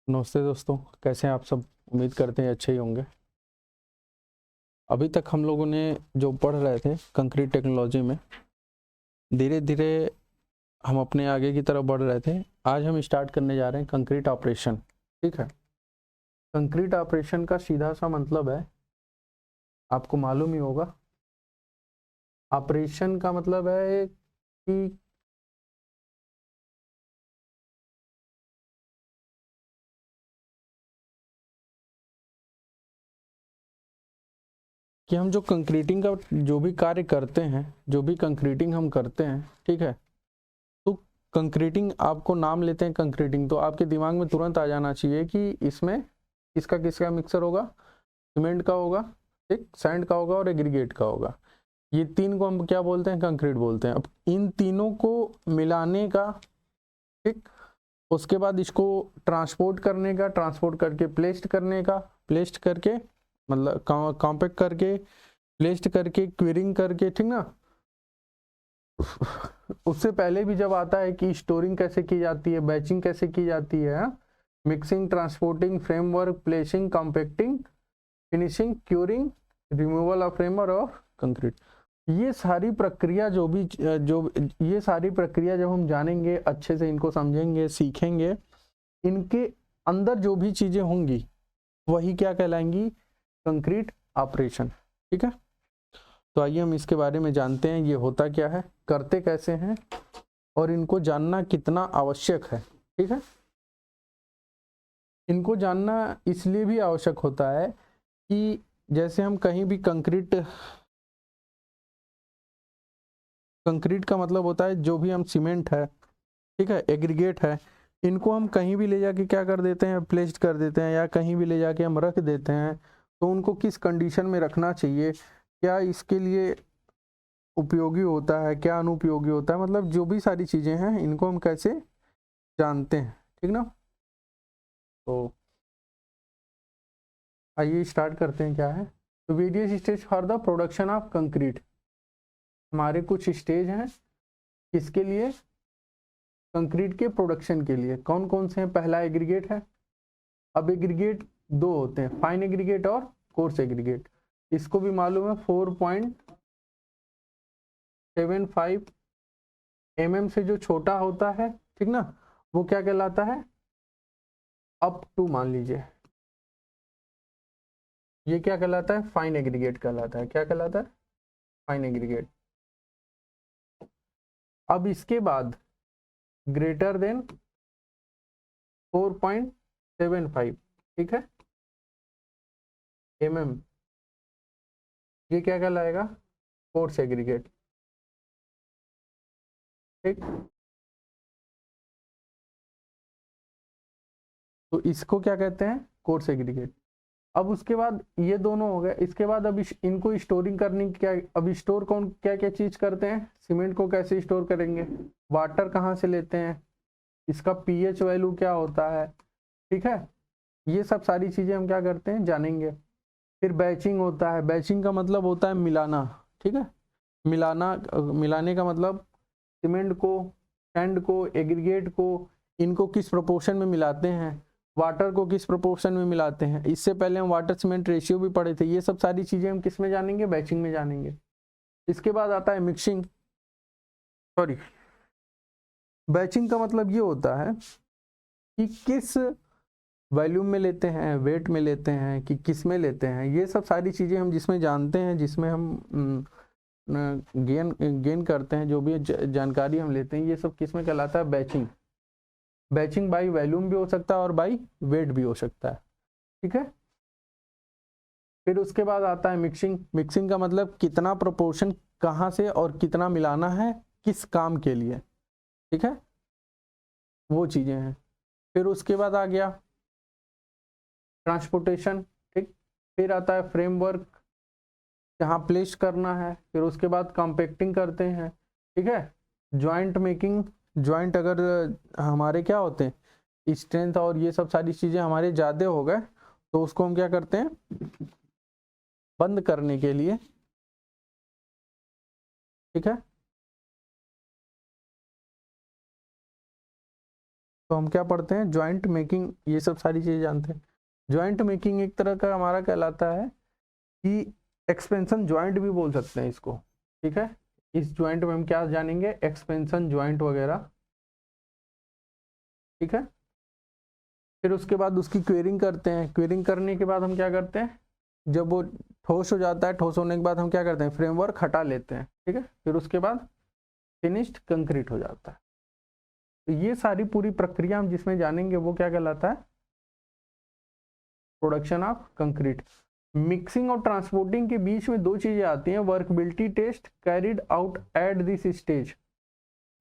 नमस्ते दोस्तों, कैसे हैं आप सब। उम्मीद करते हैं अच्छे ही होंगे। अभी तक हम लोगों ने जो पढ़ रहे थे कंक्रीट टेक्नोलॉजी में, धीरे धीरे हम अपने आगे की तरफ बढ़ रहे थे। आज हम स्टार्ट करने जा रहे हैं कंक्रीट ऑपरेशन। ठीक है, कंक्रीट ऑपरेशन का सीधा सा मतलब है, आपको मालूम ही होगा, ऑपरेशन का मतलब है कि हम जो कंक्रीटिंग का जो भी कार्य करते हैं, जो भी कंक्रीटिंग हम करते हैं, ठीक है, तो कंक्रीटिंग आपको नाम लेते हैं कंक्रीटिंग, तो आपके दिमाग में तुरंत आ जाना चाहिए कि इसमें किसका किसका मिक्सर होगा। सीमेंट का होगा, एक सैंड का होगा और एग्रीगेट का होगा। ये तीन को हम क्या बोलते हैं, कंक्रीट बोलते हैं। अब इन तीनों को मिलाने का, ठीक, उसके बाद इसको ट्रांसपोर्ट करने का, ट्रांसपोर्ट करके प्लेस्ड करने का, प्लेस्ड करके मतलब कॉम्पैक्ट करके, प्लेस्ड करके, क्यूरिंग करके, ठीक ना। उससे पहले भी जब आता है कि स्टोरिंग कैसे की जाती है, बैचिंग कैसे की जाती है, mixing, transporting, framework, placing, compacting, finishing, curing, removal of framework और कंक्रीट। ये सारी प्रक्रिया ये सारी प्रक्रिया जब हम जानेंगे, अच्छे से इनको समझेंगे, सीखेंगे, इनके अंदर जो भी चीजें होंगी वही क्या कहलाएंगी, कंक्रीट ऑपरेशन। ठीक है, तो आइए हम इसके बारे में जानते हैं, ये होता क्या है, करते कैसे हैं और इनको जानना कितना आवश्यक है। ठीक है, इनको जानना इसलिए भी आवश्यक होता है कि जैसे हम कहीं भी कंक्रीट का मतलब होता है जो भी हम सीमेंट है, ठीक है, एग्रीगेट है, इनको हम कहीं भी ले जाके क्या कर देते हैं, प्लेस्ड कर देते हैं, या कहीं भी ले जाके हम रख देते हैं। तो उनको किस कंडीशन में रखना चाहिए, क्या इसके लिए उपयोगी होता है, क्या अनुपयोगी होता है, मतलब जो भी सारी चीज़ें हैं इनको हम कैसे जानते हैं। ठीक ना, तो आइए स्टार्ट करते हैं क्या है। तो various stage for the production of concrete, हमारे कुछ स्टेज हैं किसके लिए, कंक्रीट के प्रोडक्शन के लिए। कौन कौन से हैं, पहला एग्रीगेट है। अब एग्रीगेट दो होते हैं, फाइन एग्रीगेट और कोर्स एग्रीगेट। इसको भी मालूम है 4.75 mm से जो छोटा होता है, ठीक ना, वो क्या कहलाता है, अप टू, मान लीजिए ये क्या कहलाता है, फाइन एग्रीगेट कहलाता है। क्या कहलाता है, फाइन एग्रीगेट। अब इसके बाद ग्रेटर देन 4.75, ठीक है, mm, ये क्या कहलाएगा, कोर्स एग्रीगेट। ठीक, तो इसको क्या कहते हैं, कोर्स एग्रीगेट। अब उसके बाद ये दोनों हो गए, इसके बाद अब इनको स्टोरिंग करने की क्या, अब स्टोर कौन क्या क्या चीज करते हैं, सीमेंट को कैसे स्टोर करेंगे, वाटर कहाँ से लेते हैं, इसका पीएच वैल्यू क्या होता है, ठीक है, ये सब सारी चीजें हम क्या करते हैं, जानेंगे। फिर बैचिंग होता है, बैचिंग का मतलब होता है मिलाना। ठीक है, मिलाने का मतलब सीमेंट को, सैंड को, एग्रीगेट को, इनको किस प्रोपोर्शन में मिलाते हैं, वाटर को किस प्रोपोर्शन में मिलाते हैं। इससे पहले हम वाटर सीमेंट रेशियो भी पढ़े थे। ये सब सारी चीजें हम किस में जानेंगे, बैचिंग में जानेंगे। इसके बाद आता है मिक्सिंग, सॉरी, बैचिंग का मतलब ये होता है कि किस वॉल्यूम में लेते हैं, वेट में लेते हैं, कि किस में लेते हैं। ये सब सारी चीजें हम जिसमें जानते हैं, जिसमें हम गेन करते हैं, जो भी जानकारी हम लेते हैं, ये सब किस में कहलाता है, बैचिंग। बैचिंग बाई वॉल्यूम भी हो सकता है और बाई वेट भी हो सकता है। ठीक है, फिर उसके बाद आता है मिक्सिंग। मिक्सिंग का मतलब कितना प्रोपोर्शन कहाँ से और कितना मिलाना है, किस काम के लिए। ठीक है, वो चीजें हैं। फिर उसके बाद आ गया ट्रांसपोर्टेशन। ठीक, फिर आता है फ्रेमवर्क, जहाँ प्लेस करना है। फिर उसके बाद कॉम्पैक्टिंग करते हैं। ठीक है, जॉइंट मेकिंग, जॉइंट अगर हमारे क्या होते हैं, स्ट्रेंथ और ये सब सारी चीजें हमारे ज्यादा हो गए, तो उसको हम क्या करते हैं, बंद करने के लिए, ठीक है, तो हम क्या पढ़ते हैं, जॉइंट मेकिंग, ये सब सारी चीज़ें जानते हैं। जॉइंट मेकिंग एक तरह का हमारा कहलाता है कि एक्सपेंशन जॉइंट भी बोल सकते हैं इसको, ठीक है। इस जॉइंट में हम क्या जानेंगे, एक्सपेंशन जॉइंट वगैरह, ठीक है। फिर उसके बाद उसकी क्वेरिंग करते हैं। क्वेरिंग करने के बाद हम क्या करते हैं, जब वो ठोस हो जाता है, ठोस होने के बाद हम क्या करते हैं, फ्रेमवर्क हटा लेते हैं, ठीक है। फिर उसके बाद फिनिश्ड कंक्रीट हो जाता है। तो ये सारी पूरी प्रक्रिया हम जिसमें जानेंगे वो क्या कहलाता है, प्रोडक्शन ऑफ कंक्रीट। मिक्सिंग और ट्रांसपोर्टिंग के बीच में दो चीजें आती हैं, workability test carried out at this stage.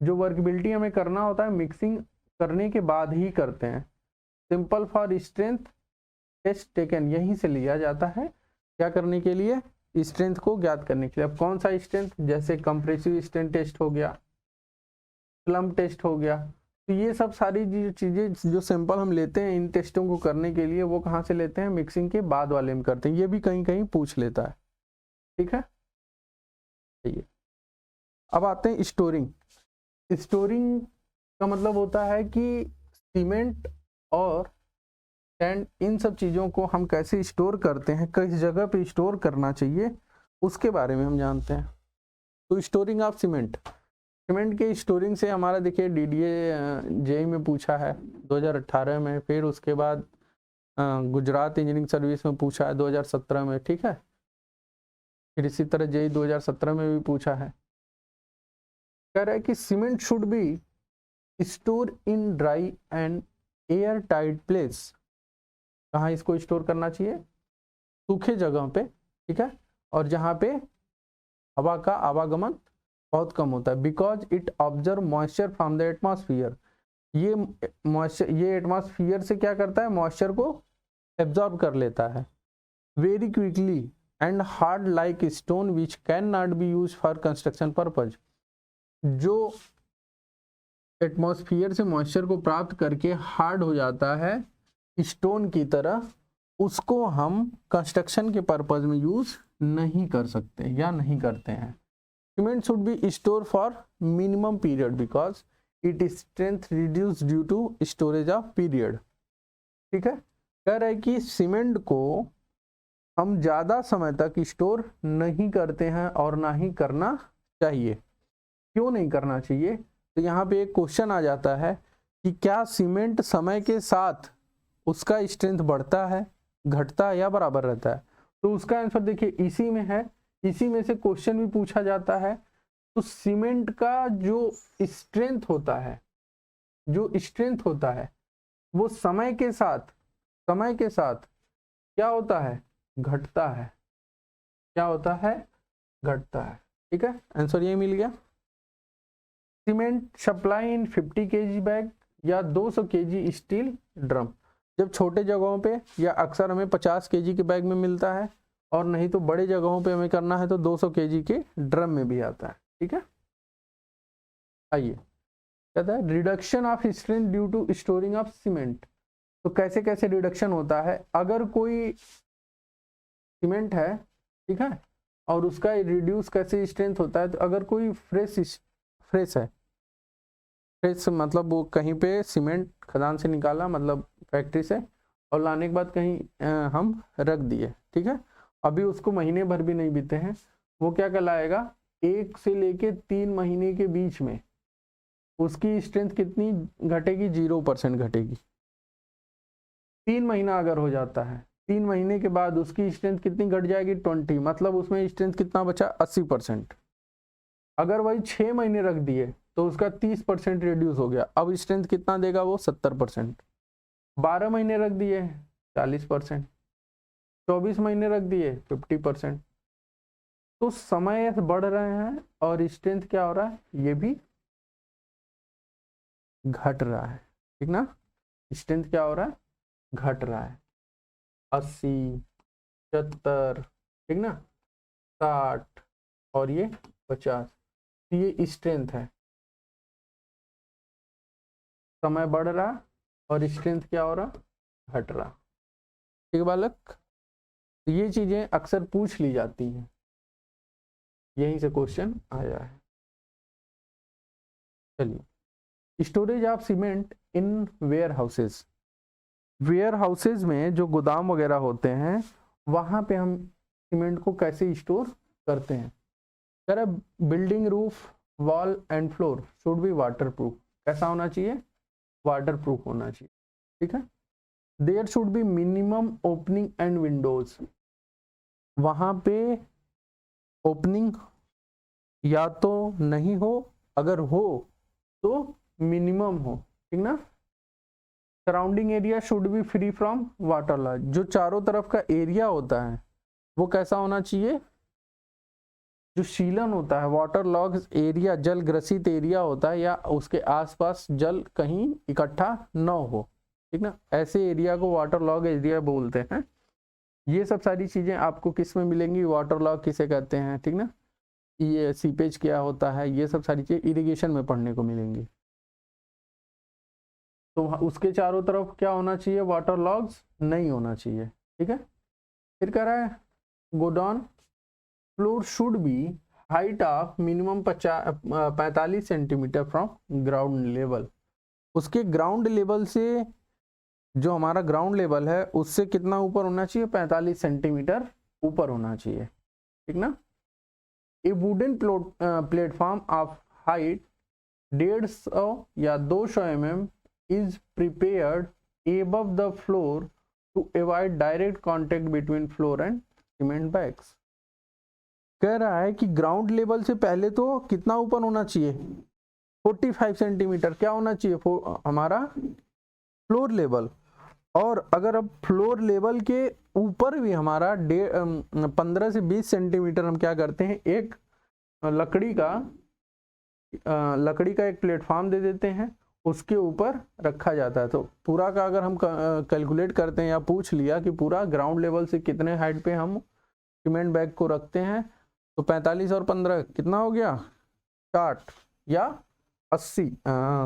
जो वर्कबिलिटी हमें करना होता है मिक्सिंग करने के बाद ही करते हैं। Simple for strength test taken, यहीं से लिया जाता है क्या करने के लिए, स्ट्रेंथ को ज्ञात करने के लिए। अब कौन सा स्ट्रेंथ, जैसे कंप्रेसिव स्ट्रेंथ टेस्ट हो गया, स्लम्प टेस्ट हो गया। तो ये सब सारी चीजें जो सैंपल हम लेते हैं इन टेस्टों को करने के लिए, वो कहाँ से लेते हैं, मिक्सिंग के बाद वाले में करते हैं। ये भी कहीं कहीं पूछ लेता है, ठीक है। अब आते हैं स्टोरिंग। स्टोरिंग का मतलब होता है कि सीमेंट और सैंड, इन सब चीज़ों को हम कैसे स्टोर करते हैं, किस जगह पे स्टोर करना चाहिए, उसके बारे में हम जानते हैं। तो स्टोरिंग ऑफ सीमेंट, सीमेंट के स्टोरिंग से हमारा देखिए DDA जेई में पूछा है 2018 में, फिर उसके बाद गुजरात इंजीनियरिंग सर्विस में पूछा है 2017 में, ठीक है। फिर इसी तरह जेई 2017 में भी पूछा है। कह रहा है कि cement should be store in dry and air tight place. कहाँ इसको स्टोर करना चाहिए, सूखे जगह पे, ठीक है, और जहाँ पे हवा का आवागमन बहुत कम होता है। Because it observe moisture from the atmosphere, ये मॉइस्चर, ये एटमॉस्फेयर से क्या करता है, मॉइस्चर को एब्जॉर्ब कर लेता है very quickly and hard like stone which can not B use for construction purpose. जो एटमॉस्फेयर से मॉइस्चर को प्राप्त करके हार्ड हो जाता है स्टोन की तरह, उसको हम कंस्ट्रक्शन के पर्पज में यूज नहीं कर सकते या नहीं करते हैं। Cement should be store for minimum period because it strength reduce due to storage of period, ठीक है। कह रहा है कि सीमेंट को हम ज़्यादा समय तक स्टोर नहीं करते हैं और ना ही करना चाहिए। क्यों नहीं करना चाहिए, तो यहाँ पे एक क्वेश्चन आ जाता है कि क्या सीमेंट समय के साथ उसका स्ट्रेंथ बढ़ता है, घटता है या बराबर रहता है। तो उसका आंसर देखिए इसी में है, इसी में से क्वेश्चन भी पूछा जाता है। तो सीमेंट का जो स्ट्रेंथ होता है, जो स्ट्रेंथ होता है वो समय के साथ क्या होता है, घटता है। क्या होता है, घटता है, ठीक है। आंसर ये मिल गया। Cement supply in 50 kg bag या 200 kg स्टील ड्रम। जब छोटे जगहों पे या अक्सर हमें 50 kg के बैग में मिलता है, और नहीं तो बड़े जगहों पे हमें करना है तो 200 kg के ड्रम में भी आता है, ठीक है। आइए, कहता है reduction of strength due to storing of cement. तो कैसे कैसे रिडक्शन होता है, अगर कोई सीमेंट है, ठीक है, और उसका रिड्यूस कैसे स्ट्रेंथ होता है, तो अगर कोई फ्रेश है, फ्रेश मतलब वो कहीं पे सीमेंट खदान से निकाला, मतलब फैक्ट्री से, और लाने के बाद कहीं हम रख दिए, ठीक है, अभी उसको महीने भर भी नहीं बीते हैं, वो क्या कहलाएगा, 1 से लेके 3 महीने के बीच में उसकी स्ट्रेंथ कितनी घटेगी, 0% घटेगी। 3 महीना अगर हो जाता है, 3 महीने के बाद उसकी स्ट्रेंथ कितनी घट जाएगी, 20, मतलब उसमें स्ट्रेंथ कितना बचा, 80%। अगर वही 6 महीने रख दिए तो उसका 30% रिड्यूस हो गया, अब स्ट्रेंथ कितना देगा वो, 70%। 12 महीने रख दिए 40%, 24 महीने रख दिए 50%। तो समय बढ़ रहे हैं और स्ट्रेंथ क्या हो रहा है, ये भी घट रहा है, ठीक ना। स्ट्रेंथ क्या हो रहा है, घट रहा है। 80, 70, ठीक ना, 60 और ये 50, ये स्ट्रेंथ है। समय बढ़ रहा और स्ट्रेंथ क्या हो रहा, घट रहा, ठीक है बालक। ये चीजें अक्सर पूछ ली जाती हैं, यहीं से क्वेश्चन आया है। चलिए, storage of cement in warehouses, warehouses में जो गोदाम वगैरह होते हैं वहां पे हम सीमेंट को कैसे स्टोर करते हैं। कह रहा building roof wall and floor should be water proof, कैसा होना चाहिए, वाटर प्रूफ होना चाहिए, ठीक है। There should be minimum opening and windows, वहां पे ओपनिंग या तो नहीं हो, अगर हो तो मिनिमम हो, ठीक ना। Surrounding area should be free from water loss, जो चारों तरफ का एरिया होता है वो कैसा होना चाहिए, जो शीलन होता है, वाटर लॉग्स एरिया, जल ग्रसित एरिया होता है या उसके आसपास जल कहीं इकट्ठा न हो, ठीक ना, ऐसे एरिया को वाटर लॉग एरिया बोलते हैं। ये सब सारी चीजें आपको किस में मिलेंगी, वाटर लॉग किसे कहते हैं, ठीक ना, ये सीपेज क्या होता है, ये सब सारी चीजें इरिगेशन में पढ़ने को मिलेंगी। तो उसके चारों तरफ क्या होना चाहिए, वाटर लॉग्स नहीं होना चाहिए, ठीक है। फिर कह रहा है godown floor should B height of minimum 45 centimetre from ground level, उसके ग्राउंड लेवल से, जो हमारा ग्राउंड लेवल है उससे कितना ऊपर होना चाहिए, 45 सेंटीमीटर ऊपर होना चाहिए, ठीक ना। ए वुडन प्लेटफॉर्म ऑफ हाइट 150 या 200 mm is prepared above the floor to avoid direct contact between floor and cement bags। कह रहा है कि ग्राउंड लेवल से पहले तो कितना ऊपर होना चाहिए, 45 सेंटीमीटर क्या होना चाहिए, हमारा फ्लोर लेवल। और अगर अब फ्लोर लेवल के ऊपर भी हमारा 15 से 20 सेंटीमीटर हम क्या करते हैं, एक लकड़ी का एक प्लेटफॉर्म दे देते हैं, उसके ऊपर रखा जाता है। तो पूरा का अगर हम कैलकुलेट करते हैं या पूछ लिया कि पूरा ग्राउंड लेवल से कितने हाइट पे हम सीमेंट बैग को रखते हैं, तो 45 और 15 कितना हो गया, 60 या 80,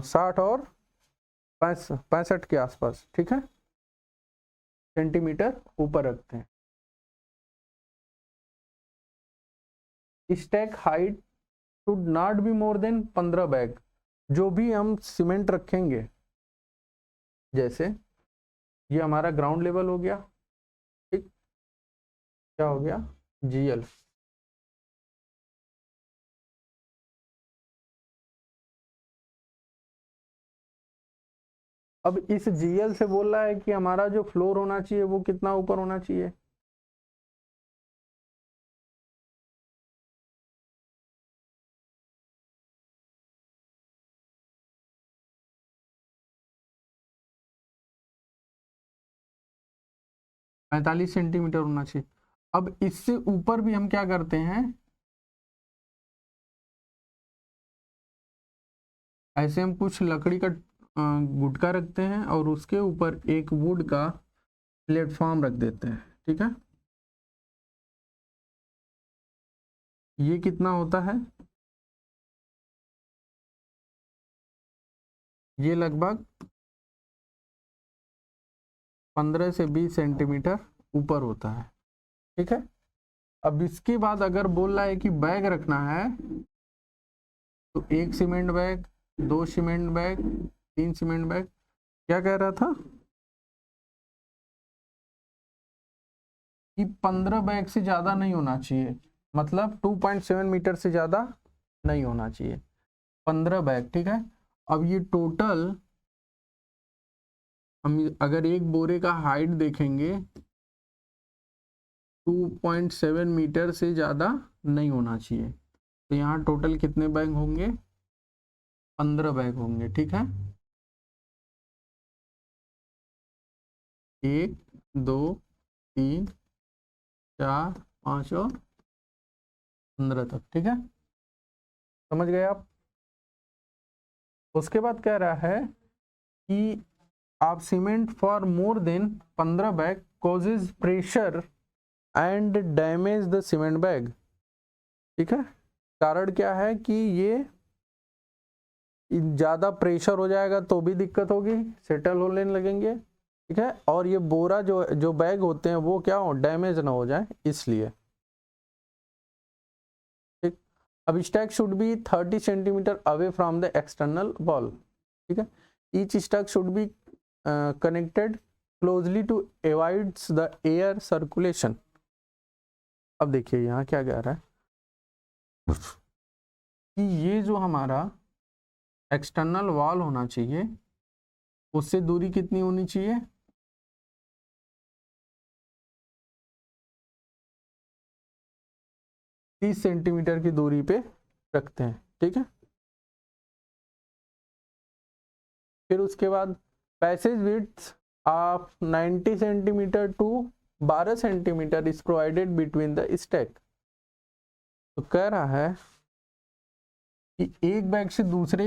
60 और 65 के आसपास, ठीक है, सेंटीमीटर ऊपर रखते हैं। Stack height should not be more than 15 bag, जो भी हम सीमेंट रखेंगे, जैसे ये हमारा ग्राउंड लेवल हो गया, ठीक, क्या हो गया, जीएल, अब इस जीएल से बोल रहा है कि हमारा जो फ्लोर होना चाहिए वो कितना ऊपर होना चाहिए, पैंतालीस सेंटीमीटर होना चाहिए। अब इससे ऊपर भी हम क्या करते हैं, ऐसे हम कुछ लकड़ी का गुटका रखते हैं और उसके ऊपर एक वुड का प्लेटफॉर्म रख देते हैं, ठीक है। ये कितना होता है, ये लगभग 15 से 20 सेंटीमीटर ऊपर होता है, ठीक है। अब इसके बाद अगर बोल रहा है कि बैग रखना है, तो 1 cement bag, 2 cement bag, 3 cement bag, क्या कह रहा था कि 15 बैग से ज्यादा नहीं होना चाहिए, मतलब 2.7 मीटर से ज्यादा नहीं होना चाहिए, 15 बैग, ठीक है। अब ये टोटल हम अगर एक बोरे का हाइट देखेंगे 2.7 मीटर से ज़्यादा नहीं होना चाहिए, तो यहाँ टोटल कितने बैग होंगे, 15 बैग होंगे, ठीक है। 1 2 3 4 5 और 15 तक, ठीक है, समझ गए आप। उसके बाद कह रहा है कि आप cement for more than 15 bag causes pressure and damage the cement bag, ठीक है। कारण क्या है कि ये ज़्यादा प्रेशर हो जाएगा तो भी दिक्कत होगी, सेटल होने लगेंगे, ठीक है, और ये बोरा जो बैग होते हैं वो क्या हो, डैमेज ना हो जाए, इसलिए, ठीक। अब stack should be 30 centimetre away from the external wall, ठीक है। Each stack should be connected closely to avoids the air circulation. अब देखिए यहाँ क्या कह रहा है कि ये जो हमारा एक्सटर्नल वॉल होना चाहिए उससे दूरी कितनी होनी चाहिए, 30 सेंटीमीटर की दूरी पे रखते हैं, ठीक है। फिर उसके बाद passage width of 90 centimetre to 12 centimetre is provided between the stack. तो कह रहा है कि एक बैग से दूसरे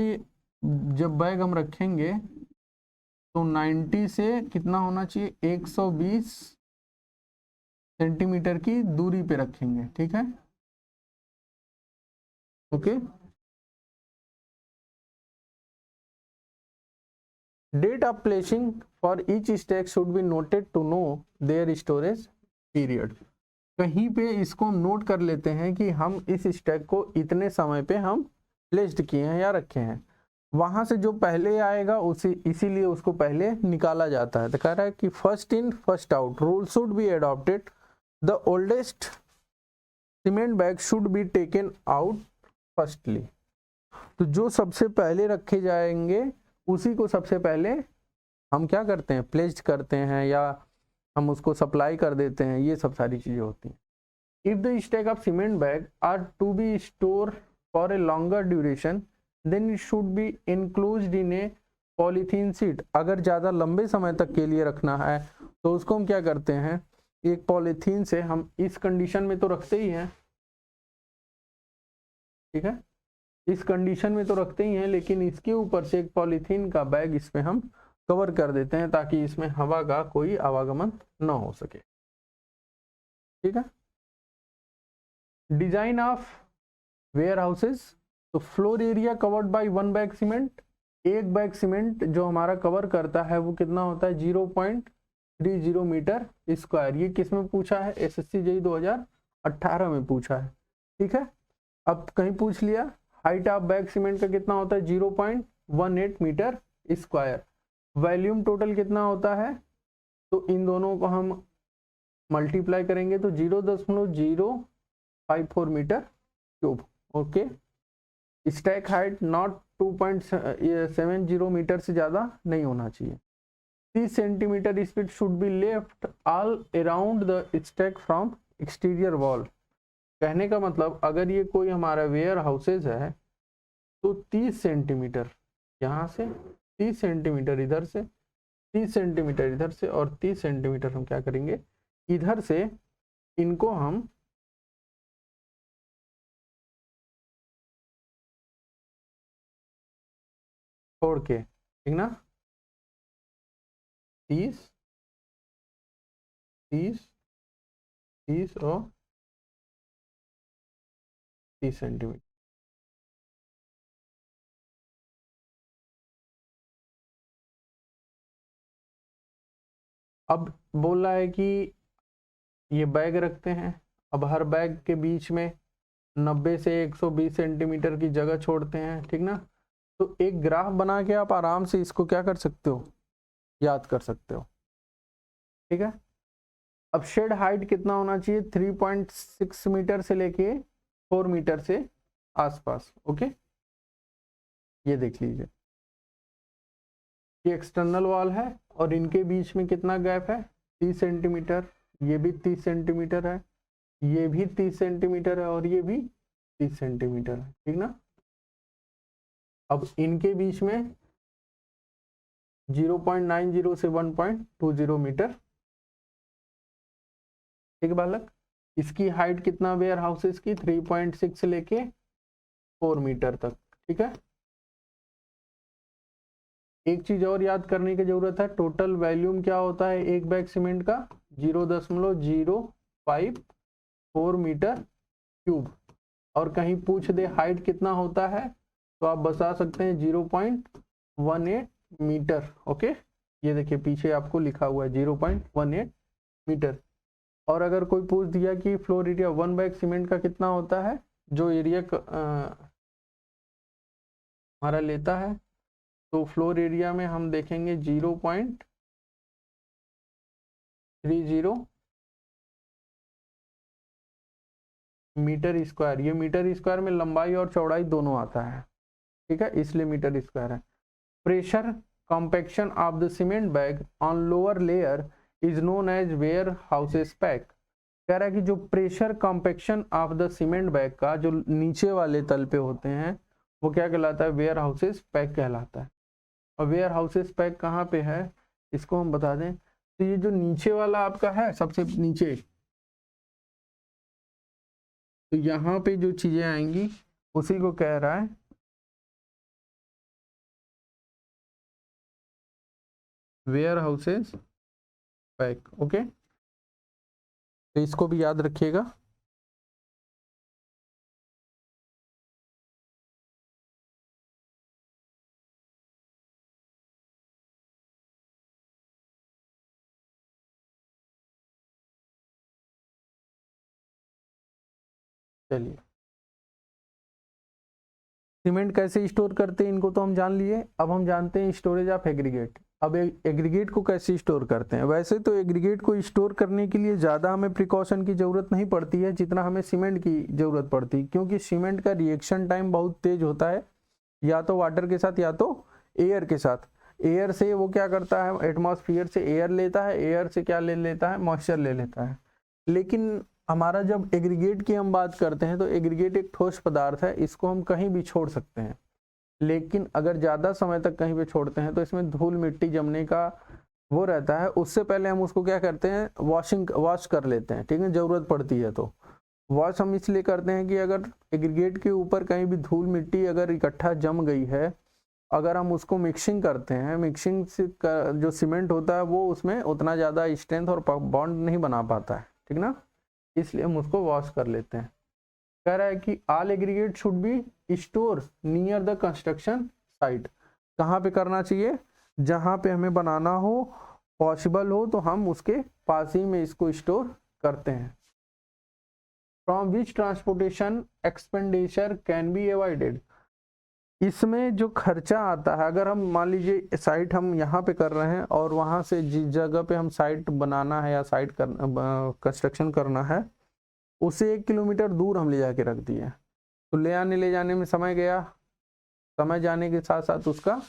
जब बैग हम रखेंगे तो 90 से कितना होना चाहिए, 120 सेंटीमीटर की दूरी पे रखेंगे, ठीक है, okay. Date of placing for each stack should be noted to know their storage period. कहीं पे इसको नोट कर लेते हैं कि हम इस स्टैक को इतने समय पे हम प्लेस्ड किए हैं या रखे हैं। वहां से जो पहले आएगा उसी इसीलिए उसको पहले निकाला जाता है। तो कह रहा है कि first in first out rule should be adopted, the oldest cement bag should be taken out firstly. तो जो सबसे पहले रखे जाएंगे उसी को सबसे पहले हम क्या करते हैं, प्लेस्ड करते हैं या हम उसको सप्लाई कर देते हैं, ये सब सारी चीजें होती हैं। If the stack of cement bag are to be store for a longer duration then it should be enclosed in a polythene sheet. अगर ज़्यादा लंबे समय तक के लिए रखना है तो उसको हम क्या करते हैं, एक पॉलीथीन से हम इस कंडीशन में तो रखते ही हैं, ठीक है, इस कंडीशन में तो रखते ही हैं, लेकिन इसके ऊपर से एक पॉलीथीन का बैग इसमें हम कवर कर देते हैं ताकि इसमें हवा का कोई आवागमन ना हो सके, ठीक है। डिजाइन ऑफ वेयर हाउसेज, तो floor area covered by 1 bag cement. एक बैग सीमेंट जो हमारा कवर करता है वो कितना होता है, 0.30 मीटर स्क्वायर। ये किस में पूछा है, एसएससी जेईई 2018 में पूछा है, ठीक है। अब कहीं पूछ लिया हाइट ऑफ बैग सीमेंट का कितना होता है, 0.18 मीटर स्क्वायर। वॉल्यूम टोटल कितना होता है, तो इन दोनों को हम मल्टीप्लाई करेंगे तो 0.054 metre cube, okay. Stack height not 2.70 metre से ज़्यादा नहीं होना चाहिए। 30 centimetre speed should be left all around the stack from exterior wall. कहने का मतलब अगर ये कोई हमारा वेयर हाउसेज है तो 30 सेंटीमीटर यहाँ से, 30 सेंटीमीटर इधर से, 30 सेंटीमीटर इधर से और 30 सेंटीमीटर हम क्या करेंगे इधर से, इनको हम छोड़ के, ठीक ना, 30 30 30 और 30 सेंटीमीटर। अब बोल रहा है कि ये बैग रखते हैं, अब हर बैग के बीच में 90 से 120 सेंटीमीटर की जगह छोड़ते हैं, ठीक ना। तो एक ग्राफ बना के आप आराम से इसको क्या कर सकते हो, याद कर सकते हो, ठीक है। अब शेड हाइट कितना होना चाहिए, 3.6 मीटर से लेके 4 मीटर से आसपास, ओके। ये देख लीजिए ये एक्सटर्नल वॉल है और इनके बीच में कितना गैप है, 30 सेंटीमीटर, ये भी 30 सेंटीमीटर है, ये भी 30 सेंटीमीटर है और ये भी 30 सेंटीमीटर है, ठीक ना। अब इनके बीच में 0.90 से 1.20 मीटर, ठीक है बालक। इसकी हाइट कितना वेयर हाउसेस की, 3.6 से लेके 4 मीटर तक, ठीक है। एक चीज और याद करने की जरूरत है, टोटल वॉल्यूम क्या होता है एक बैग सीमेंट का, 0.054 मीटर क्यूब। और कहीं पूछ दे हाइट कितना होता है तो आप बता सकते हैं 0.18 मीटर, ओके। ये देखिए पीछे आपको लिखा हुआ है 0.18 मीटर। और अगर कोई पूछ दिया कि फ्लोर एरिया 1 बैग सीमेंट का कितना होता है, जो एरिया हमारा लेता है तो फ्लोर एरिया में हम देखेंगे 0.30 मीटर स्क्वायर। ये मीटर स्क्वायर में लंबाई और चौड़ाई दोनों आता है, ठीक है, इसलिए मीटर स्क्वायर है। Pressure compaction of the cement bag on lower layer is known as warehouses pack. कह रहा है कि जो pressure compaction of the cement bag का जो नीचे वाले तल पे होते हैं वो क्या कहलाता है, वेयर हाउसेस पैक कहलाता है। और वेयर हाउसेस पैक कहाँ पे है इसको हम बता दें, तो ये जो नीचे वाला आपका है सबसे नीचे, तो यहाँ पे जो चीजें आएंगी उसी को कह रहा है वेयर हाउसेस पैक। ओके, तो इसको भी याद रखिएगा। चलिए, सीमेंट कैसे स्टोर करते हैं इनको तो हम जान लिए। अब हम जानते हैं स्टोरेज ऑफ एग्रीगेट। अब एग्रीगेट को कैसे स्टोर करते हैं। वैसे तो एग्रीगेट को स्टोर करने के लिए ज़्यादा हमें प्रिकॉशन की ज़रूरत नहीं पड़ती है जितना हमें सीमेंट की ज़रूरत पड़ती है, क्योंकि सीमेंट का रिएक्शन टाइम बहुत तेज होता है, या तो वाटर के साथ या तो एयर के साथ। एयर से वो क्या करता है, एटमॉस्फेयर से एयर लेता है, एयर से क्या ले लेता है, मॉइस्चर ले लेता है। लेकिन हमारा जब एग्रीगेट की हम बात करते हैं तो एग्रीगेट एक ठोस पदार्थ है, इसको हम कहीं भी छोड़ सकते हैं। लेकिन अगर ज़्यादा समय तक कहीं पे छोड़ते हैं तो इसमें धूल मिट्टी जमने का वो रहता है। उससे पहले हम उसको क्या करते हैं, वॉश कर लेते हैं, ठीक है, ज़रूरत पड़ती है तो। वॉश हम इसलिए करते हैं कि अगर एग्रीगेट के ऊपर कहीं भी धूल मिट्टी अगर इकट्ठा जम गई है, अगर हम उसको मिक्सिंग करते हैं, मिक्सिंग से जो सीमेंट होता है वो उसमें उतना ज़्यादा स्ट्रेंथ और बॉन्ड नहीं बना पाता है, ठीक ना, इसलिए हम उसको वॉश कर लेते हैं। कह रहा है कि all aggregate should be store near the construction site. कहाँ पे करना चाहिए, जहाँ पे हमें बनाना हो, पॉसिबल हो तो हम उसके पास ही में इसको स्टोर करते हैं। From which transportation expenditure can be avoided. इसमें जो खर्चा आता है, अगर हम मान लीजिए साइट हम यहाँ पे कर रहे हैं और वहाँ से जिस जगह पे हम साइट बनाना है या साइट कंस्ट्रक्शन करना है उसे 1 किलोमीटर दूर हम ले जाके रख दिए, तो ले आने ले जाने में समय गया, समय जाने के साथ साथ उसका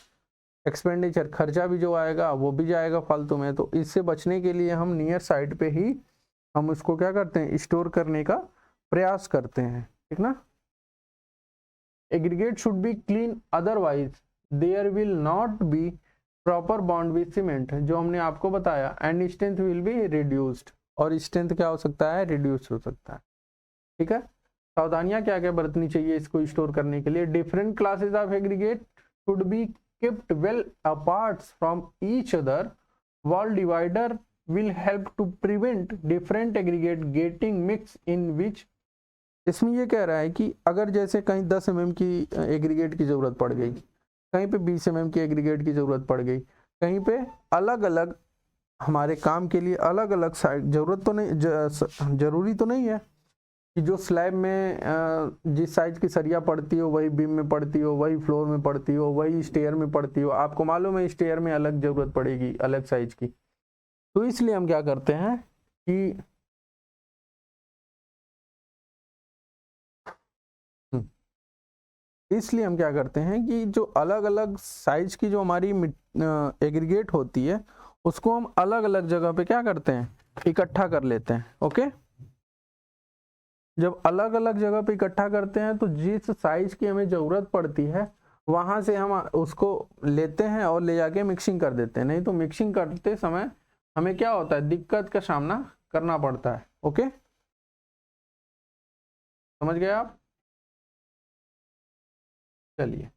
एक्सपेंडिचर खर्चा भी जो आएगा वो भी जाएगा फालतू में। तो इससे बचने के लिए हम नियर साइट पे ही हम उसको क्या करते हैं, स्टोर करने का प्रयास करते हैं, ठीक ना। Aggregate should be clean otherwise there will not be proper bond with cement, जो हमने आपको बताया, and strength will be reduced, और स्ट्रेंथ क्या हो सकता है, रिड्यूस हो सकता है, ठीक है। सावधानियां क्या क्या बरतनी चाहिए इसको स्टोर करने के लिए। Different classes of aggregate should B kept well apart from each other. Wall divider will help to prevent different aggregate getting mixed in which। इसमें ये कह रहा है कि अगर जैसे कहीं 10 mm की एग्रीगेट की ज़रूरत पड़ गई, कहीं पे 20 mm की एग्रीगेट की ज़रूरत पड़ गई, कहीं पे अलग अलग हमारे काम के लिए अलग अलग साइड ज़रूरत तो नहीं, ज़रूरी तो नहीं है कि जो स्लैब में जिस साइज की सरिया पड़ती हो वही बीम में पड़ती हो, वही फ्लोर में पड़ती हो, वही स्टेयर में पड़ती हो। आपको मालूम है स्टेयर में अलग ज़रूरत पड़ेगी अलग साइज की, तो इसलिए हम क्या करते हैं कि जो अलग अलग साइज की जो हमारी एग्रीगेट होती है उसको हम अलग अलग जगह पे क्या करते हैं, इकट्ठा कर लेते हैं। ओके, जब अलग अलग जगह पे इकट्ठा करते हैं तो जिस साइज की हमें ज़रूरत पड़ती है वहाँ से हम उसको लेते हैं और ले जाके मिक्सिंग कर देते हैं। नहीं तो मिक्सिंग करते समय हमें क्या होता है, दिक्कत का सामना करना पड़ता है। ओके, समझ गए आप। चलिए,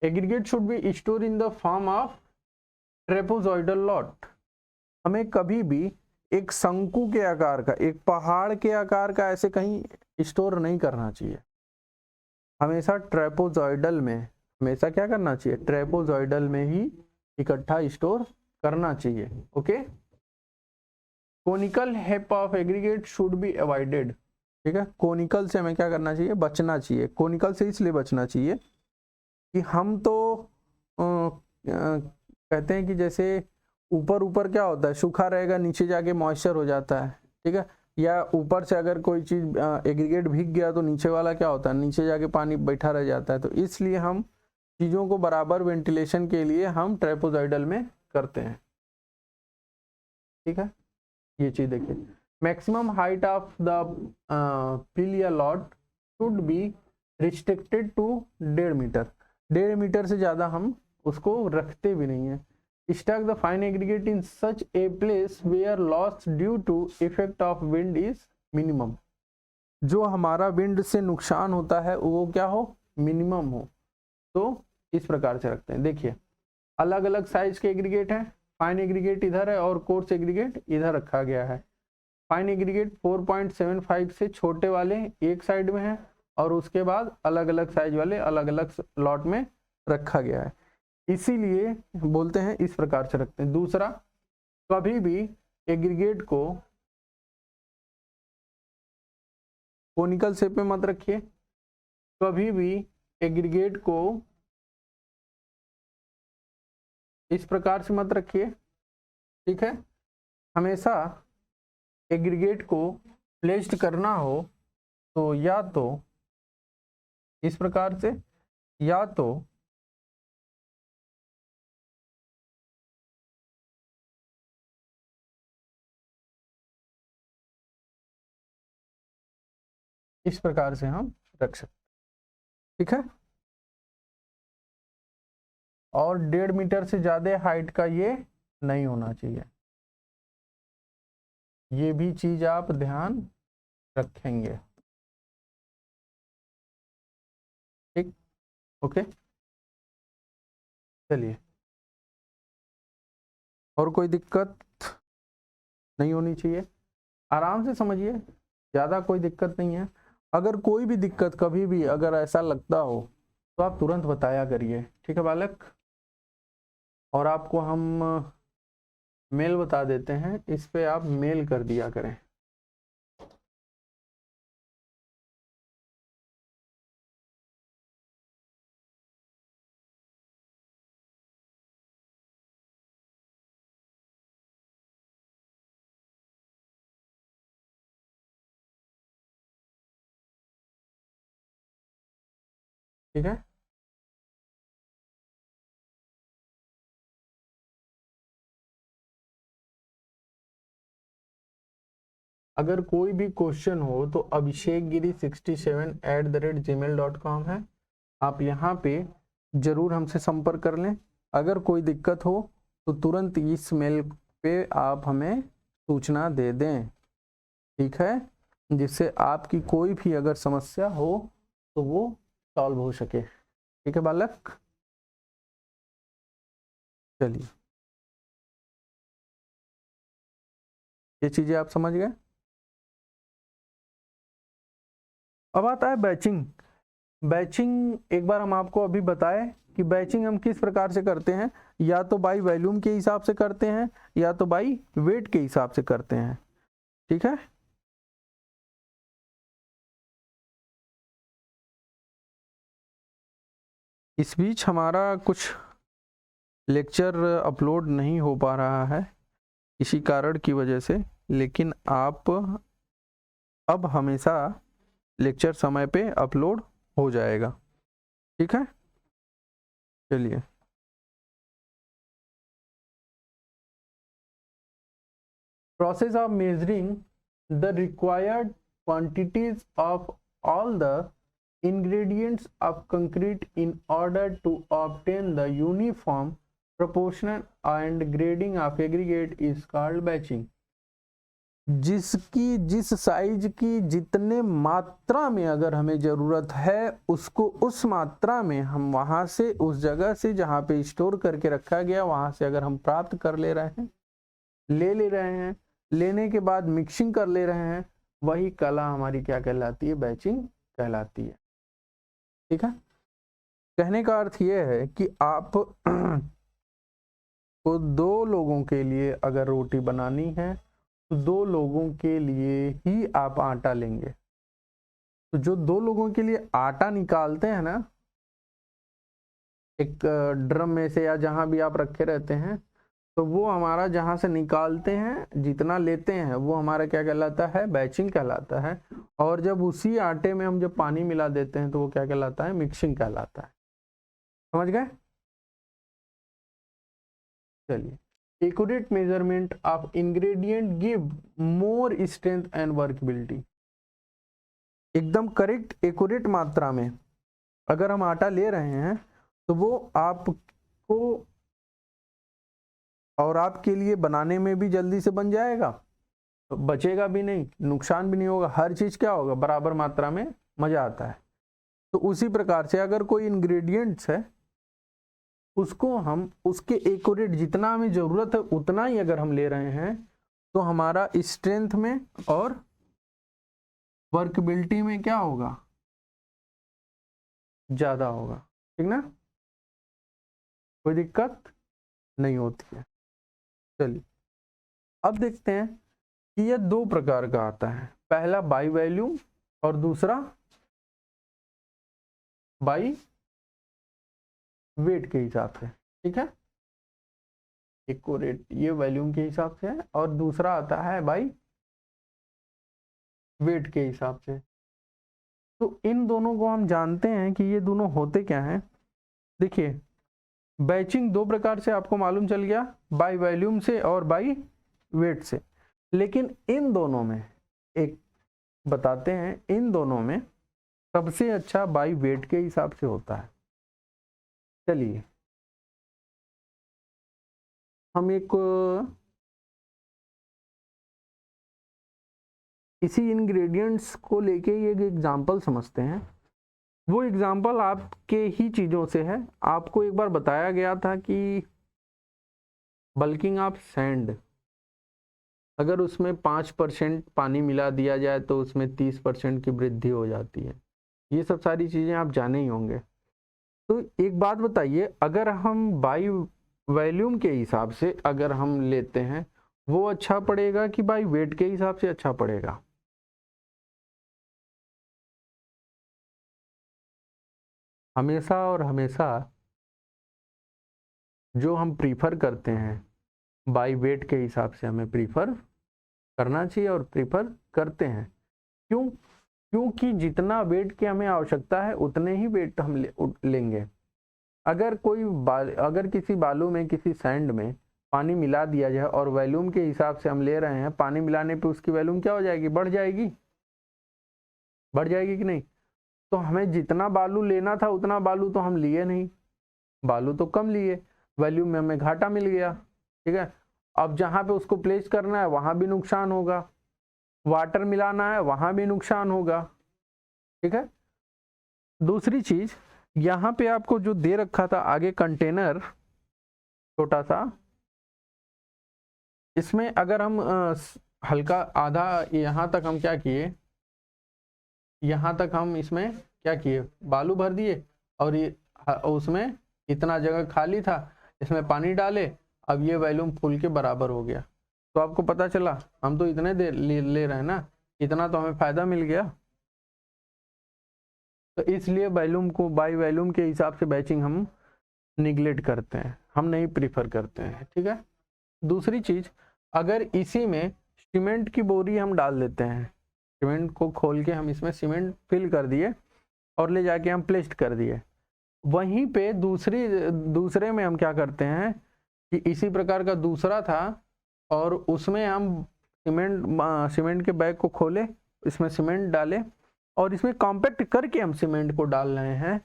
aggregate should be store in the form of trapezoidal lot. हमें कभी भी एक शंकु के आकार का, एक पहाड़ के आकार का ऐसे कहीं स्टोर नहीं करना चाहिए। हमेशा ट्रेपेजॉइडल में, हमेशा क्या करना चाहिए, ट्रेपेजॉइडल में ही इकट्ठा स्टोर करना चाहिए। Okay, conical heap of aggregate should be avoided. ठीक है, कोनिकल से हमें क्या करना चाहिए, बचना चाहिए। कोनिकल से इसलिए बचना चाहिए कि हम तो कहते हैं कि जैसे ऊपर ऊपर क्या होता है, सूखा रहेगा, नीचे जाके मॉइस्चर हो जाता है, ठीक है, या ऊपर से अगर कोई चीज़ एग्रीगेट भीग गया तो नीचे वाला क्या होता है, नीचे जाके पानी बैठा रह जाता है। तो इसलिए हम चीज़ों को बराबर वेंटिलेशन के लिए हम ट्रेपेजॉइडल में करते हैं, ठीक है। ये चीज़ देखिए, maximum height of the pile or lot should be restricted to 1.5 metre. 1.5 metre से ज़्यादा हम उसको रखते भी नहीं है। Stack the fine aggregate in such a place where loss due to effect of wind is minimum। जो हमारा विंड से नुकसान होता है वो क्या हो, मिनिमम हो। तो इस प्रकार से रखते हैं। देखिए अलग अलग साइज के एग्रीगेट हैं, फाइन एग्रीगेट इधर है और कोर्स एग्रीगेट इधर रखा गया है। फाइन एग्रीगेट 4.75 से छोटे वाले एक साइड में है और उसके बाद अलग अलग साइज वाले अलग अलग लॉट में रखा गया है, इसीलिए बोलते हैं इस प्रकार से रखते हैं। दूसरा, कभी भी एग्रीगेट को कोनिकल शेप में मत रखिए, कभी भी एग्रीगेट को इस प्रकार से मत रखिए, ठीक है। हमेशा एग्रीगेट को प्लेस्ड करना हो तो या तो इस प्रकार से या तो इस प्रकार से हम रख सकते, ठीक है। और 1.5 मीटर से ज्यादा हाइट का ये नहीं होना चाहिए, ये भी चीज आप ध्यान रखेंगे, ठीक, ओके। चलिए, और कोई दिक्कत नहीं होनी चाहिए, आराम से समझिए, ज़्यादा कोई दिक्कत नहीं है। अगर कोई भी दिक्कत कभी भी अगर ऐसा लगता हो तो आप तुरंत बताया करिए, ठीक है बालक। और आपको हम मेल बता देते हैं, इस पे आप मेल कर दिया करें। ठीक है, अगर कोई भी क्वेश्चन हो तो अभिषेक गिरी 67@gmail.com है, आप यहाँ पे जरूर हमसे संपर्क कर लें। अगर कोई दिक्कत हो तो तुरंत इस मेल पे आप हमें सूचना दे दें, ठीक है, जिससे आपकी कोई भी अगर समस्या हो तो वो सॉल्व हो सके, ठीक है बालक। चलिए, ये चीजें आप समझ गए। अब आता है बैचिंग। बैचिंग एक बार हम आपको अभी बताएं कि बैचिंग हम किस प्रकार से करते हैं, या तो बाई वॉल्यूम के हिसाब से करते हैं या तो बाई वेट के हिसाब से करते हैं, ठीक है। इस बीच हमारा कुछ लेक्चर अपलोड नहीं हो पा रहा है किसी कारण की वजह से, लेकिन आप अब हमेशा लेक्चर समय पे अपलोड हो जाएगा, ठीक है। चलिए, process of measuring the required quantities of all the ingredients of concrete in order to obtain the uniform proportion and grading of aggregate is called batching। जिसकी जिस साइज की जितने मात्रा में अगर हमें ज़रूरत है उसको उस मात्रा में हम वहाँ से उस जगह से जहाँ पे स्टोर करके रखा गया वहाँ से अगर हम प्राप्त कर ले रहे हैं, ले रहे हैं, लेने के बाद मिक्सिंग कर ले रहे हैं, वही कला हमारी क्या कहलाती है, बैचिंग कहलाती है, ठीक है। कहने का अर्थ ये है कि आप को 2 लोगों के लिए अगर रोटी बनानी है तो 2 लोगों के लिए ही आप आटा लेंगे। तो जो 2 लोगों के लिए आटा निकालते हैं ना, एक ड्रम में से या जहाँ भी आप रखे रहते हैं, तो वो हमारा जहाँ से निकालते हैं जितना लेते हैं वो हमारा क्या कहलाता है, बैचिंग कहलाता है। और जब उसी आटे में हम जब पानी मिला देते हैं तो वो क्या कहलाता है, मिक्सिंग कहलाता है। समझ गए? चलिए, accurate measurement of ingredient give more strength and workability. एकदम करेक्ट एक्यूरेट मात्रा में अगर हम आटा ले रहे हैं तो वो आपको और आपके लिए बनाने में भी जल्दी से बन जाएगा, तो बचेगा भी नहीं, नुकसान भी नहीं होगा, हर चीज क्या होगा, बराबर मात्रा में मजा आता है। तो उसी प्रकार से अगर कोई इंग्रेडिएंट्स है उसको हम उसके एक्यूरेट जितना हमें जरूरत है उतना ही अगर हम ले रहे हैं तो हमारा स्ट्रेंथ में और वर्कबिलिटी में क्या होगा, ज्यादा होगा। ठीक ना, कोई दिक्कत नहीं होती है। चलिए, अब देखते हैं कि यह दो प्रकार का आता है, पहला बाई वॉल्यूम और दूसरा बाई वेट के हिसाब से। ठीक है, एक को रेट ये वॉल्यूम के हिसाब से है और दूसरा आता है बाई वेट के हिसाब से। तो इन दोनों को हम जानते हैं कि ये दोनों होते क्या हैं। देखिए, बैचिंग दो प्रकार से आपको मालूम चल गया, बाई वॉल्यूम से और बाई वेट से। लेकिन इन दोनों में एक बताते हैं, इन दोनों में सबसे अच्छा बाई वेट के हिसाब से होता है। चलिए, हम एक इसी इंग्रेडिएंट्स को लेके एक एग्जांपल समझते हैं। वो एग्जांपल आपके ही चीज़ों से है। आपको एक बार बताया गया था कि बल्किंग ऑफ सैंड, अगर उसमें 5% पानी मिला दिया जाए तो उसमें 30% की वृद्धि हो जाती है। ये सब सारी चीज़ें आप जाने ही होंगे। तो एक बात बताइए, अगर हम बाई वॉल्यूम के हिसाब से अगर हम लेते हैं वो अच्छा पड़ेगा कि बाई वेट के हिसाब से अच्छा पड़ेगा? हमेशा और हमेशा जो हम प्रीफर करते हैं बाई वेट के हिसाब से हमें प्रीफर करना चाहिए और प्रीफर करते हैं। क्यों? क्योंकि जितना वेट की हमें आवश्यकता है उतने ही वेट हम लेंगे। अगर अगर किसी बालू में, किसी सैंड में पानी मिला दिया जाए और वॉल्यूम के हिसाब से हम ले रहे हैं, पानी मिलाने पे उसकी वॉल्यूम क्या हो जाएगी, बढ़ जाएगी। बढ़ जाएगी कि नहीं? तो हमें जितना बालू लेना था उतना बालू तो हम लिए नहीं, बालू तो कम लिए, वॉल्यूम में हमें घाटा मिल गया। ठीक है, अब जहां पे उसको प्लेस करना है वहां भी नुकसान होगा, वाटर मिलाना है वहां भी नुकसान होगा। ठीक है, दूसरी चीज, यहाँ पे आपको जो दे रखा था आगे कंटेनर छोटा सा, इसमें अगर हम हल्का आधा यहाँ तक हम क्या किए, यहाँ तक हम इसमें क्या किए, बालू भर दिए और ये उसमें इतना जगह खाली था, इसमें पानी डाले, अब ये वॉल्यूम फुल के बराबर हो गया। तो आपको पता चला हम तो इतने देर ले रहे हैं ना, इतना तो हमें फायदा मिल गया। तो इसलिए वॉल्यूम को बाई वॉल्यूम के हिसाब से बैचिंग हम निगलेक्ट करते हैं, हम नहीं प्रीफर करते हैं। ठीक है, दूसरी चीज, अगर इसी में सीमेंट की बोरी हम डाल देते हैं, सीमेंट को खोल के हम इसमें सीमेंट फिल कर दिए और ले जाके हम प्लेस्ड कर दिए, वहीं पे दूसरे में हम क्या करते हैं कि इसी प्रकार का दूसरा था और उसमें हम सीमेंट के बैग को खोले, इसमें सीमेंट डाले और इसमें कॉम्पैक्ट करके हम सीमेंट को डाल रहे हैं,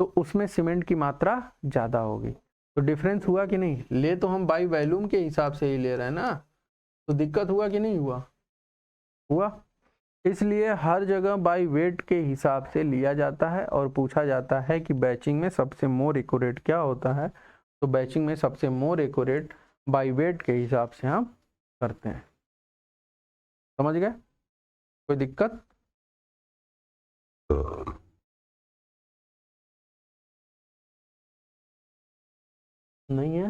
तो उसमें सीमेंट की मात्रा ज़्यादा होगी। तो डिफरेंस हुआ कि नहीं? ले तो हम बाई वॉल्यूम के हिसाब से ही ले रहे हैं ना, तो दिक्कत हुआ कि नहीं हुआ? हुआ। इसलिए हर जगह बाई वेट के हिसाब से लिया जाता है और पूछा जाता है कि बैचिंग में सबसे मोर एक्यूरेट क्या होता है, तो बैचिंग में सबसे मोर एक्यूरेट बाई वेट के हिसाब से हम करते हैं। समझ गए? कोई दिक्कत? नहीं है,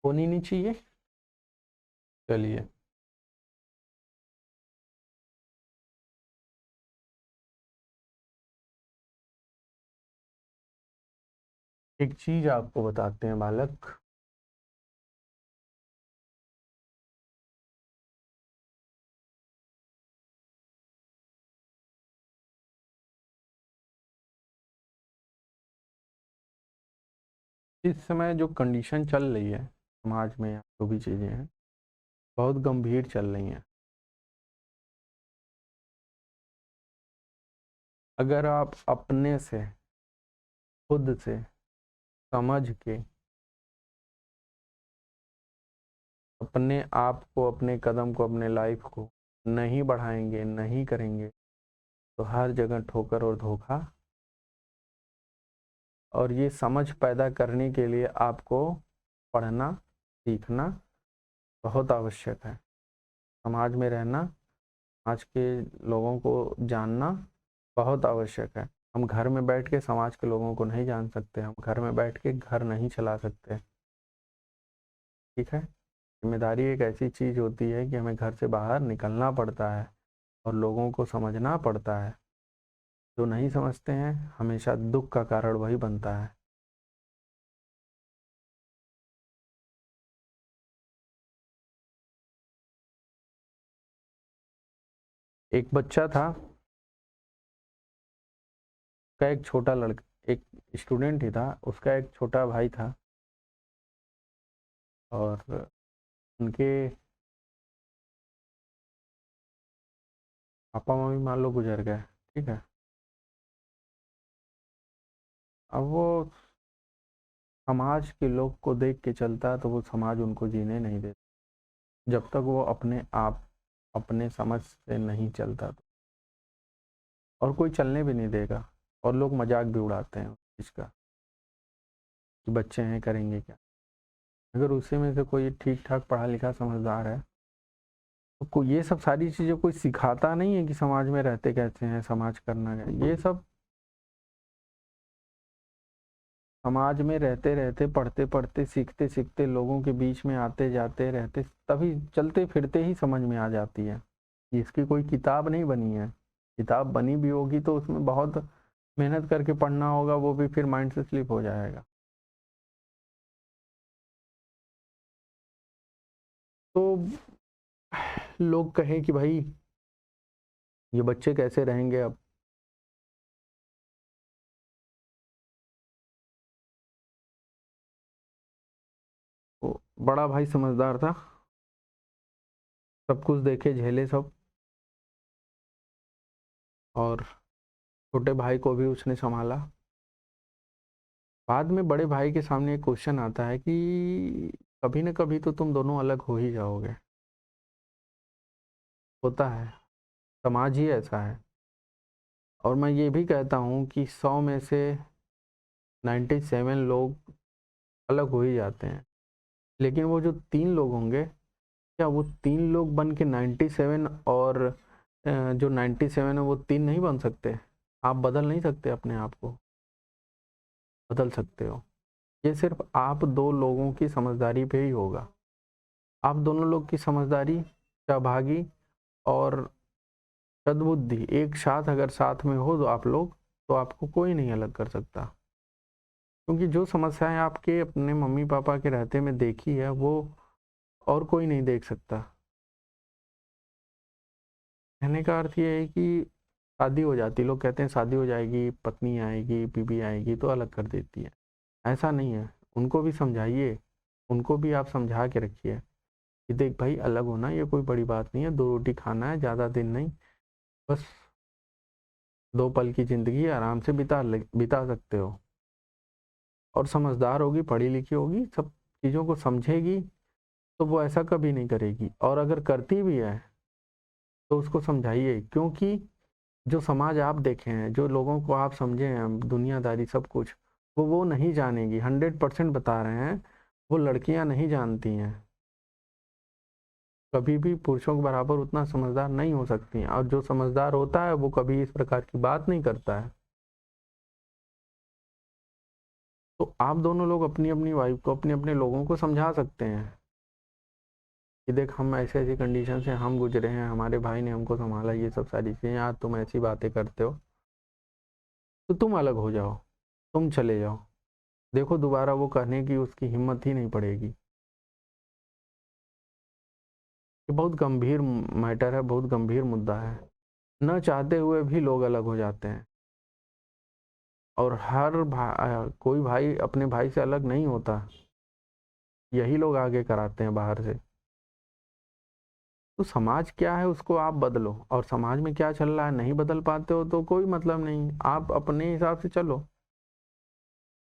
होनी नहीं चाहिए। चलिए, एक चीज आपको बताते हैं बालक, इस समय जो कंडीशन चल रही है समाज में, जो भी चीज़ें हैं बहुत गंभीर चल रही हैं। अगर आप अपने से खुद से समझ के अपने आप को, अपने कदम को, अपने लाइफ को नहीं बढ़ाएंगे, नहीं करेंगे, तो हर जगह ठोकर और धोखा। और ये समझ पैदा करने के लिए आपको पढ़ना, सीखना बहुत आवश्यक है। समाज में रहना, आज के लोगों को जानना बहुत आवश्यक है। हम घर में बैठ के समाज के लोगों को नहीं जान सकते, हम घर में बैठ के घर नहीं चला सकते। ठीक है, जिम्मेदारी एक ऐसी चीज़ होती है कि हमें घर से बाहर निकलना पड़ता है और लोगों को समझना पड़ता है। जो नहीं समझते हैं हमेशा दुख का कारण वही बनता है। एक बच्चा था, उसका एक छोटा लड़का, एक स्टूडेंट ही था, उसका एक छोटा भाई था और उनके पापा मम्मी मान लो गुजर गए। ठीक है, अब वो समाज के लोग को देख के चलता है तो वो समाज उनको जीने नहीं देता जब तक वो अपने आप, अपने समझ से नहीं चलता तो। और कोई चलने भी नहीं देगा। और लोग मजाक भी उड़ाते हैं उस चीज़ का कि बच्चे हैं करेंगे क्या। अगर उसी में से कोई ठीक ठाक पढ़ा लिखा समझदार है तो ये सब सारी चीज़ें कोई सिखाता नहीं है कि समाज में रहते कैसे हैं, समाज करना क्या। ये सब समाज में रहते रहते, पढ़ते पढ़ते, सीखते सीखते, लोगों के बीच में आते जाते रहते, तभी चलते फिरते ही समझ में आ जाती है। इसकी कोई किताब नहीं बनी है। किताब बनी भी होगी तो उसमें बहुत मेहनत करके पढ़ना होगा, वो भी फिर माइंड से स्लिप हो जाएगा। तो लोग कहें कि भाई ये बच्चे कैसे रहेंगे अब। तो बड़ा भाई समझदार था, सब कुछ देखे झेले सब, और छोटे भाई को भी उसने संभाला। बाद में बड़े भाई के सामने एक क्वेश्चन आता है कि कभी ना कभी तो तुम दोनों अलग हो ही जाओगे। होता है, समाज ही ऐसा है। और मैं ये भी कहता हूँ कि 100 में से 97 लोग अलग हो ही जाते हैं। लेकिन वो जो 3 लोग होंगे, क्या वो 3 लोग बन के 97 और जो 97 है वो 3 नहीं बन सकते? आप बदल नहीं सकते अपने आप को? बदल सकते हो। ये सिर्फ आप 2 लोगों की समझदारी पे ही होगा। आप दोनों लोग की समझदारी, सहभागी और सद्बुद्धि एक साथ अगर साथ में हो तो आप लोग, तो आपको कोई नहीं अलग कर सकता। क्योंकि जो समस्याएं आपके अपने मम्मी पापा के रहते में देखी है वो और कोई नहीं देख सकता। कहने का अर्थ ये है कि शादी हो जाती, लोग कहते हैं शादी हो जाएगी, पत्नी आएगी, बीबी आएगी तो अलग कर देती है। ऐसा नहीं है। उनको भी समझाइए, उनको भी आप समझा के रखिए कि देख भाई, अलग होना ये कोई बड़ी बात नहीं है, 2 रोटी खाना है, ज़्यादा दिन नहीं, बस 2 पल की ज़िंदगी आराम से बिता सकते हो। और समझदार होगी, पढ़ी लिखी होगी, सब चीज़ों को समझेगी तो वो ऐसा कभी नहीं करेगी। और अगर करती भी है तो उसको समझाइए, क्योंकि जो समाज आप देखे हैं, जो लोगों को आप समझे हैं, दुनियादारी सब कुछ, वो नहीं जानेगी। 100% बता रहे हैं, वो लड़कियां नहीं जानती हैं। कभी भी पुरुषों के बराबर उतना समझदार नहीं हो सकती हैं। और जो समझदार होता है वो कभी इस प्रकार की बात नहीं करता है। तो आप दोनों लोग अपनी अपनी वाइफ को, अपने अपने लोगों को समझा सकते हैं कि देख, हम ऐसे ऐसी कंडीशन से हम गुजरे हैं, हमारे भाई ने हमको संभाला, ये सब सारी चीज़ें, आज तुम ऐसी बातें करते हो तो तुम अलग हो जाओ, तुम चले जाओ। देखो दोबारा वो कहने की उसकी हिम्मत ही नहीं पड़ेगी। ये बहुत गंभीर मैटर है, बहुत गंभीर मुद्दा है। न चाहते हुए भी लोग अलग हो जाते हैं, और कोई भाई अपने भाई से अलग नहीं होता, यही लोग आगे कराते हैं बाहर से। तो समाज क्या है उसको आप बदलो, और समाज में क्या चल रहा है नहीं बदल पाते हो तो कोई मतलब नहीं, आप अपने हिसाब से चलो।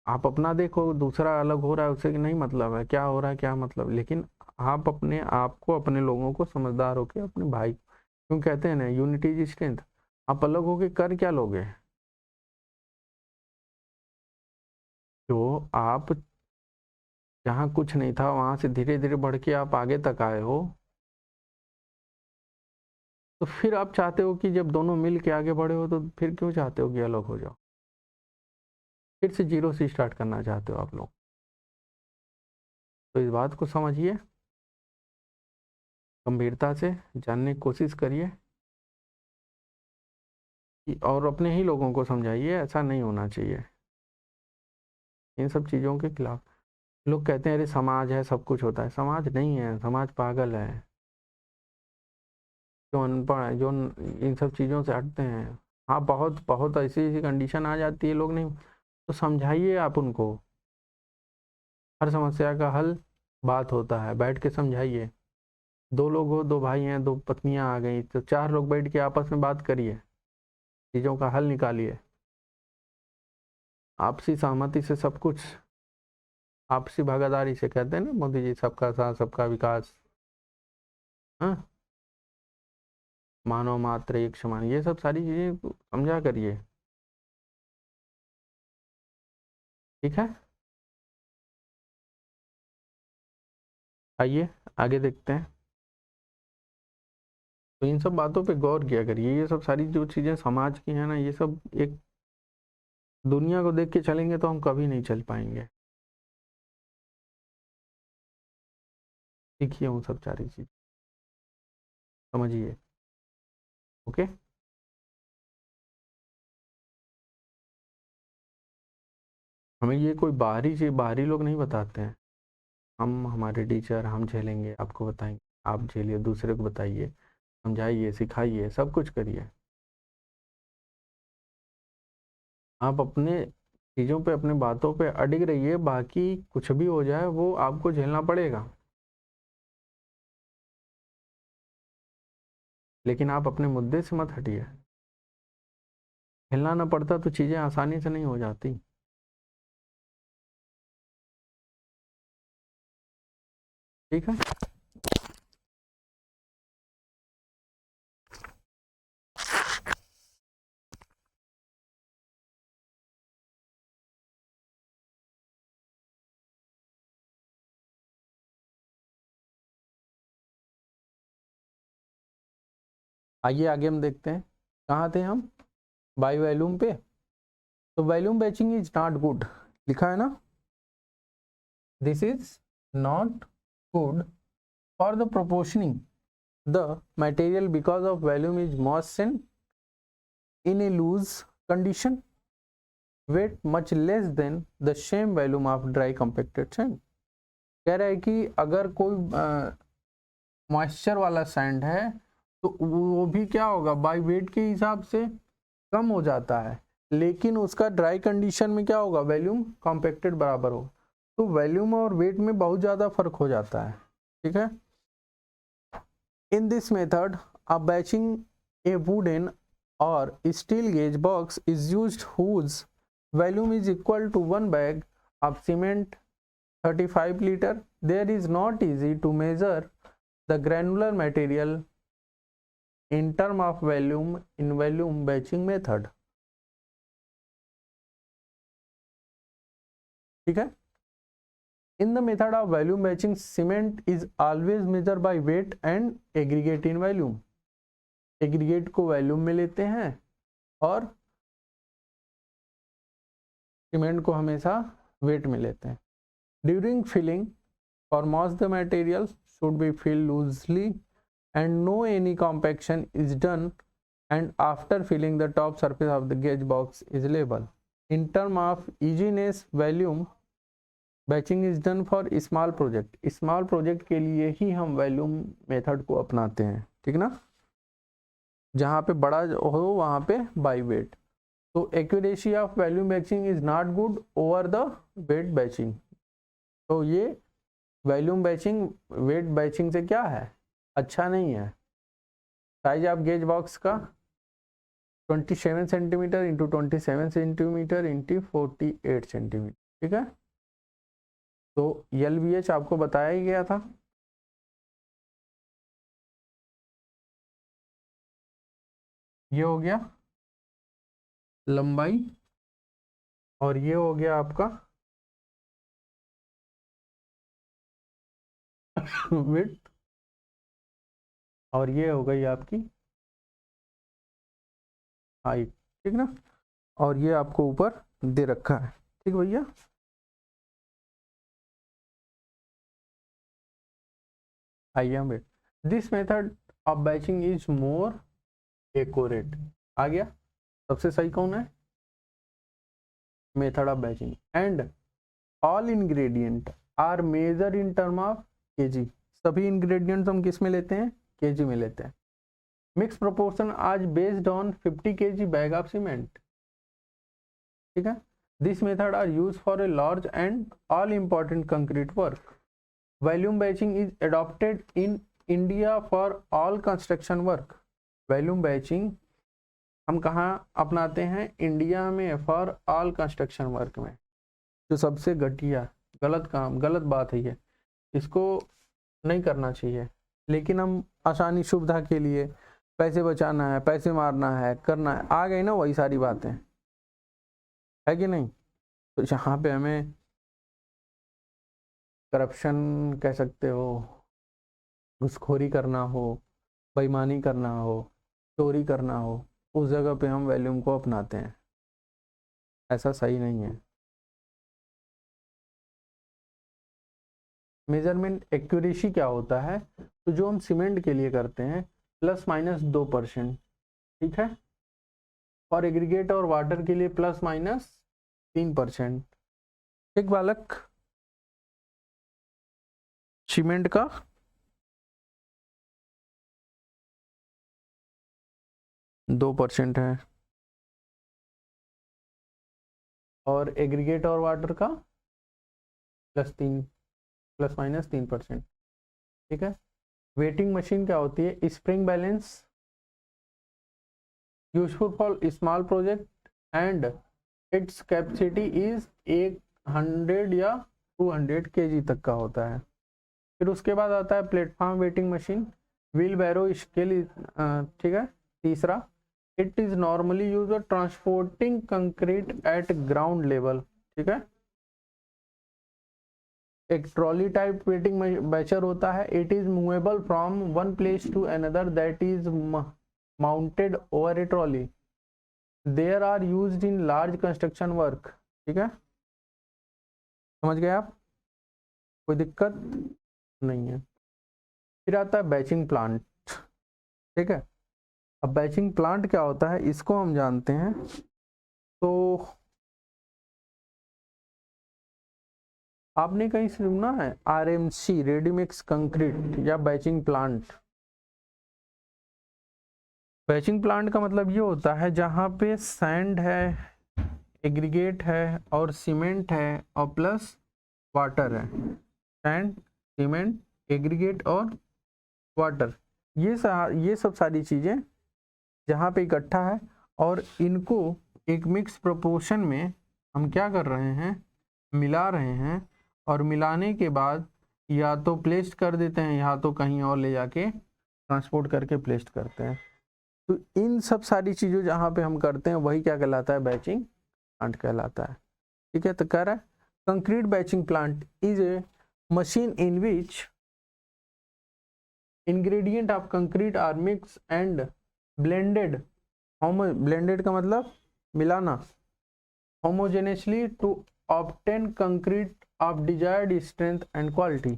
आप अपना देखो, दूसरा अलग हो रहा है उससे नहीं मतलब है, क्या हो रहा है क्या मतलब, लेकिन आप अपने आप को, अपने लोगों को समझदार होके अपने भाई, क्यों कहते हैं ना यूनिटी इज स्ट्रेंथ। आप अलग होके कर क्या लोगे? जो आप जहाँ कुछ नहीं था वहां से धीरे धीरे बढ़ के आप आगे तक आए हो, तो फिर आप चाहते हो कि जब दोनों मिल के आगे बढ़े हो तो फिर क्यों चाहते हो कि अलग हो जाओ? फिर से जीरो से स्टार्ट करना चाहते हो आप लोग। तो इस बात को समझिए, गंभीरता से जानने की कोशिश करिए, और अपने ही लोगों को समझाइए ऐसा नहीं होना चाहिए। इन सब चीज़ों के खिलाफ लोग कहते हैं अरे समाज है सब कुछ होता है, समाज नहीं है, समाज पागल है, जो अनपढ़ है, जो इन सब चीज़ों से हटते हैं। हाँ, बहुत बहुत ऐसी ऐसी कंडीशन आ जाती है, लोग नहीं, तो समझाइए आप उनको। हर समस्या का हल बात होता है, बैठ के समझाइए। दो लोग हो, दो भाई हैं, दो पत्नियां आ गई, तो चार लोग बैठ के आपस में बात करिए, चीज़ों का हल निकालिए। आपसी सहमति से सब कुछ, आपसी भागीदारी से, कहते हैं ना मोदी जी, सबका साथ सबका विकास, हाँ, मानव मात्र एक समान, ये सब सारी चीजें समझा करिए। ठीक है, आइए आगे देखते हैं। तो इन सब बातों पे गौर किया करिए, ये सब सारी जो चीजें समाज की है ना, ये सब एक दुनिया को देख के चलेंगे तो हम कभी नहीं चल पाएंगे। सीखिए उन सब सारी चीज, समझिए। ओके, हमें ये कोई बाहरी चीज, बाहरी लोग नहीं बताते हैं। हम, हमारे टीचर, हम झेलेंगे, आपको बताएंगे, आप झेलिए, दूसरे को बताइए, समझाइए, सिखाइए, सब कुछ करिए। आप अपने चीज़ों पे, अपने बातों पे अडिग रहिए, बाकी कुछ भी हो जाए वो आपको झेलना पड़ेगा, लेकिन आप अपने मुद्दे से मत हटिए। झेलना ना पड़ता तो चीज़ें आसानी से नहीं हो जाती। ठीक है, आइए आगे हम देखते हैं, कहाँ थे हम, बाई वॉल्यूम पे। तो volume batching is not good, लिखा है ना, this is not good for the proportioning the material because of volume is motion in a loose condition weight much less than the same volume of dry compacted sand। कह रहा है कि अगर कोई moisture वाला सैंड है तो वो भी क्या होगा, बाय वेट के हिसाब से कम हो जाता है, लेकिन उसका ड्राई कंडीशन में क्या होगा, वॉल्यूम कॉम्पैक्टेड बराबर होगा। तो वॉल्यूम और वेट में बहुत ज़्यादा फर्क हो जाता है। ठीक है, in this method a batching a wooden or steel gauge box is used whose volume is equal to one bag of cement 35 liter। There is not easy to measure the granular material in term of volume in volume batching method। ठीक है, in the method of volume batching cement is always measured by weight and aggregate in volume। Aggregate को volume में लेते हैं और cement को हमेशा wait में लेते हैं। During filling for most the materials should be filled loosely and no any compaction is done, and after filling the top surface of the gauge box is level। In term of easiness volume batching is done for small project, small project के लिए ही हम volume method को अपनाते हैं, ठीक ना। जहाँ पे बड़ा हो वहाँ पे बाई वेट। तो accuracy of volume batching is not good over the weight batching. तो ये वॉल्यूम बैचिंग वेट बैचिंग से क्या है, अच्छा नहीं है। साइज ऑफ गेज बॉक्स का 27 centimetre into 27 centimetre into 48 centimetre, ठीक है। तो LVH आपको बताया ही गया था। ये हो गया लंबाई और ये हो गया आपका विड्थ और ये हो गई आपकी हाइट, ठीक ना। और ये आपको ऊपर दे रखा है, ठीक भैया। Weight this method of batching is more accurate. आ गया, सबसे सही कौन है, method of batching. And all ingredient are measure in term of KG. सभी इंग्रेडिएंट्स हम किस में लेते हैं, केजी में लेते हैं। Mix proportion as based on 50 kg bag of cement, ठीक है। This method are use for a large and all important concrete work. Volume batching is adopted in India for all construction work. Volume batching हम कहाँ अपनाते हैं, India में for all construction work में। जो सबसे घटिया गलत काम, गलत बात है ये, इसको नहीं करना चाहिए। लेकिन हम आसानी सुविधा के लिए पैसे बचाना है, पैसे मारना है, करना है, आ गई ना वही सारी बातें, है कि नहीं। तो यहाँ पे हमें करप्शन कह सकते हो, घुसखोरी करना हो, बेईमानी करना हो, चोरी करना हो, उस जगह पे हम वॉल्यूम को अपनाते हैं, ऐसा सही नहीं है। मेजरमेंट एक्यूरेसी क्या होता है, तो जो हम सीमेंट के लिए करते हैं ±2%, ठीक है। और एग्रीगेट और वाटर के लिए ±3%, ठीक बालक। सीमेंट का 2% है और एग्रीगेट और वाटर का ±3%, ठीक है। वेटिंग मशीन क्या होती है, spring balance, useful for small project and its capacity is 100 या 200 kg तक का होता है। फिर उसके बाद आता है platform weighing machine, wheel barrow scale, ठीक है। तीसरा, it is normally use for transporting concrete at ground level, ठीक है। एक ट्रॉली टाइप वेटिंग बैचर होता है, it is movable from one place to another that is mounted over a trolley, there are used in large construction work, ठीक है। समझ गए आप, कोई दिक्कत नहीं है। फिर आता है बैचिंग प्लांट, ठीक है। अब बैचिंग प्लांट क्या होता है इसको हम जानते हैं। तो आपने कहीं सुना है RMC, रेडीमिक्स कंक्रीट या बैचिंग प्लांट। बैचिंग प्लांट का मतलब ये होता है जहाँ पे सैंड है, एग्रीगेट है और सीमेंट है और प्लस वाटर है। सैंड, सीमेंट, एग्रीगेट और वाटर, ये सब सारी चीज़ें जहाँ पे इकट्ठा है और इनको एक मिक्स प्रोपोर्शन में हम क्या कर रहे हैं, मिला रहे हैं। और मिलाने के बाद या तो प्लेस्ड कर देते हैं या तो कहीं और ले जाके ट्रांसपोर्ट करके प्लेस्ड करते हैं। तो इन सब सारी चीज़ों जहाँ पे हम करते हैं वही क्या कहलाता है, बैचिंग प्लांट कहलाता है, ठीक है। तो कह रहा है concrete batching plant is a machine in which ingredient of concrete are mixed and blended, blended का मतलब मिलाना, homogeneously to obtain concrete of desired strength and quality।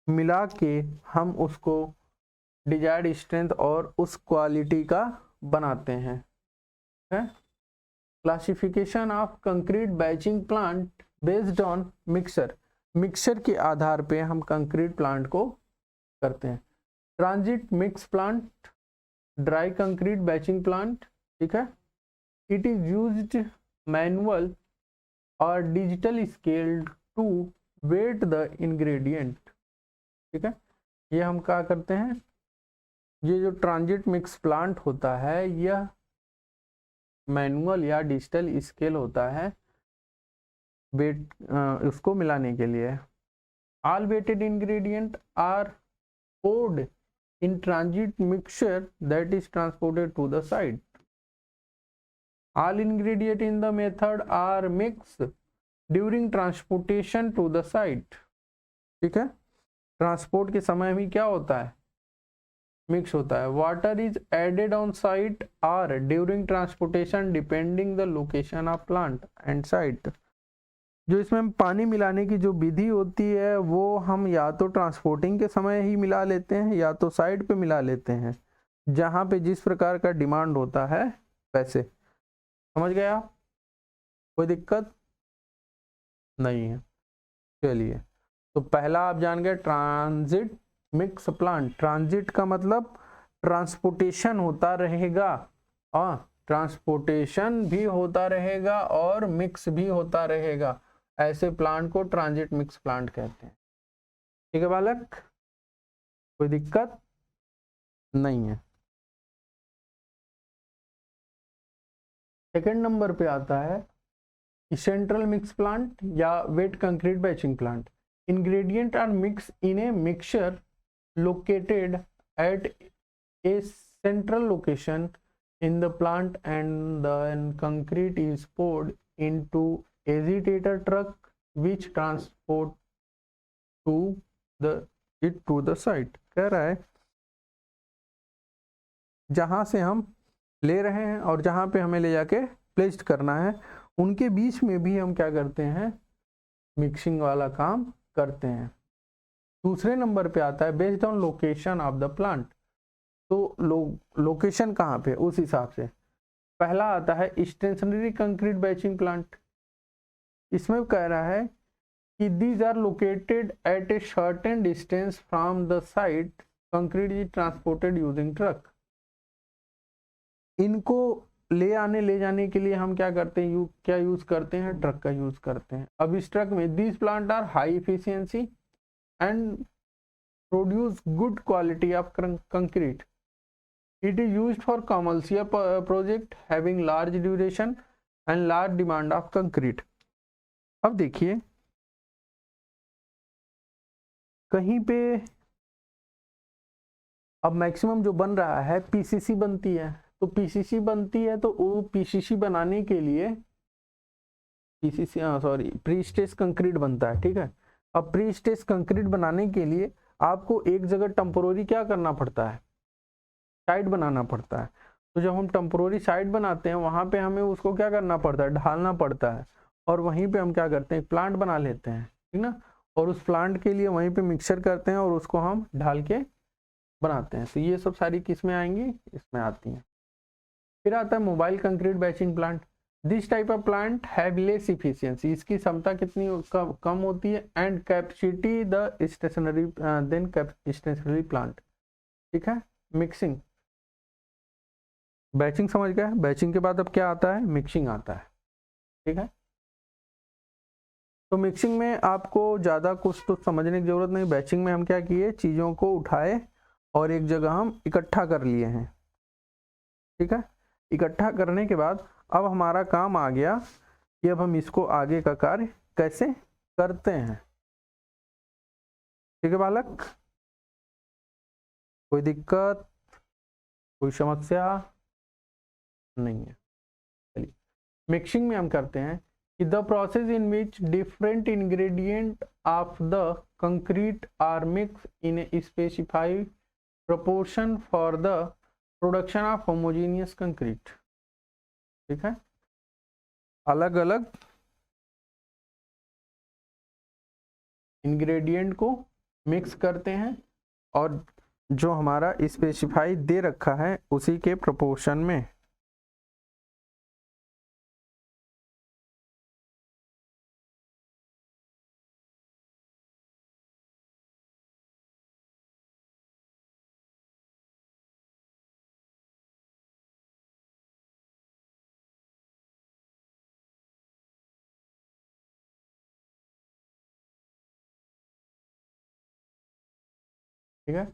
मिला के हम उसको desired strength और उस क्वालिटी का बनाते हैं, classification of concrete batching plant based on mixer. Mixture के आधार पे हम कंक्रीट प्लांट को करते हैं। Transit mix plant, dry concrete batching plant, ठीक है। इट इज यूज्ड मैनुअल और digital scale to weigh the ingredient, ठीक है। ये हम क्या करते हैं, ये जो ट्रांजिट मिक्स प्लांट होता है यह मैनुअल या डिजिटल स्केल होता है वेट उसको मिलाने के लिए। All weighted ingredient are poured in transit mixture that is transported to the site. All ingredients in the method are mixed during transportation to the site. ठीक है, ट्रांसपोर्ट के समय भी क्या होता है, मिक्स होता है। Water is added on site और during transportation depending the location of plant and site. जो इसमें पानी मिलाने की जो विधि होती है वो हम या तो ट्रांसपोर्टिंग के समय ही मिला लेते हैं या तो साइड पे मिला लेते हैं, जहाँ पे जिस प्रकार का डिमांड होता है वैसे। समझ गए आप, कोई दिक्कत नहीं है। चलिए, तो पहला आप जान गए ट्रांजिट मिक्स प्लांट। ट्रांजिट का मतलब ट्रांसपोर्टेशन होता रहेगा, ट्रांसपोर्टेशन भी होता रहेगा और मिक्स भी होता रहेगा, ऐसे प्लांट को ट्रांजिट मिक्स प्लांट कहते हैं। ठीक है बालक, कोई दिक्कत नहीं है। सेकंड नंबर पे आता है सेंट्रल मिक्स प्लांट या wet concrete batching plant. Ingredient are mix in a mixture located at a central location in the plant and then concrete is poured into agitator truck which transport it to the site। कह रहा है जहां से हम ले रहे हैं और जहां पे हमें ले जाके प्लेस्ड करना है उनके बीच में भी हम क्या करते हैं, मिक्सिंग वाला काम करते हैं। दूसरे नंबर पे आता है based on location of the plant. तो लोकेशन कहाँ पे, उस हिसाब से। पहला आता है स्टेशनरी कंक्रीट बैचिंग प्लांट। इसमें कह रहा है कि these are located at a certain distance from the site, concrete is transported using truck. इनको ले जाने के लिए हम क्या करते हैं, क्या यूज करते हैं, ट्रक का यूज करते हैं। अब इस ट्रक में these plant are high efficiency and produce good quality of concrete. It is used for commercial project having large duration and large demand of concrete। अब देखिए कहीं पे अब मैक्सिमम जो बन रहा है पीसीसी बनती है, तो पीसीसी बनती है तो वो पीसीसी बनाने के लिए प्री स्ट्रेस कंक्रीट बनता है, ठीक है। अब प्री स्ट्रेस कंक्रीट बनाने के लिए आपको एक जगह टेम्पोररी क्या करना पड़ता है, साइट बनाना पड़ता है। तो जब हम टेम्पोररी साइट बनाते हैं वहां पे हमें उसको क्या करना पड़ता है, ढालना पड़ता है, और वहीं पे हम क्या करते हैं, प्लांट बना लेते हैं, ठीक ना। और उस प्लांट के लिए वहीं पे मिक्सचर करते हैं और उसको हम ढाल के बनाते हैं। तो ये सब सारी किसमें आएंगी, इसमें आती हैं। फिर आता है mobile concrete batching plant. This type of plant have less efficiency, इसकी क्षमता कितनी कम होती है, and capacity the stationary then stationary plant, ठीक है। मिक्सिंग, बैचिंग समझ गया। बैचिंग के बाद अब क्या आता है, मिक्सिंग आता है, ठीक है। तो मिक्सिंग में आपको ज़्यादा कुछ तो समझने की जरूरत नहीं। बैचिंग में हम क्या किए, चीज़ों को उठाए और एक जगह हम इकट्ठा कर लिए हैं, ठीक है। इकट्ठा करने के बाद अब हमारा काम आ गया कि अब हम इसको आगे का कार्य कैसे करते हैं, ठीक है बालक, कोई दिक्कत, कोई समस्या नहीं है। चलिए, मिक्सिंग में हम करते हैं कि the process in which different ingredient of the concrete are mix in a specified proportion for the production of homogeneous concrete, ठीक है। अलग अलग इंग्रेडिएंट को मिक्स करते हैं और जो हमारा स्पेसिफाई दे रखा है उसी के प्रोपोर्शन में ठीक है।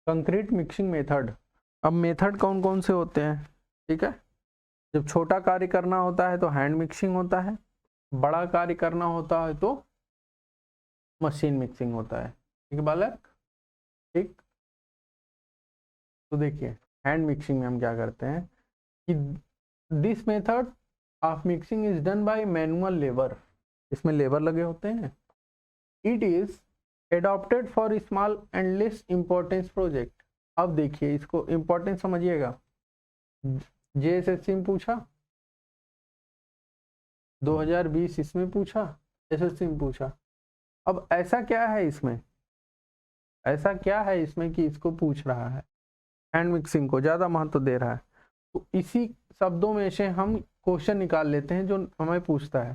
कंक्रीट मिक्सिंग मेथड, अब मेथड कौन कौन से होते हैं, ठीक है। जब छोटा कार्य करना होता है तो हैंड मिक्सिंग होता है, बड़ा कार्य करना होता है तो मशीन मिक्सिंग होता है, ठीक है बालक। ठीक, तो देखिए हैंड मिक्सिंग में हम क्या करते हैं कि this method of mixing is done by manual labour, इसमें लेबर लगे होते हैं। It is adopted for small and less importance project. अब देखिए इसको इंपॉर्टेंस समझिएगा, जेएसएससी में पूछा, 2020 इसमें पूछा, एसएससी में पूछा। अब ऐसा क्या है इसमें, ऐसा क्या है इसमें कि इसको पूछ रहा है, हैंड मिक्सिंग को ज़्यादा महत्व दे रहा है। तो इसी शब्दों में से हम क्वेश्चन निकाल लेते हैं जो हमें पूछता है।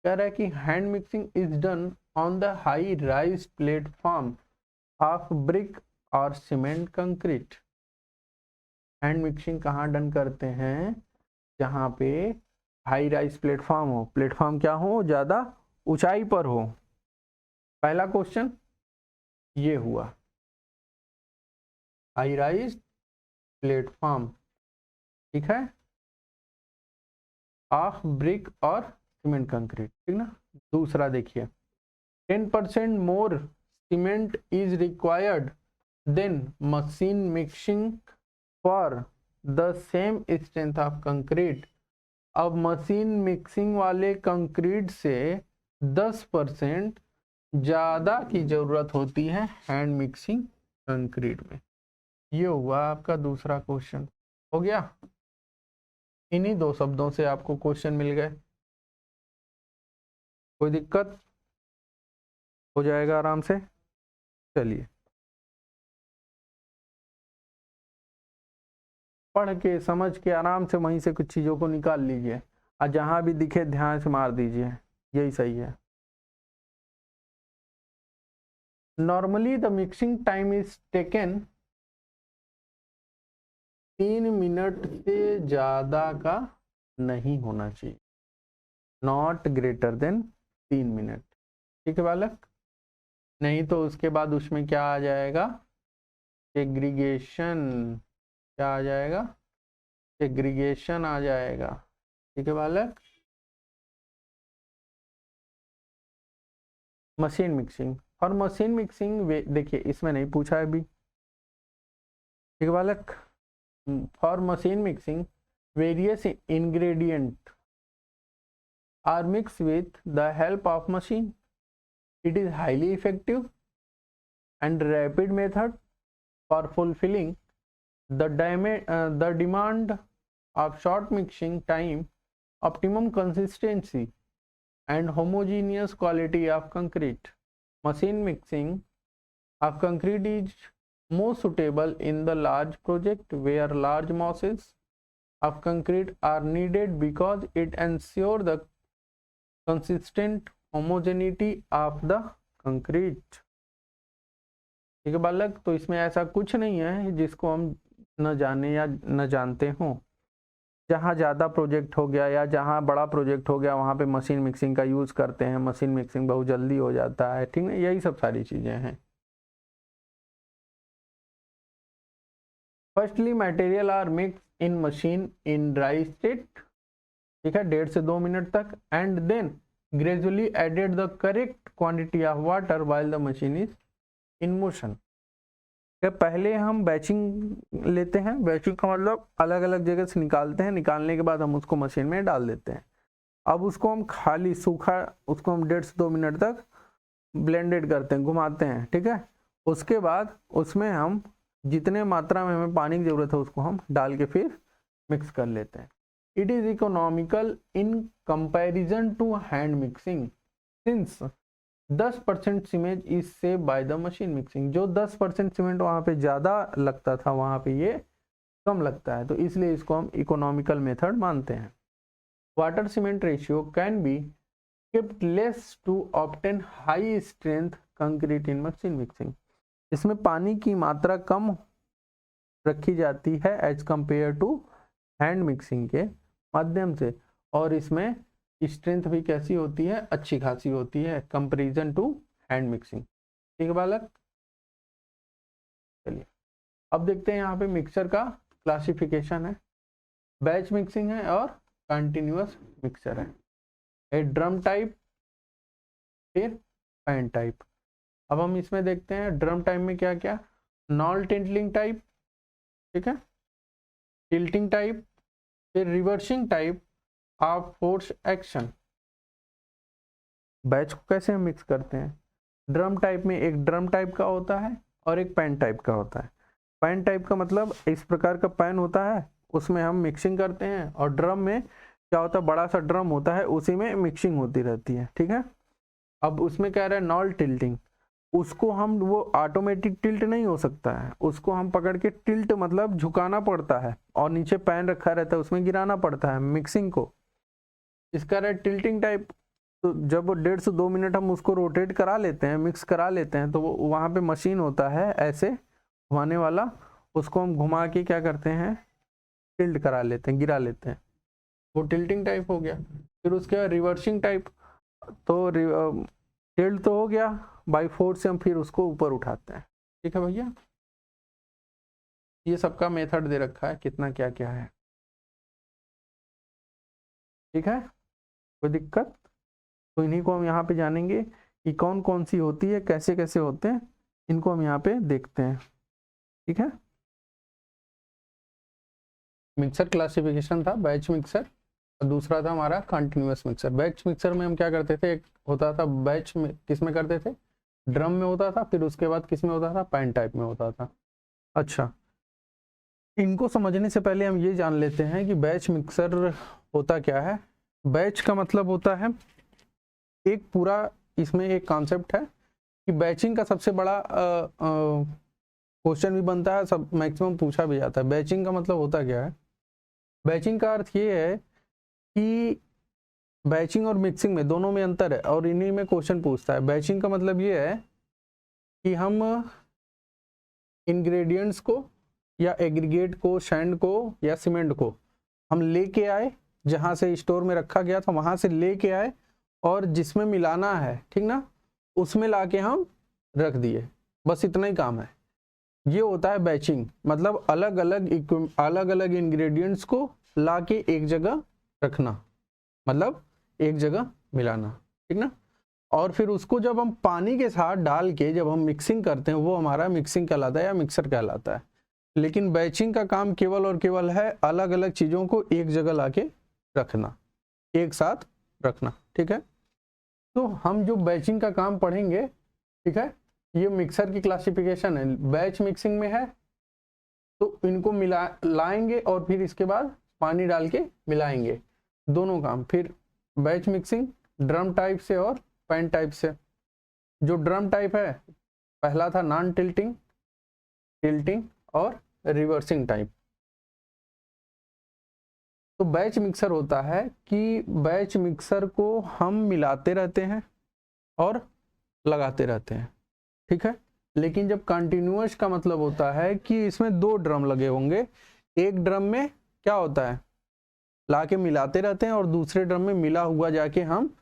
कह रहा है कि hand mixing is done on the high rise platform of brick और सीमेंट कंक्रीट। हैंड मिक्सिंग कहाँ डन करते हैं, जहाँ पे हाई राइज प्लेटफॉर्म हो, प्लेटफॉर्म क्या हो, ज़्यादा ऊंचाई पर हो। पहला क्वेश्चन ये हुआ, हाई राइज प्लेटफॉर्म, ठीक है, ऑफ ब्रिक और सीमेंट कंक्रीट, ठीक ना। दूसरा देखिए 10% more cement is required than machine mixing for the same strength of concrete. अब मशीन मिक्सिंग वाले कंक्रीट से 10% ज़्यादा की ज़रूरत होती है हैंड मिक्सिंग कंक्रीट में। ये हुआ आपका दूसरा क्वेश्चन, हो गया। इन्हीं दो शब्दों से आपको क्वेश्चन मिल गए, कोई दिक्कत, हो जाएगा आराम से। चलिए पढ़ के समझ के आराम से वहीं से कुछ चीज़ों को निकाल लीजिए, और जहाँ भी दिखे ध्यान से मार दीजिए, यही सही है। Normally the mixing time is taken 3 minute से ज़्यादा का नहीं होना चाहिए, नॉट ग्रेटर देन 3 मिनट, ठीक है बालक। नहीं तो उसके बाद उसमें क्या आ जाएगा, सेग्रीगेशन, क्या आ जाएगा, सेग्रीगेशन आ जाएगा, ठीक है बालक। मशीन मिक्सिंग, और मशीन मिक्सिंग देखिए इसमें नहीं पूछा है अभी, ठीक है बालक। For machine mixing various ingredient are mix with the help of machine. It is highly effective and rapid method for fulfilling the demand of short mixing time, optimum consistency and homogeneous quality of concrete. Machine mixing of concrete is most suitable in the large project where large masses of concrete are needed because it ensures the consistent homogeneity of the concrete, ठीक है बालक। तो इसमें ऐसा कुछ नहीं है जिसको हम न जाने या न जानते हों। जहाँ ज़्यादा प्रोजेक्ट हो गया या जहाँ बड़ा प्रोजेक्ट हो गया वहाँ पे मशीन मिक्सिंग का यूज़ करते हैं, मशीन मिक्सिंग बहुत जल्दी हो जाता है, ठीक है, यही सब सारी चीज़ें हैं। Firstly material are mix in machine in dry state, ठीक है, 1.5 से 2 मिनट तक, and then gradually added the correct quantity of water while the machine is in motion. पहले हम बैचिंग लेते हैं, बैचिंग का मतलब अलग अलग जगह से निकालते हैं, निकालने के बाद हम उसको मशीन में डाल देते हैं। अब उसको हम खाली सूखा, उसको हम 1.5 से 2 मिनट तक ब्लेंडेड करते हैं, घुमाते हैं, ठीक है। उसके बाद उसमें हम जितने मात्रा में हमें पानी की ज़रूरत है उसको हम डाल के फिर मिक्स कर लेते हैं। It is economical in comparison to hand mixing since 10% cement is save by the machine mixing. जो 10% सीमेंट वहाँ पे ज़्यादा लगता था वहाँ पे ये कम लगता है, तो इसलिए इसको हम इकोनॉमिकल मेथड मानते हैं। Water cement ratio can be kept less to obtain high strength concrete in machine mixing। इसमें पानी की मात्रा कम रखी जाती है as compare to hand mixing के माध्यम से, और इसमें स्ट्रेंथ भी कैसी होती है, अच्छी खासी होती है कंपैरिजन टू हैंड मिक्सिंग, ठीक है बालक। चलिए अब देखते हैं यहाँ पे मिक्सचर का क्लासिफिकेशन है, बैच मिक्सिंग है और कंटिन्यूअस मिक्सचर है, ए ड्रम टाइप फिर पैन टाइप। अब हम इसमें देखते हैं ड्रम टाइप में क्या क्या, नॉन टिल्टिंग टाइप, ठीक है, टिल्टिंग टाइप, फिर reversing type of force action. Batch को कैसे हम मिक्स करते हैं, ड्रम टाइप में एक ड्रम टाइप का होता है और एक पैन टाइप का होता है। पैन टाइप का मतलब इस प्रकार का पैन होता है, उसमें हम मिक्सिंग करते हैं, और ड्रम में क्या होता है, बड़ा सा ड्रम होता है, उसी में मिक्सिंग होती रहती है, ठीक है। अब उसमें क्या रहा है, नॉन टिल्टिंग, उसको हम, वो ऑटोमेटिक टिल्ट नहीं हो सकता है, उसको हम पकड़ के टिल्ट मतलब झुकाना पड़ता है, और नीचे पैन रखा रहता है उसमें गिराना पड़ता है मिक्सिंग को। इसका रहा टिल्टिंग टाइप, तो जब 1.5 से 2 मिनट हम उसको रोटेट करा लेते हैं, मिक्स करा लेते हैं, तो वो वहाँ पे मशीन होता है ऐसे घुमाने वाला, उसको हम घुमा के क्या करते हैं, टिल्ट करा लेते हैं, गिरा लेते हैं, वो टिल्टिंग टाइप हो गया। फिर उसके बाद रिवर्सिंग टाइप, तो टिल्ट तो हो गया, बाई फोर्स से हम फिर उसको ऊपर उठाते हैं, ठीक है भैया। ये सबका मेथड दे रखा है, कितना क्या क्या है, ठीक है, कोई दिक्कत। तो इन्हीं को हम यहाँ पे जानेंगे कि कौन कौन सी होती है, कैसे कैसे होते हैं, इनको हम यहाँ पे देखते हैं, ठीक है। मिक्सर क्लासिफिकेशन था बैच मिक्सर, और दूसरा था हमारा कंटिन्यूअस मिक्सर। बैच मिक्सर में हम क्या करते थे, एक होता था बैच में, किस में करते थे, ड्रम में होता था, फिर उसके बाद किस में होता था, पैन टाइप में होता था। अच्छा, इनको समझने से पहले हम ये जान लेते हैं कि बैच मिक्सर होता क्या है। बैच का मतलब होता है एक पूरा, इसमें एक कॉन्सेप्ट है कि बैचिंग का सबसे बड़ा क्वेश्चन भी बनता है, सब मैक्सिमम पूछा भी जाता है। बैचिंग का मतलब होता क्या है, बैचिंग का अर्थ ये है कि बैचिंग और मिक्सिंग में दोनों में अंतर है, और इन्हीं में क्वेश्चन पूछता है। बैचिंग का मतलब ये है कि हम इंग्रेडिएंट्स को या एग्रीगेट को, सैंड को या सीमेंट को हम लेके आए, जहाँ से स्टोर में रखा गया था वहाँ से लेके आए, और जिसमें मिलाना है, ठीक ना, उसमें लाके हम रख दिए, बस इतना ही काम है। ये होता है बैचिंग, मतलब अलग अलग इंग्रेडिएंट्स को लाके एक जगह रखना, मतलब एक जगह मिलाना, ठीक ना। और फिर उसको जब हम पानी के साथ डाल के जब हम मिक्सिंग करते हैं, वो हमारा मिक्सिंग कहलाता है या मिक्सर कहलाता है। लेकिन बैचिंग का काम केवल और केवल है अलग अलग चीज़ों को एक जगह लाके रखना, एक साथ रखना, ठीक है। तो हम जो बैचिंग का काम पढ़ेंगे, ठीक है, ये मिक्सर की क्लासिफिकेशन है, बैच मिक्सिंग में है, तो इनको लाएंगे और फिर इसके बाद पानी डाल के मिलाएंगे, दोनों काम। फिर बैच मिक्सिंग ड्रम टाइप से और पैन टाइप से। जो ड्रम टाइप है, पहला था नॉन टिल्टिंग, टिल्टिंग और रिवर्सिंग टाइप। तो बैच मिक्सर होता है कि बैच मिक्सर को हम मिलाते रहते हैं और लगाते रहते हैं, ठीक है। लेकिन जब कंटिन्यूअस का मतलब होता है कि इसमें 2 ड्रम लगे होंगे, एक ड्रम में क्या होता है, लाके मिलाते रहते हैं, और दूसरे ड्रम में मिला हुआ जाके हम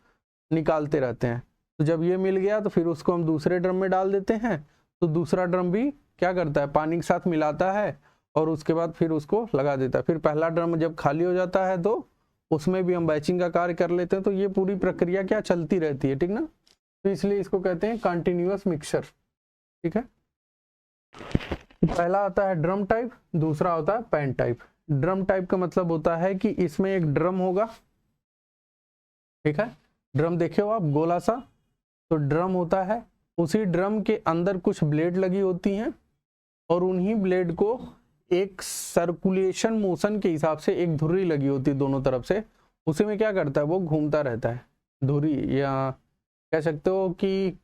निकालते रहते हैं। तो जब ये मिल गया तो फिर उसको हम दूसरे ड्रम में डाल देते हैं, तो दूसरा ड्रम भी क्या करता है, पानी के साथ मिलाता है, और उसके बाद फिर उसको लगा देता है। फिर पहला ड्रम जब खाली हो जाता है तो उसमें भी हम बैचिंग का कार्य कर लेते हैं। तो ये पूरी प्रक्रिया क्या चलती रहती है, ठीक ना। तो इसलिए इसको कहते हैं कंटिन्यूअस मिक्सर, ठीक है। पहला आता है ड्रम टाइप, दूसरा होता है पैन टाइप। ड्रम टाइप का मतलब होता है कि इसमें एक ड्रम होगा, ठीक है, ड्रम देखे हो आप गोला सा, तो ड्रम होता है, उसी ड्रम के अंदर कुछ ब्लेड लगी होती हैं, और उन्हीं ब्लेड को एक सर्कुलेशन मोशन के हिसाब से एक धुरी लगी होती है दोनों तरफ से, उसी में क्या करता है, वो घूमता रहता है धुरी, या कह सकते हो कि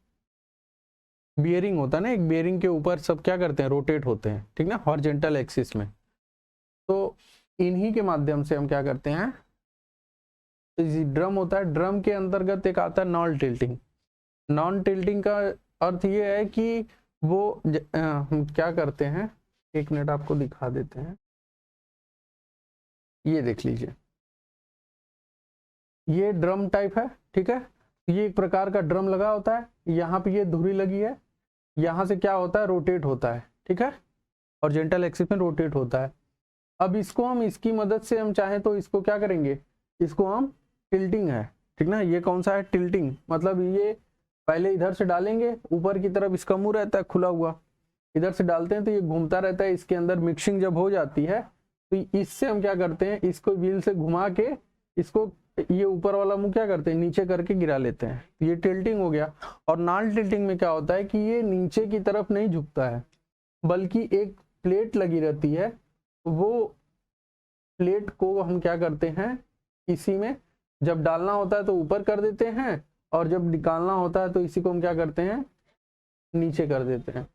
बियरिंग होता है ना, एक बियरिंग के ऊपर सब क्या करते हैं, रोटेट होते हैं, ठीक ना, हॉरिजॉन्टल एक्सिस में। तो इन्हीं के माध्यम से हम क्या करते हैं, ड्रम होता है, ड्रम के अंतर्गत एक आता है नॉन टिल्टिंग। नॉन टिल्टिंग का अर्थ ये है कि वो हम क्या करते हैं, एक मिनट आपको दिखा देते हैं, ये देख लीजिए, ये ड्रम टाइप है, ठीक है। ये एक प्रकार का ड्रम लगा होता है, यहाँ पे ये धुरी लगी है, यहाँ से क्या होता है, रोटेट होता है, ठीक है। हॉरिजॉन्टल एक्सिस में रोटेट होता है। अब इसको हम इसकी मदद से हम चाहें तो इसको क्या करेंगे, इसको हम टिल्टिंग है, ठीक ना, ये कौन सा है, टिल्टिंग, मतलब ये पहले इधर से डालेंगे, ऊपर की तरफ इसका मुंह रहता है खुला हुआ, इधर से डालते हैं तो ये घूमता रहता है, इसके अंदर मिक्सिंग जब हो जाती है तो इससे हम क्या करते हैं, इसको व्हील से घुमा के इसको ये ऊपर वाला मुंह क्या करते हैं, नीचे करके गिरा लेते हैं, तो ये टिल्टिंग हो गया। और नॉन टिल्टिंग में क्या होता है कि ये नीचे की तरफ नहीं झुकता है, बल्कि एक प्लेट लगी रहती है, वो प्लेट को हम क्या करते हैं, इसी में जब डालना होता है तो ऊपर कर देते हैं, और जब निकालना होता है तो इसी को हम क्या करते हैं, नीचे कर देते हैं।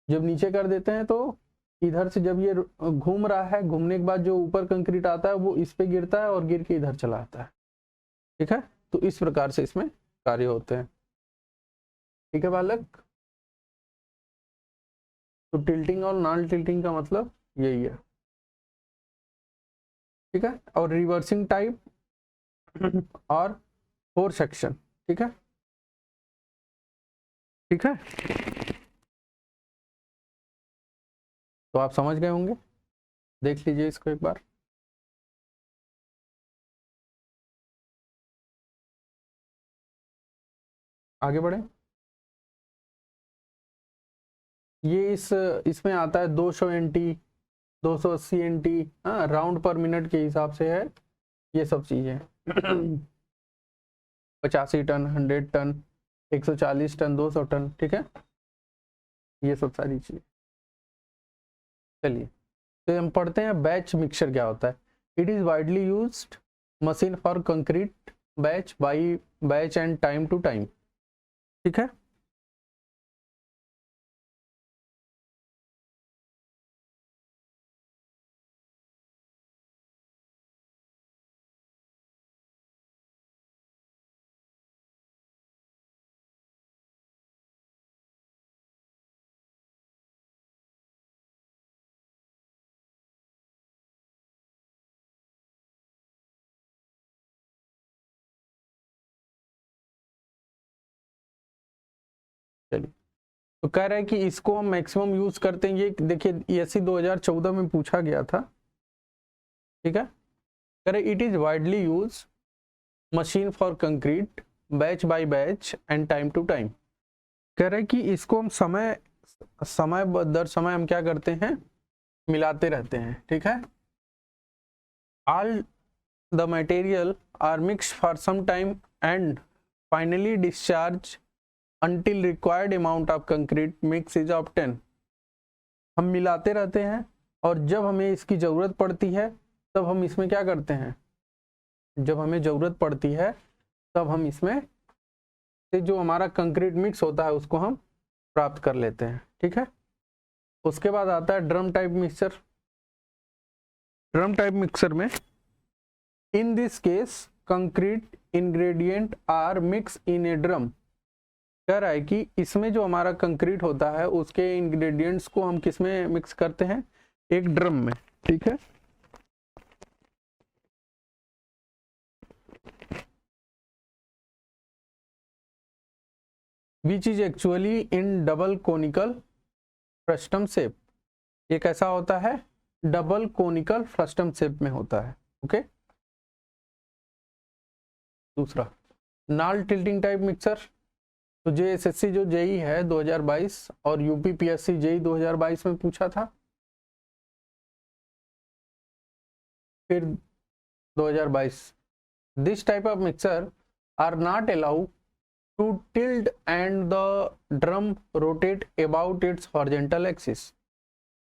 जब नीचे कर देते हैं तो इधर से जब ये घूम रहा है, घूमने के बाद जो ऊपर कंक्रीट आता है वो इस पे गिरता है और गिर के इधर चला आता है, ठीक है। तो इस प्रकार से इसमें कार्य होते हैं, ठीक है बालक। तो टिल्टिंग और नॉन टिल्टिंग का मतलब यही है, ठीक है। और रिवर्सिंग टाइप और फोर सेक्शन, ठीक है, ठीक है। तो आप समझ गए होंगे, देख लीजिए इसको एक बार। आगे बढ़े। ये इसमें आता है 200 NT, 280 NT, हाँ, राउंड पर मिनट के हिसाब से है ये सब चीजें। 85 टन, 100 टन, 140 टन, 200 टन, ठीक है, ये सब सारी चीजें। चलिए तो हम पढ़ते हैं बैच मिक्सचर क्या होता है। It is widely used machine for concrete batch by batch and time to time, ठीक है। चलिए तो कह रहा है कि इसको हम मैक्सिमम यूज करते हैं, ये देखिए ऐसी 2014 में पूछा गया था, ठीक है। कह रहे it is widely use machine for concrete batch by batch and time to time. कह रहे कि इसको हम समय दर समय हम क्या करते हैं, मिलाते रहते हैं, ठीक है। All the material are mixed for some time and finally discharge until required amount of concrete mix is obtained। हम मिलाते रहते हैं और जब हमें इसकी ज़रूरत पड़ती है तब हम इसमें क्या करते हैं, जब हमें ज़रूरत पड़ती है तब हम इसमें से जो हमारा कंक्रीट मिक्स होता है उसको हम प्राप्त कर लेते हैं, ठीक है। उसके बाद आता है drum type mixture. Drum type mixture में in this case concrete ingredient are mix in a drum. कह रहा है कि इसमें जो हमारा कंक्रीट होता है उसके इंग्रेडिएंट्स को हम किस में मिक्स करते हैं, एक ड्रम में, ठीक है। Which is actually in double conical frustum shape. ये कैसा होता है, डबल कोनिकल फ्रस्टम शेप में होता है, ओके। दूसरा नॉन टिल्टिंग टाइप मिक्सर। तो JSSC जो जेई है 2022 और UPPSC जेई 2022 में पूछा था, फिर 2022। This type of mixer are not allowed to tilt and the drum rotate about its horizontal axis.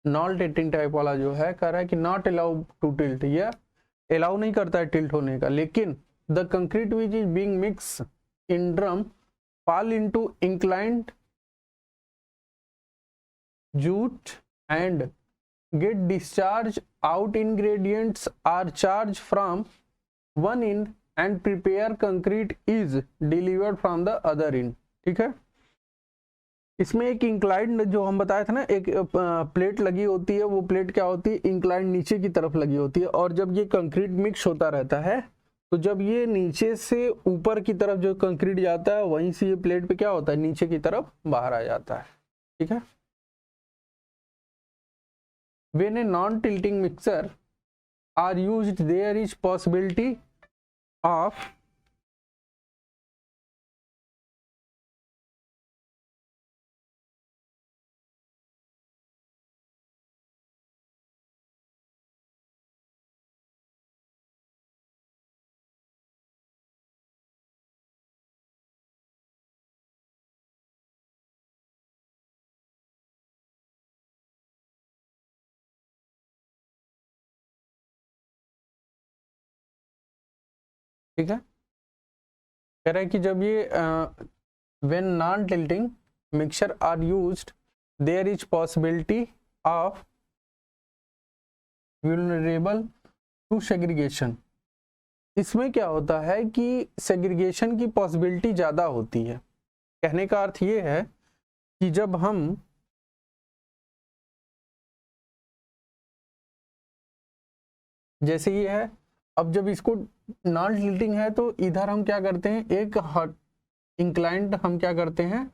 Non tilting type वाला जो है कह रहा है कि नॉट अलाउड टू टिल्ट, यह अलाउ नहीं करता है टिल्ट होने का, लेकिन the concrete which is being mix in drum fall into inclined jute and get discharged out। Ingredients are charged from one end and prepare concrete is delivered from the other end, ठीक है। इसमें एक inclined जो हम बताया था ना, एक प्लेट लगी होती है, वो प्लेट क्या होती है, इंक्लाइंड नीचे की तरफ लगी होती है, और जब ये कंक्रीट मिक्स होता रहता है तो जब ये नीचे से ऊपर की तरफ जो कंक्रीट जाता है वहीं से ये प्लेट पे क्या होता है, नीचे की तरफ बाहर आ जाता है, ठीक है। When a non tilting mixer are used there is possibility of ठीक है, कह रहा है कि जब ये when non tilting mixture are used there is possibility of vulnerable to segregation. इसमें क्या होता है कि सेग्रीगेशन की पॉसिबिलिटी ज़्यादा होती है। कहने का अर्थ ये है कि जब हम जैसे ये है, अब जब इसको नॉन टिल्टिंग है तो इधर हम क्या करते हैं, एक इंक्लाइंड हम क्या करते हैं,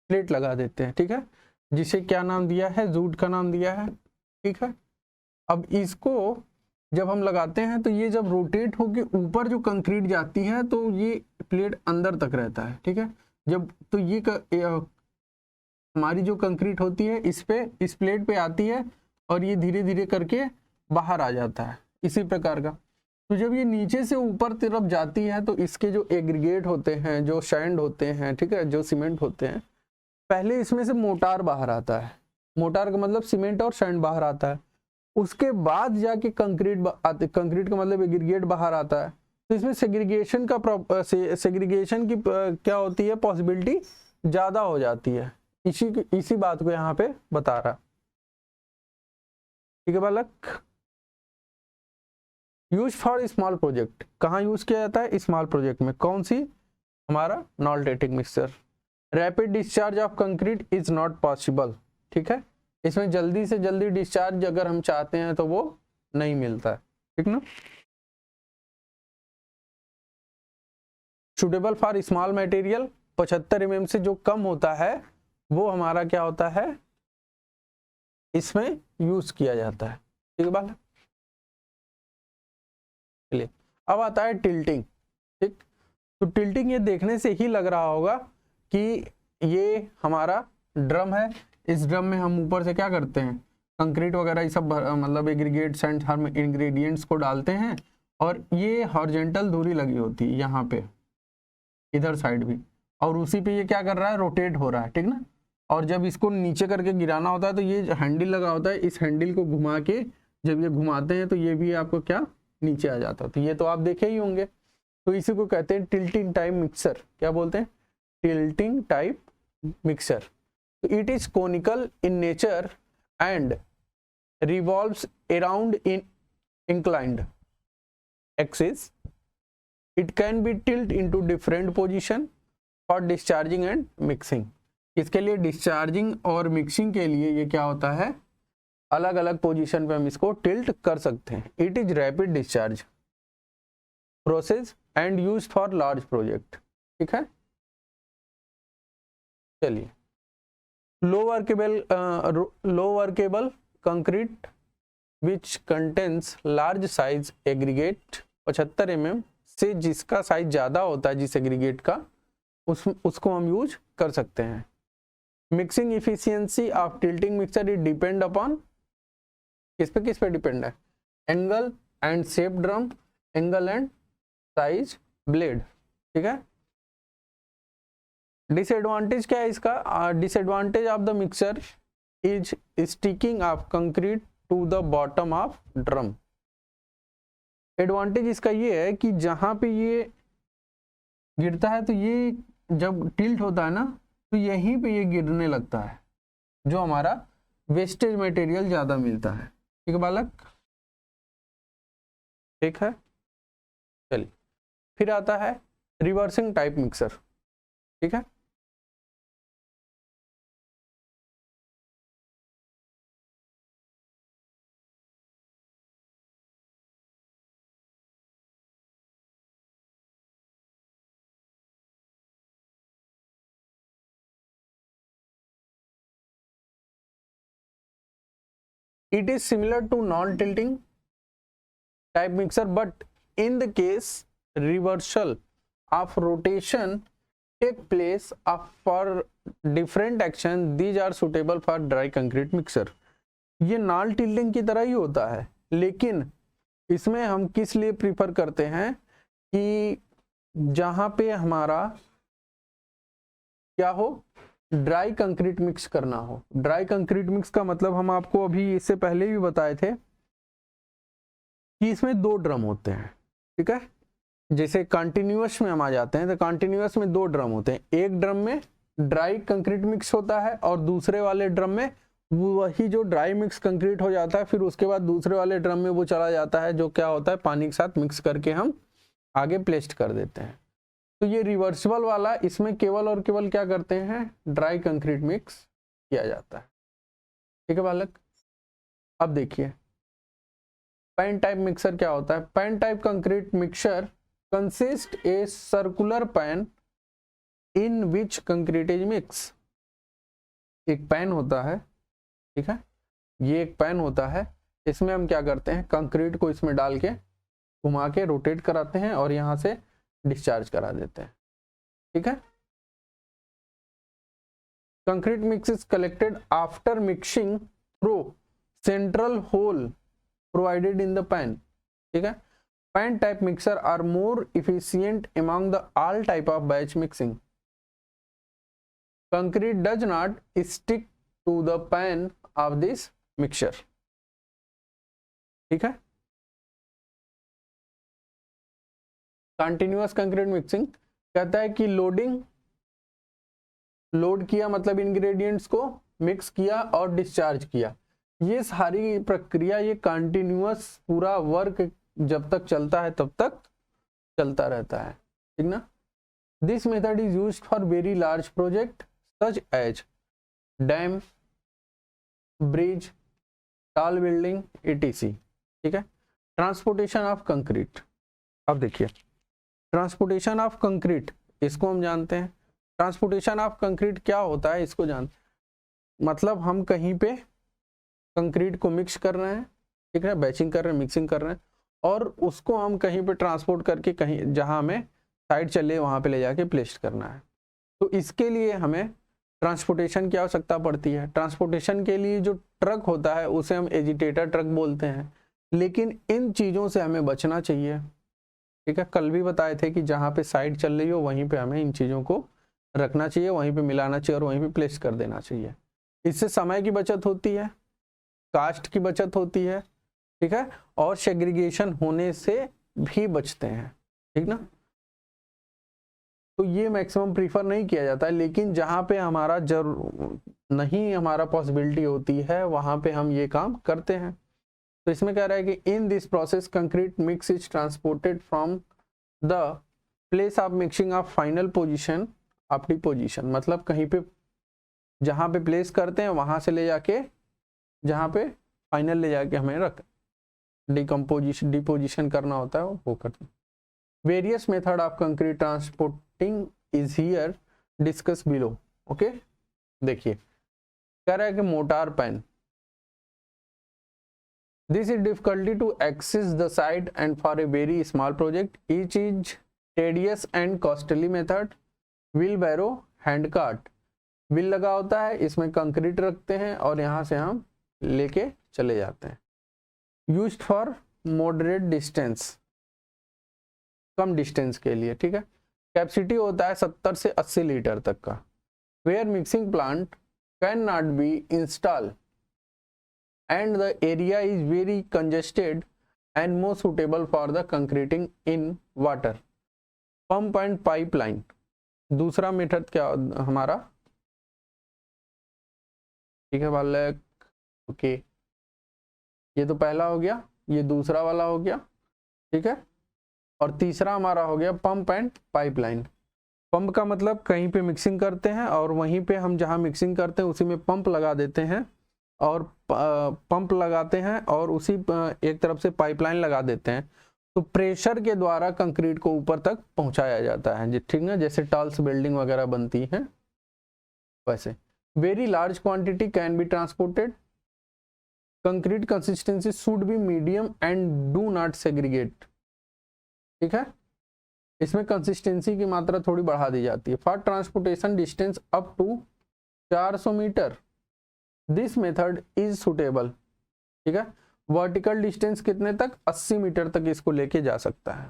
प्लेट लगा देते हैं, ठीक है, जिसे क्या नाम दिया है, जूट का नाम दिया है, ठीक है। अब इसको जब हम लगाते हैं तो ये जब रोटेट होके ऊपर जो कंक्रीट जाती है तो ये प्लेट अंदर तक रहता है, ठीक है। जब तो ये हमारी जो कंक्रीट होती है इस प्लेट पे आती है और ये धीरे धीरे करके बाहर आ जाता है, इसी प्रकार का। तो जब ये नीचे से ऊपर तरफ जाती है तो इसके जो एग्रीगेट होते हैं, जो सैंड होते हैं, ठीक है, जो सीमेंट होते हैं, पहले इसमें से मोटार बाहर आता है, मोटार का मतलब सीमेंट और सैंड बाहर आता है, उसके बाद जाके कंक्रीट का मतलब एग्रीगेट बाहर आता है। तो इसमें सेग्रीगेशन की क्या होती है, पॉसिबिलिटी ज़्यादा हो जाती है। इसी बात को यहाँ पे बता रहा, ठीक है बालक। यूज फॉर स्मॉल प्रोजेक्ट, कहाँ यूज किया जाता है, स्मॉल प्रोजेक्ट में। कौन सी, हमारा non tilting mixture. Rapid discharge of concrete is not possible, ठीक है, इसमें जल्दी से जल्दी डिस्चार्ज अगर हम चाहते हैं तो वो नहीं मिलता है, ठीक ना। Suitable for small material, 75 mm से जो कम होता है वो हमारा क्या होता है, इसमें यूज किया जाता है, ठीक है बात। चलिए अब आता है टिल्टिंग, ठीक। तो टिल्टिंग ये देखने से ही लग रहा होगा कि ये हमारा ड्रम है, इस ड्रम में हम ऊपर से क्या करते हैं, कंक्रीट वगैरह ये सब मतलब एग्रीगेट्स एंड हर इंग्रेडिएंट्स को डालते हैं, और ये हॉरिजॉन्टल दूरी लगी होती है यहाँ पे, इधर साइड भी, और उसी पे ये क्या कर रहा है, रोटेट हो रहा है, ठीक ना। और जब इसको नीचे करके गिराना होता है तो ये हैंडल लगा होता है, इस हैंडल को घुमा के जब ये घुमाते हैं तो ये भी आपको क्या नीचे आ जाता है। तो ये तो आप देखे ही होंगे। तो इसी को कहते हैं टिल्टिंग टाइप मिक्सर। क्या बोलते हैं, tilting type mixer. It is conical in nature and revolves around in inclined axis. It can be tilted into different position for discharging and mixing. इसके लिए डिस्चार्जिंग और मिक्सिंग के लिए ये क्या होता है, अलग अलग पोजीशन पे हम इसको टिल्ट कर सकते हैं। It is rapid discharge process and use for large project, ठीक है। चलिए low workable concrete which contains large size aggregate, 75 mm से जिसका साइज ज़्यादा होता है जिस एग्रीगेट का, उसको हम यूज कर सकते हैं। Mixing efficiency of tilting mixer it depend upon, किस पे डिपेंड है, angle and shape drum, angle and size blade, ठीक है। डिसएडवांटेज क्या है इसका, disadvantage of the mixer is sticking of concrete to the bottom of drum. Advantage इसका ये है कि जहां पे ये गिरता है तो ये जब टिल्ट होता है ना तो यहीं पे ये गिरने लगता है, जो हमारा वेस्टेज मटेरियल ज्यादा मिलता है, ठीक है बालक, ठीक है। चलिए फिर आता है रिवर्सिंग टाइप मिक्सर, ठीक है। It is similar to non-tilting type mixer, but in the case reversal of rotation take place for different action, these are suitable for dry concrete mixer. ये नॉन टिल्टिंग की तरह ही होता है, लेकिन इसमें हम किस लिए प्रीफर करते हैं कि जहां पे हमारा क्या हो, ड्राई कंक्रीट मिक्स करना हो। ड्राई कंक्रीट मिक्स का मतलब हम आपको अभी इससे पहले भी बताए थे कि इसमें 2 ड्रम होते हैं, ठीक है। जैसे कंटिन्यूअस में हम आ जाते हैं तो कंटिन्यूअस में 2 ड्रम होते हैं, एक ड्रम में ड्राई कंक्रीट मिक्स होता है और दूसरे वाले ड्रम में वही जो ड्राई मिक्स कंक्रीट हो जाता है, फिर उसके बाद दूसरे वाले ड्रम में वो चला जाता है जो क्या होता है पानी के साथ मिक्स करके हम आगे प्लेस्ड कर देते हैं। तो ये रिवर्सिबल वाला, इसमें केवल और केवल क्या करते हैं, ड्राई कंक्रीट मिक्स किया जाता है, ठीक है बालक। अब देखिए पैन टाइप मिक्सर क्या होता है। Pan type concrete mixer consist a circular pan in which concrete is mix. एक पैन होता है, ठीक है, ये एक पैन होता है, इसमें हम क्या करते हैं, कंक्रीट को इसमें डाल के घुमा के रोटेट कराते हैं और यहां से डिस्चार्ज करा देते हैं, ठीक है। Concrete mix is collected after mixing through central hole provided in the pan, ठीक है। Pan type mixer are more efficient among the all type of batch mixing. Concrete does not stick to the pan of this mixer, ठीक है। Continuous concrete mixing कहता है कि load किया मतलब ingredients को मिक्स किया और डिस्चार्ज किया, ये सारी प्रक्रिया ये कंटिन्यूअस पूरा वर्क जब तक चलता है तब तक चलता रहता है, ठीक ना। This method is used for very large project such as dam, bridge, tall building etc, ठीक है। ट्रांसपोर्टेशन ऑफ कंक्रीट, अब देखिए ट्रांसपोर्टेशन ऑफ कंक्रीट, इसको हम जानते हैं। ट्रांसपोर्टेशन ऑफ कंक्रीट क्या होता है इसको मतलब हम कहीं पे कंक्रीट को मिक्स कर रहे हैं, ठीक है, बैचिंग कर रहे हैं, मिक्सिंग कर रहे हैं, और उसको हम कहीं पे ट्रांसपोर्ट करके कहीं जहां हमें साइड चले वहां पे ले जाके प्लेस करना है। तो इसके लिए हमें ट्रांसपोर्टेशन की आवश्यकता पड़ती है। ट्रांसपोर्टेशन के लिए जो ट्रक होता है उसे हम एजिटेटर ट्रक बोलते हैं, लेकिन इन चीज़ों से हमें बचना चाहिए, ठीक है। कल भी बताए थे कि जहाँ पे साइड चल रही हो वहीं पे हमें इन चीज़ों को रखना चाहिए, वहीं पे मिलाना चाहिए और वहीं पे प्लेस कर देना चाहिए। इससे समय की बचत होती है, कास्ट की बचत होती है, ठीक है, और सेग्रीगेशन होने से भी बचते हैं, ठीक ना। तो ये मैक्सिमम प्रीफर नहीं किया जाता है, लेकिन जहाँ पे हमारा नहीं हमारा पॉसिबिलिटी होती है वहाँ पे हम ये काम करते हैं। तो इसमें कह रहा है कि in this process concrete mix is transported from the place of mixing of final position of deposition, मतलब कहीं पे जहाँ पे प्लेस करते हैं वहाँ से ले जाके जहाँ पे फाइनल ले जाके हमें डिपोजिशन करना होता है वो करते हैं। Various method of concrete transporting is here discuss below, okay. देखिए कह रहा है कि motor pan, this is difficulty to access the site and for a very small project each is tedious and costly method। wheelbarrow, hand cart, wheel लगा होता है, इसमें concrete रखते हैं और यहाँ से हम लेके चले जाते हैं। Used for moderate distance, come distance के लिए, ठीक है। कैपेसिटी होता है 70 से 80 लीटर तक का। Where mixing plant can not be install and the area is very congested and more suitable for the concreting in water। pump and pipeline, दूसरा मेथड क्या हमारा, ठीक है बालक, ओके। ये तो पहला हो गया, ये दूसरा वाला हो गया, ठीक है, और तीसरा हमारा हो गया पंप एंड पाइपलाइन। पंप का मतलब कहीं पे मिक्सिंग करते हैं और वहीं पे हम जहाँ मिक्सिंग करते हैं उसी में पंप लगा देते हैं और पंप लगाते हैं और उसी एक तरफ से पाइपलाइन लगा देते हैं, तो प्रेशर के द्वारा कंक्रीट को ऊपर तक पहुंचाया जाता है, ठीक ना, जैसे टाल्स बिल्डिंग वगैरह बनती हैं वैसे। Very large quantity can be transported concrete consistency should be medium and do not segregate. ठीक है, इसमें कंसिस्टेंसी की मात्रा थोड़ी बढ़ा दी जाती है। For transportation distance up to 400 metre this method is suitable. ठीक है, वर्टिकल डिस्टेंस कितने तक, 80 मीटर तक इसको लेके जा सकता है।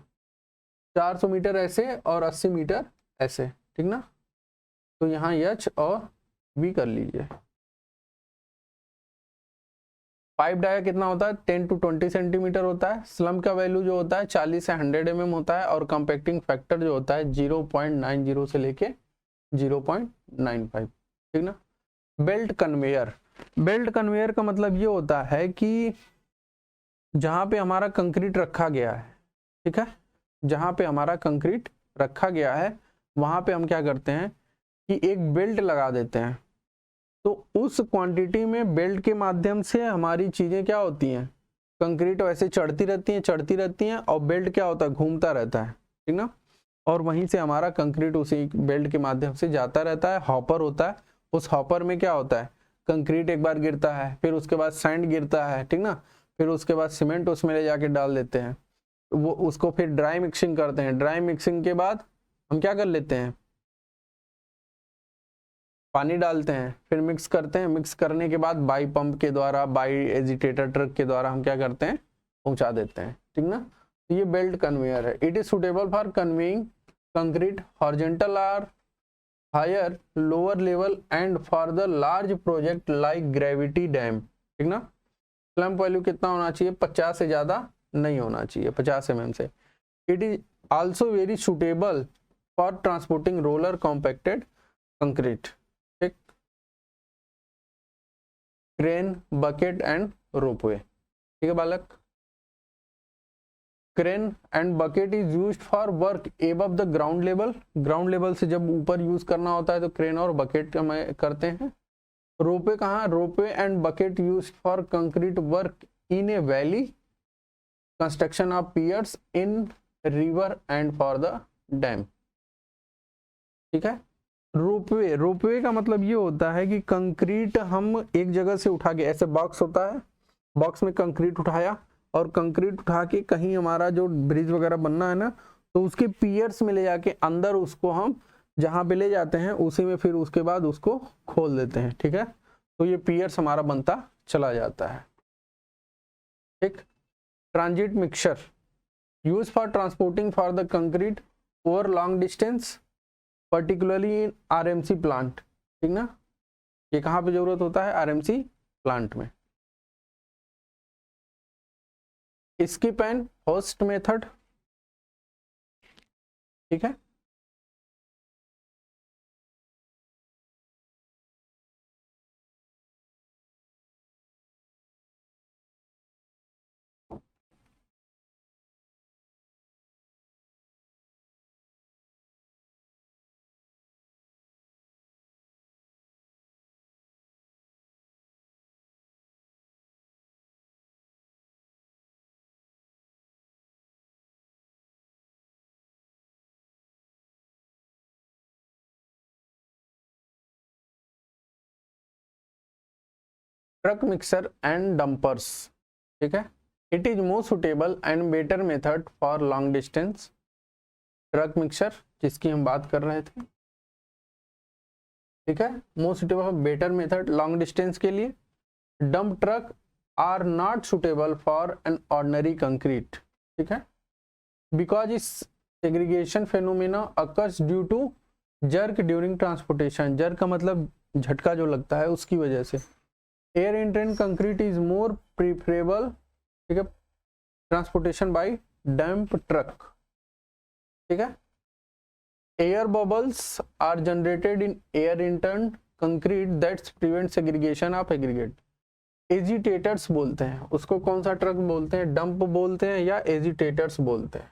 400 मीटर ऐसे और 80 मीटर ऐसे, ठीक ना। तो यहाँ एच और वी कर लीजिए। पाइप डाया कितना होता है, 10 to 20 सेंटीमीटर होता है। स्लम का वैल्यू जो होता है 40 से 100 mm होता है, और कंपैक्टिंग फैक्टर जो होता है 0.90 से लेके 0.95, ठीक ना। बेल्ट कन्वेयर, बेल्ट कन्वेयर का मतलब ये होता है कि जहां पे हमारा कंक्रीट रखा गया है, ठीक है, जहां पे हमारा कंक्रीट रखा गया है वहां पे हम क्या करते हैं कि एक बेल्ट लगा देते हैं। तो उस क्वांटिटी में बेल्ट के माध्यम से हमारी चीजें क्या होती हैं, कंक्रीट वैसे चढ़ती रहती हैं और बेल्ट क्या होता है, घूमता रहता है, ठीक ना। और वहीं से हमारा कंक्रीट उसी बेल्ट के माध्यम से जाता रहता है। हॉपर होता है, उस हॉपर में क्या होता है, कंक्रीट एक बार गिरता है, फिर उसके बाद सैंड गिरता है, ठीक ना, फिर उसके बाद सीमेंट उसमें ले जाके डाल देते हैं। वो उसको फिर ड्राई मिक्सिंग करते हैं। ड्राई मिक्सिंग के बाद हम क्या कर लेते हैं, पानी डालते हैं, फिर मिक्स करते हैं। मिक्स करने के बाद बाई पंप के द्वारा, बाई एजिटेटर ट्रक के द्वारा हम क्या करते हैं, पहुंचा देते हैं, ठीक ना। तो ये बेल्ट कन्वेयर है। It is suitable for conveying concrete horizontal और higher lower level and for the large project like gravity dam, ठीक ना। स्लम्प वैल्यू कितना होना चाहिए, 50 से ज्यादा नहीं होना चाहिए, 50 mm से। It is also very suitable for transporting roller compacted concrete, ठीक। क्रेन, बकेट एंड रोपवे, ठीक है बालक। Crane and bucket is used for work above the ground level. Ground level से जब ऊपर यूज करना होता है तो क्रेन और बकेट हम करते हैं। रोपवे कहाँ, ropeway and bucket used for concrete work in a valley, construction of piers in river and for the dam, ठीक है। रोपवे, रोपवे का मतलब ये होता है कि कंक्रीट हम एक जगह से उठा के, ऐसे बॉक्स होता है, बॉक्स में कंक्रीट उठाया और कंक्रीट उठा के कहीं हमारा जो ब्रिज वगैरह बनना है ना, तो उसके पियर्स में ले जाके अंदर उसको हम जहां पे ले जाते हैं उसी में फिर उसके बाद उसको खोल देते हैं, ठीक है। तो ये पियर्स हमारा बनता चला जाता है, ठीक। Transit mixture use for transporting for the concrete over long distance, particularly in RMC plant, ठीक ना। ये कहाँ पे जरूरत होता है, आरएमसी प्लांट में। स्किप एंड होस्ट मेथड, ठीक है। ट्रक मिक्सर एंड डंपर्स, ठीक है। It is more suitable and better method for long distance. Truck mixer जिसकी हम बात कर रहे थे, ठीक है, more suitable better method long distance के लिए। Dump truck are not suitable for an ordinary concrete, ठीक है, because is segregation phenomena occurs due to jerk during transportation. Jerk का मतलब झटका जो लगता है उसकी वजह से। Air entrained concrete is more preferable, ठीक है, ट्रांसपोर्टेशन बाय डंप ट्रक, ठीक है। Air bubbles are generated in air entrained concrete that's prevent segregation of aggregate. Agitators बोलते हैं उसको, कौन सा ट्रक बोलते हैं, डंप बोलते हैं या एजिटेटर्स बोलते हैं।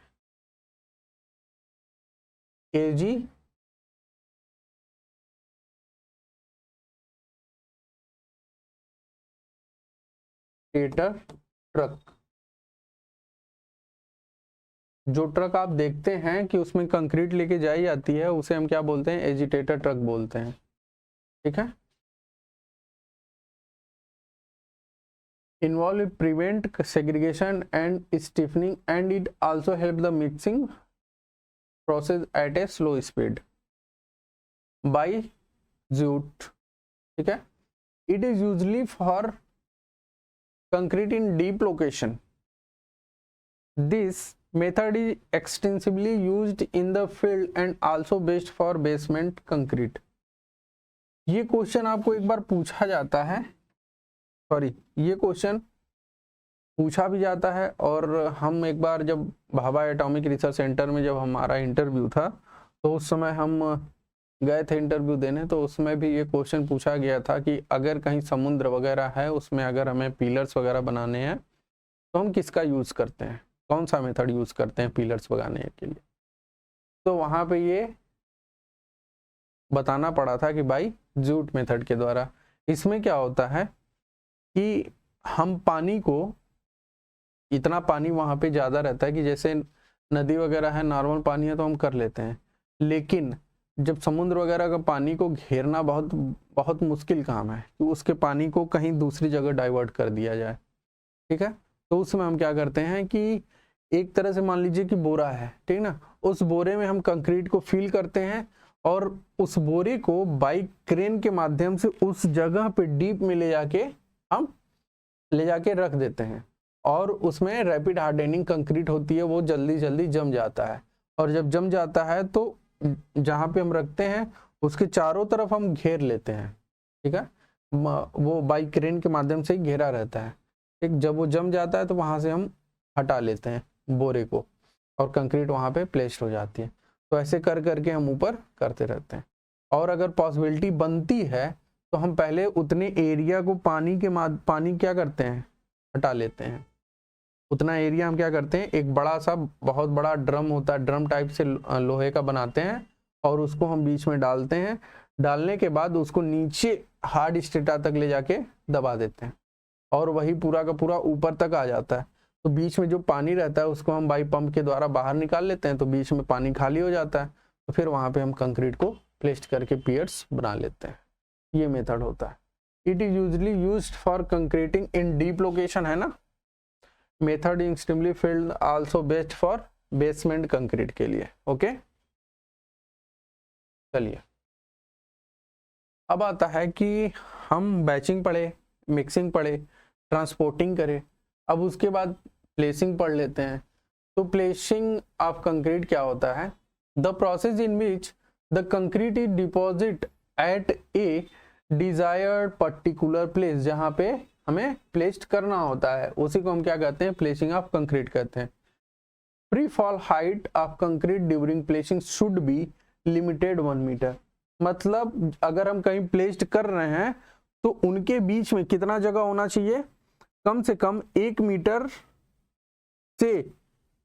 एजिटेटर ट्रक, जो ट्रक आप देखते हैं कि उसमें कंक्रीट लेके जाई जाती है उसे हम क्या बोलते हैं, एजिटेटर ट्रक बोलते हैं, ठीक है। involve prevent segregation and stiffening, and it also help the mixing process at a slow speed by jute. ठीक है, it is usually for concrete in deep location. This method is extensively used in the field and also best for basement concrete. ये question आपको एक बार पूछा जाता है, sorry ये question पूछा भी जाता है, और हम एक बार जब भाभा एटॉमिक रिसर्च सेंटर में जब हमारा इंटरव्यू था तो उस समय हम गए थे इंटरव्यू देने, तो उसमें भी ये क्वेश्चन पूछा गया था कि अगर कहीं समुद्र वगैरह है उसमें अगर हमें पिलर्स वगैरह बनाने हैं तो हम किसका यूज़ करते हैं, कौन सा मेथड यूज़ करते हैं पिलर्स बनाने के लिए। तो वहाँ पे ये बताना पड़ा था कि भाई जूट मेथड के द्वारा। इसमें क्या होता है कि हम पानी को, इतना पानी वहाँ पे ज़्यादा रहता है कि जैसे नदी वगैरह है नॉर्मल पानी है तो हम कर लेते हैं, लेकिन जब समुद्र वगैरह का पानी को घेरना बहुत बहुत मुश्किल काम है कि उसके पानी को कहीं दूसरी जगह डाइवर्ट कर दिया जाए। ठीक है, तो उसमें हम क्या करते हैं कि एक तरह से मान लीजिए कि बोरा है, ठीक ना, उस बोरे में हम कंक्रीट को फिल करते हैं और उस बोरे को बाई क्रेन के माध्यम से उस जगह पे डीप में ले जाके हम ले जाके रख देते हैं, और उसमें रैपिड हार्डनिंग कंक्रीट होती है, वो जल्दी जल्दी जम जाता है, और जब जम जाता है तो जहाँ पे हम रखते हैं उसके चारों तरफ हम घेर लेते हैं। ठीक है, वो बाई क्रेन के माध्यम से घेरा रहता है। ठीक, जब वो जम जाता है तो वहाँ से हम हटा लेते हैं बोरे को और कंक्रीट वहाँ पे प्लेस्ड हो जाती है। तो ऐसे कर करके हम ऊपर करते रहते हैं, और अगर पॉसिबिलिटी बनती है तो हम पहले उतने एरिया को पानी क्या करते हैं, हटा लेते हैं। उतना एरिया हम क्या करते हैं, एक बड़ा सा बहुत बड़ा ड्रम होता है, ड्रम टाइप से लोहे का बनाते हैं, और उसको हम बीच में डालते हैं। डालने के बाद उसको नीचे हार्ड स्ट्रेटा तक ले जाके दबा देते हैं, और वही पूरा का पूरा ऊपर तक आ जाता है। तो बीच में जो पानी रहता है उसको हम बाई पंप के द्वारा बाहर निकाल लेते हैं, तो बीच में पानी खाली हो जाता है, तो फिर वहाँ पे हम कंक्रीट को प्लेस करके पियर्स बना लेते हैं। ये मेथड होता है। It is usually used for concreting in deep location, है ना। Method extremely field also best for basement concrete के लिए। ओके, चलिए अब आता है कि हम बैचिंग पढ़े, मिक्सिंग पढ़े, ट्रांसपोर्टिंग करें, अब उसके बाद प्लेसिंग पढ़ लेते हैं। तो प्लेसिंग ऑफ कंक्रीट क्या होता है, the process in which the concrete is deposit eight A desired particular place, जहाँ पे हमें प्लेस्ड करना होता है उसी को हम क्या कहते हैं, प्लेसिंग ऑफ कंक्रीट कहते हैं। Free fall height of concrete during placing should be limited 1 metre. मतलब अगर हम कहीं प्लेस्ड कर रहे हैं तो उनके बीच में कितना जगह होना चाहिए, कम से कम 1 मीटर से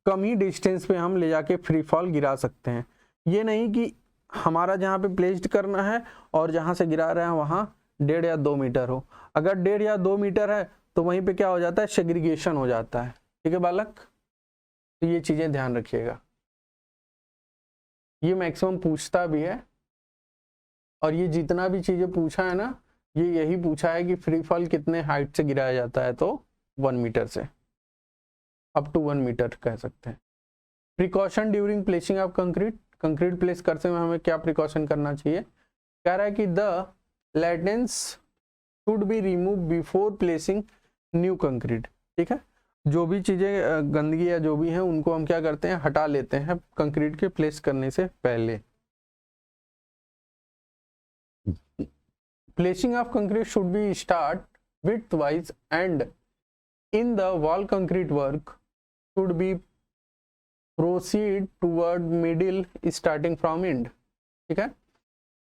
कम ही डिस्टेंस पे हम ले जाके फ्री फॉल गिरा सकते हैं। ये नहीं कि हमारा जहाँ पे प्लेस्ड करना है और जहाँ से गिरा रहे हैं वहाँ 1.5 या 2 मीटर हो। अगर 1.5 या 2 मीटर है तो वहीं पे क्या हो जाता है, सेग्रीगेशन हो जाता है। ठीक है बालक, तो ये चीजें ध्यान रखिएगा। ये मैक्सिमम पूछता भी है, और ये जितना भी चीजें पूछा है ना, ये यही पूछा है कि फ्री फॉल कितने हाइट से गिराया जाता है, तो 1 मीटर से अप टू 1 मीटर कह सकते हैं। Precaution during placing of concrete, concrete place करते हुए हमें क्या प्रिकॉशन करना चाहिए, कह रहा है कि the laitance should be remove before placing new concrete. ठीक है, जो भी चीजें गंदगी या जो भी है उनको हम क्या करते हैं, हटा लेते हैं कंक्रीट के प्लेस करने से पहले। Placing of concrete should B start width wise and in the wall concrete work should be proceed toward middle starting from and. ठीक है,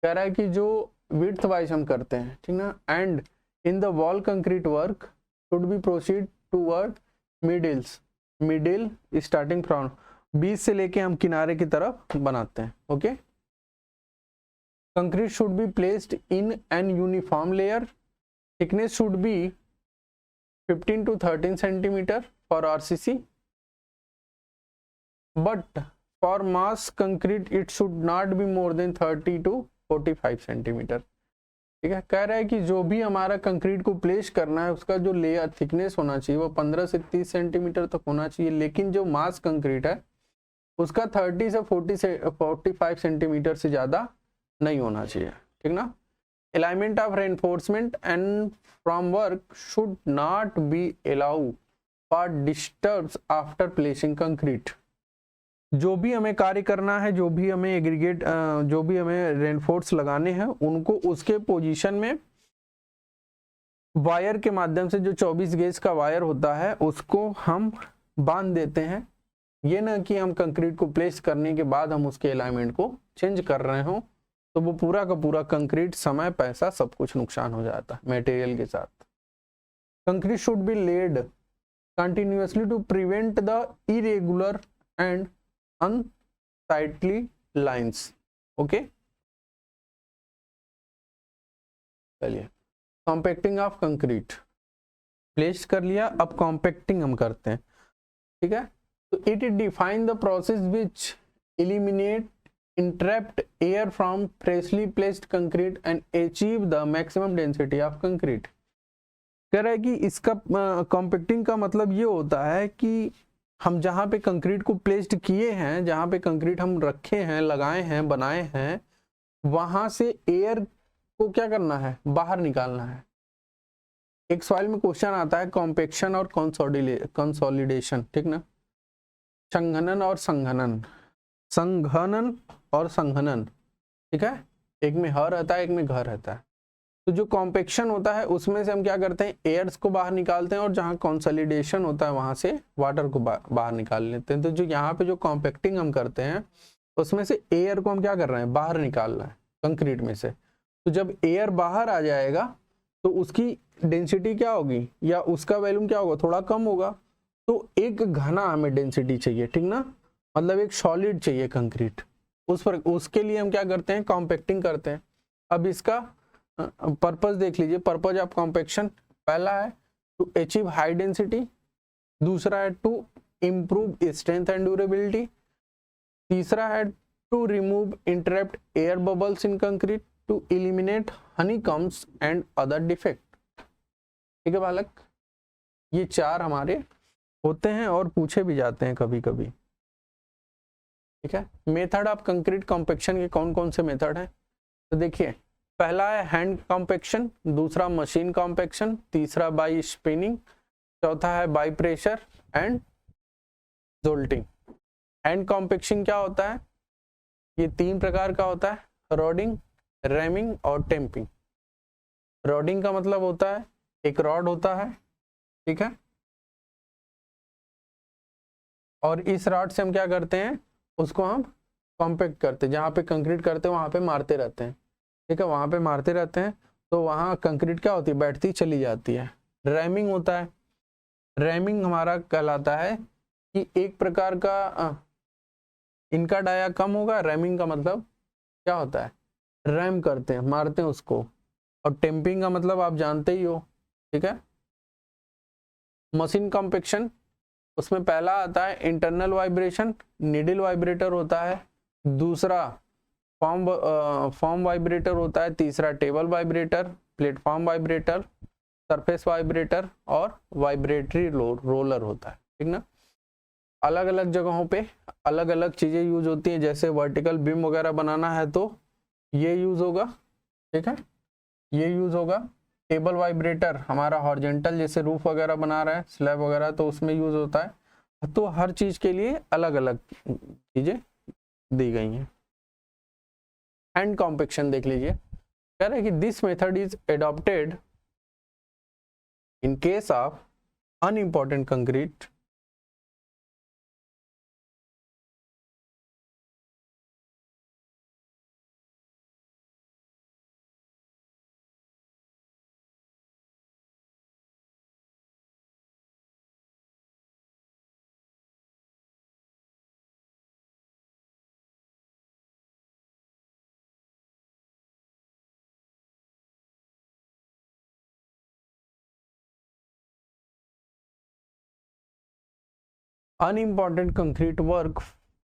कह रहा है कि जो विड्थ वाइज हम करते हैं, ठीक ना, and in the wall concrete work should be proceed toward middle starting from, बीच से लेके हम किनारे की तरफ बनाते हैं। Okay, concrete should be placed in an uniform layer, thickness should be 15 to 13 centimeter for RCC, but for mass concrete it should not be more than 30 to 45 centimeter। ठीक है। कह रहा है कि जो भी हमारा कंक्रीट को प्लेस करना है उसका जो लेयर थिकनेस होना चाहिए वो 15 से 30 सेंटीमीटर तक होना चाहिए, लेकिन जो मास कंक्रीट है उसका 30 से 45 सेंटीमीटर से ज़्यादा नहीं होना चाहिए, ठीक ना। Alignment of reinforcement and from work should not B allow for disturbs after placing concrete. जो भी हमें कार्य करना है, जो भी हमें एग्रीगेट, जो भी हमें रेनफोर्स लगाने हैं, उनको उसके पोजीशन में वायर के माध्यम से, जो 24 गेज का वायर होता है उसको हम बांध देते हैं। ये ना कि हम कंक्रीट को प्लेस करने के बाद हम उसके अलाइनमेंट को चेंज कर रहे हो, तो वो पूरा का पूरा कंक्रीट, समय, पैसा, सब कुछ नुकसान हो जाता है मटेरियल के साथ। Concrete should be laid continuously to prevent the irregular and unsightly lines. Okay, चलिए कॉम्पैक्टिंग ऑफ कंक्रीट प्लेस कर लिया, अब कॉम्पैक्टिंग हम करते हैं, ठीक है। तो it define the process which eliminate entrapped air from freshly placed concrete and achieve the maximum density of concrete। कह रहा है कि इसका कॉम्पैक्टिंग का मतलब ये होता है कि हम जहाँ पे कंक्रीट को प्लेस्ड किए हैं, जहाँ पे कंक्रीट हम रखे हैं, लगाए हैं, बनाए हैं, वहां से एयर को क्या करना है, बाहर निकालना है। एक सवाल में क्वेश्चन आता है कॉम्पैक्शन और कंसोलिडेशन, ठीक ना, संघनन और संघनन, संघनन और संघनन, ठीक है। एक में ह रहता है, एक में घ रहता है। तो जो कॉम्पैक्शन होता है उसमें से हम क्या करते हैं, एयर्स को बाहर निकालते हैं, और जहाँ कंसोलिडेशन होता है वहां से वाटर को बाहर निकाल लेते हैं। तो जो यहाँ पे जो कॉम्पैक्टिंग हम करते हैं उसमें से एयर को हम क्या कर रहे हैं, बाहर निकाल रहे हैं कंक्रीट में से। तो जब एयर बाहर आ जाएगा तो उसकी डेंसिटी क्या होगी, या उसका वैल्यूम क्या होगा, थोड़ा कम होगा। तो एक घना हमें डेंसिटी चाहिए, ठीक ना, मतलब एक सॉलिड चाहिए कंक्रीट। उसके लिए हम क्या करते हैं, कॉम्पैक्टिंग करते हैं। अब इसका पर्पस देख लीजिए, पर्पस ऑफ कॉम्पैक्शन, पहला है टू अचीव हाई डेंसिटी, दूसरा है to improve strength and durability, तीसरा है to remove interrupt air bubbles in concrete, to eliminate honeycombs and other defect. ठीक है बालक, ये चार हमारे होते हैं और पूछे भी जाते हैं कभी कभी, ठीक है। मेथड ऑफ कंक्रीट कॉम्पैक्शन के कौन कौन से मेथड हैं, तो देखिए, पहला है हैंड कॉम्पैक्शन, दूसरा मशीन कॉम्पैक्शन, तीसरा बाई स्पिनिंग, चौथा है by pressure and jolting. Hand compaction क्या होता है, ये तीन प्रकार का होता है, रॉडिंग, रैमिंग और टेम्पिंग। रॉडिंग का मतलब होता है एक रॉड होता है, ठीक है, और इस रॉड से हम क्या करते हैं, उसको हम कॉम्पैक्ट करते हैं, जहाँ पे कंक्रीट करते हैं वहाँ पे मारते रहते हैं, ठीक है, वहाँ पे मारते रहते हैं, तो वहाँ कंक्रीट क्या होती है, बैठती चली जाती है। रैमिंग होता है, रैमिंग हमारा कहलाता है कि एक प्रकार का इनका डाया कम होगा। रैमिंग का मतलब क्या होता है, रैम करते हैं, मारते हैं उसको। और टेम्पिंग का मतलब आप जानते ही हो, ठीक है। मशीन कॉम्पैक्शन, उसमें पहला आता है इंटरनल वाइब्रेशन, नीडल वाइब्रेटर होता है, दूसरा फॉर्म वाइब्रेटर होता है, तीसरा table vibrator, platform vibrator, surface vibrator और वाइब्रेटरी रोलर होता है, ठीक ना। अलग अलग जगहों पे अलग अलग चीजें यूज होती हैं, जैसे वर्टिकल बीम वगैरह बनाना है तो ये यूज होगा, ठीक है, ये यूज होगा। टेबल वाइब्रेटर हमारा हॉरिजॉन्टल, जैसे रूफ वगैरह बना रहा है, स्लैब वगैरह, तो उसमें यूज होता है। तो हर चीज के लिए अलग अलग चीजें दी गई हैं। हैंड कॉम्पैक्शन देख लीजिए, कह रहे हैं कि this method is adopted in case of unimportant concrete unimportant concrete work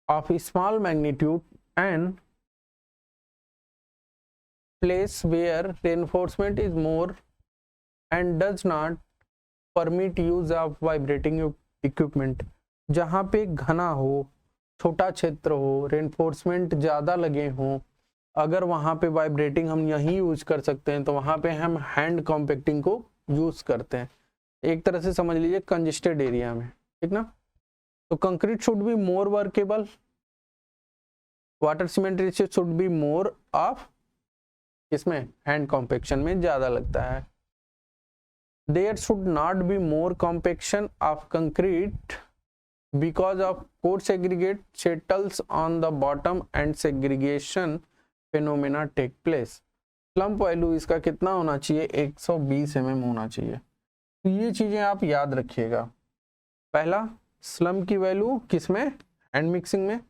of a small magnitude and place where reinforcement is more and does not permit use of vibrating equipment, जहाँ पे घना हो, छोटा क्षेत्र हो, रेनफोर्समेंट ज़्यादा लगे हों, अगर वहाँ पे वाइब्रेटिंग हम यहीं यूज कर सकते हैं तो वहाँ पे हम हैंड कॉम्पैक्टिंग को यूज करते हैं। एक तरह से समझ लीजिए कंजेस्टेड एरिया में, ठीक ना। तो concrete should be more workable, water cement ratio should be more of, इसमें हैंड कॉम्पैक्शन में ज़्यादा लगता है। There should not be more compaction of concrete because of coarse aggregate settles on the bottom and segregation phenomena take place। Slump value इसका कितना होना चाहिए, 120 mm होना चाहिए। तो ये चीजें आप याद रखिएगा। पहला, स्लम्प की वैल्यू किसमें, हैंड मिक्सिंग में।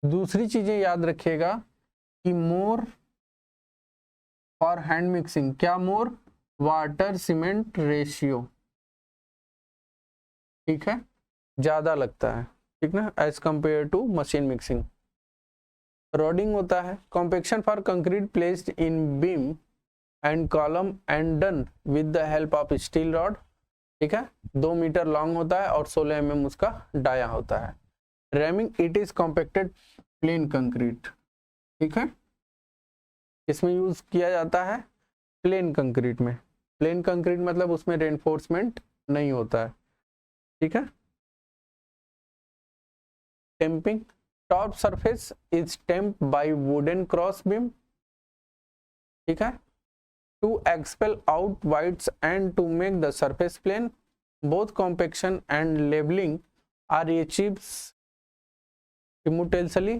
दूसरी चीजें याद रखिएगा कि मोर फॉर हैंड मिक्सिंग, क्या मोर, वाटर सीमेंट रेशियो, ठीक है, ज्यादा लगता है, ठीक ना, as compare to machine mixing. Rodding होता है, compaction for concrete placed in beam and column and done with the help of steel rod, ठीक है, 2 मीटर लॉन्ग होता है और 16 mm उसका डाया होता है। Ramming, it is compacted plain concrete, ठीक है, इसमें यूज किया जाता है प्लेन कंक्रीट में। प्लेन कंक्रीट मतलब उसमें रेनफोर्समेंट नहीं होता है, ठीक है। Tamping, top surface is tamp by wooden cross beam, ठीक है, to expel out voids and to make the surface plain. Both compaction and levelling are achieved simultaneously।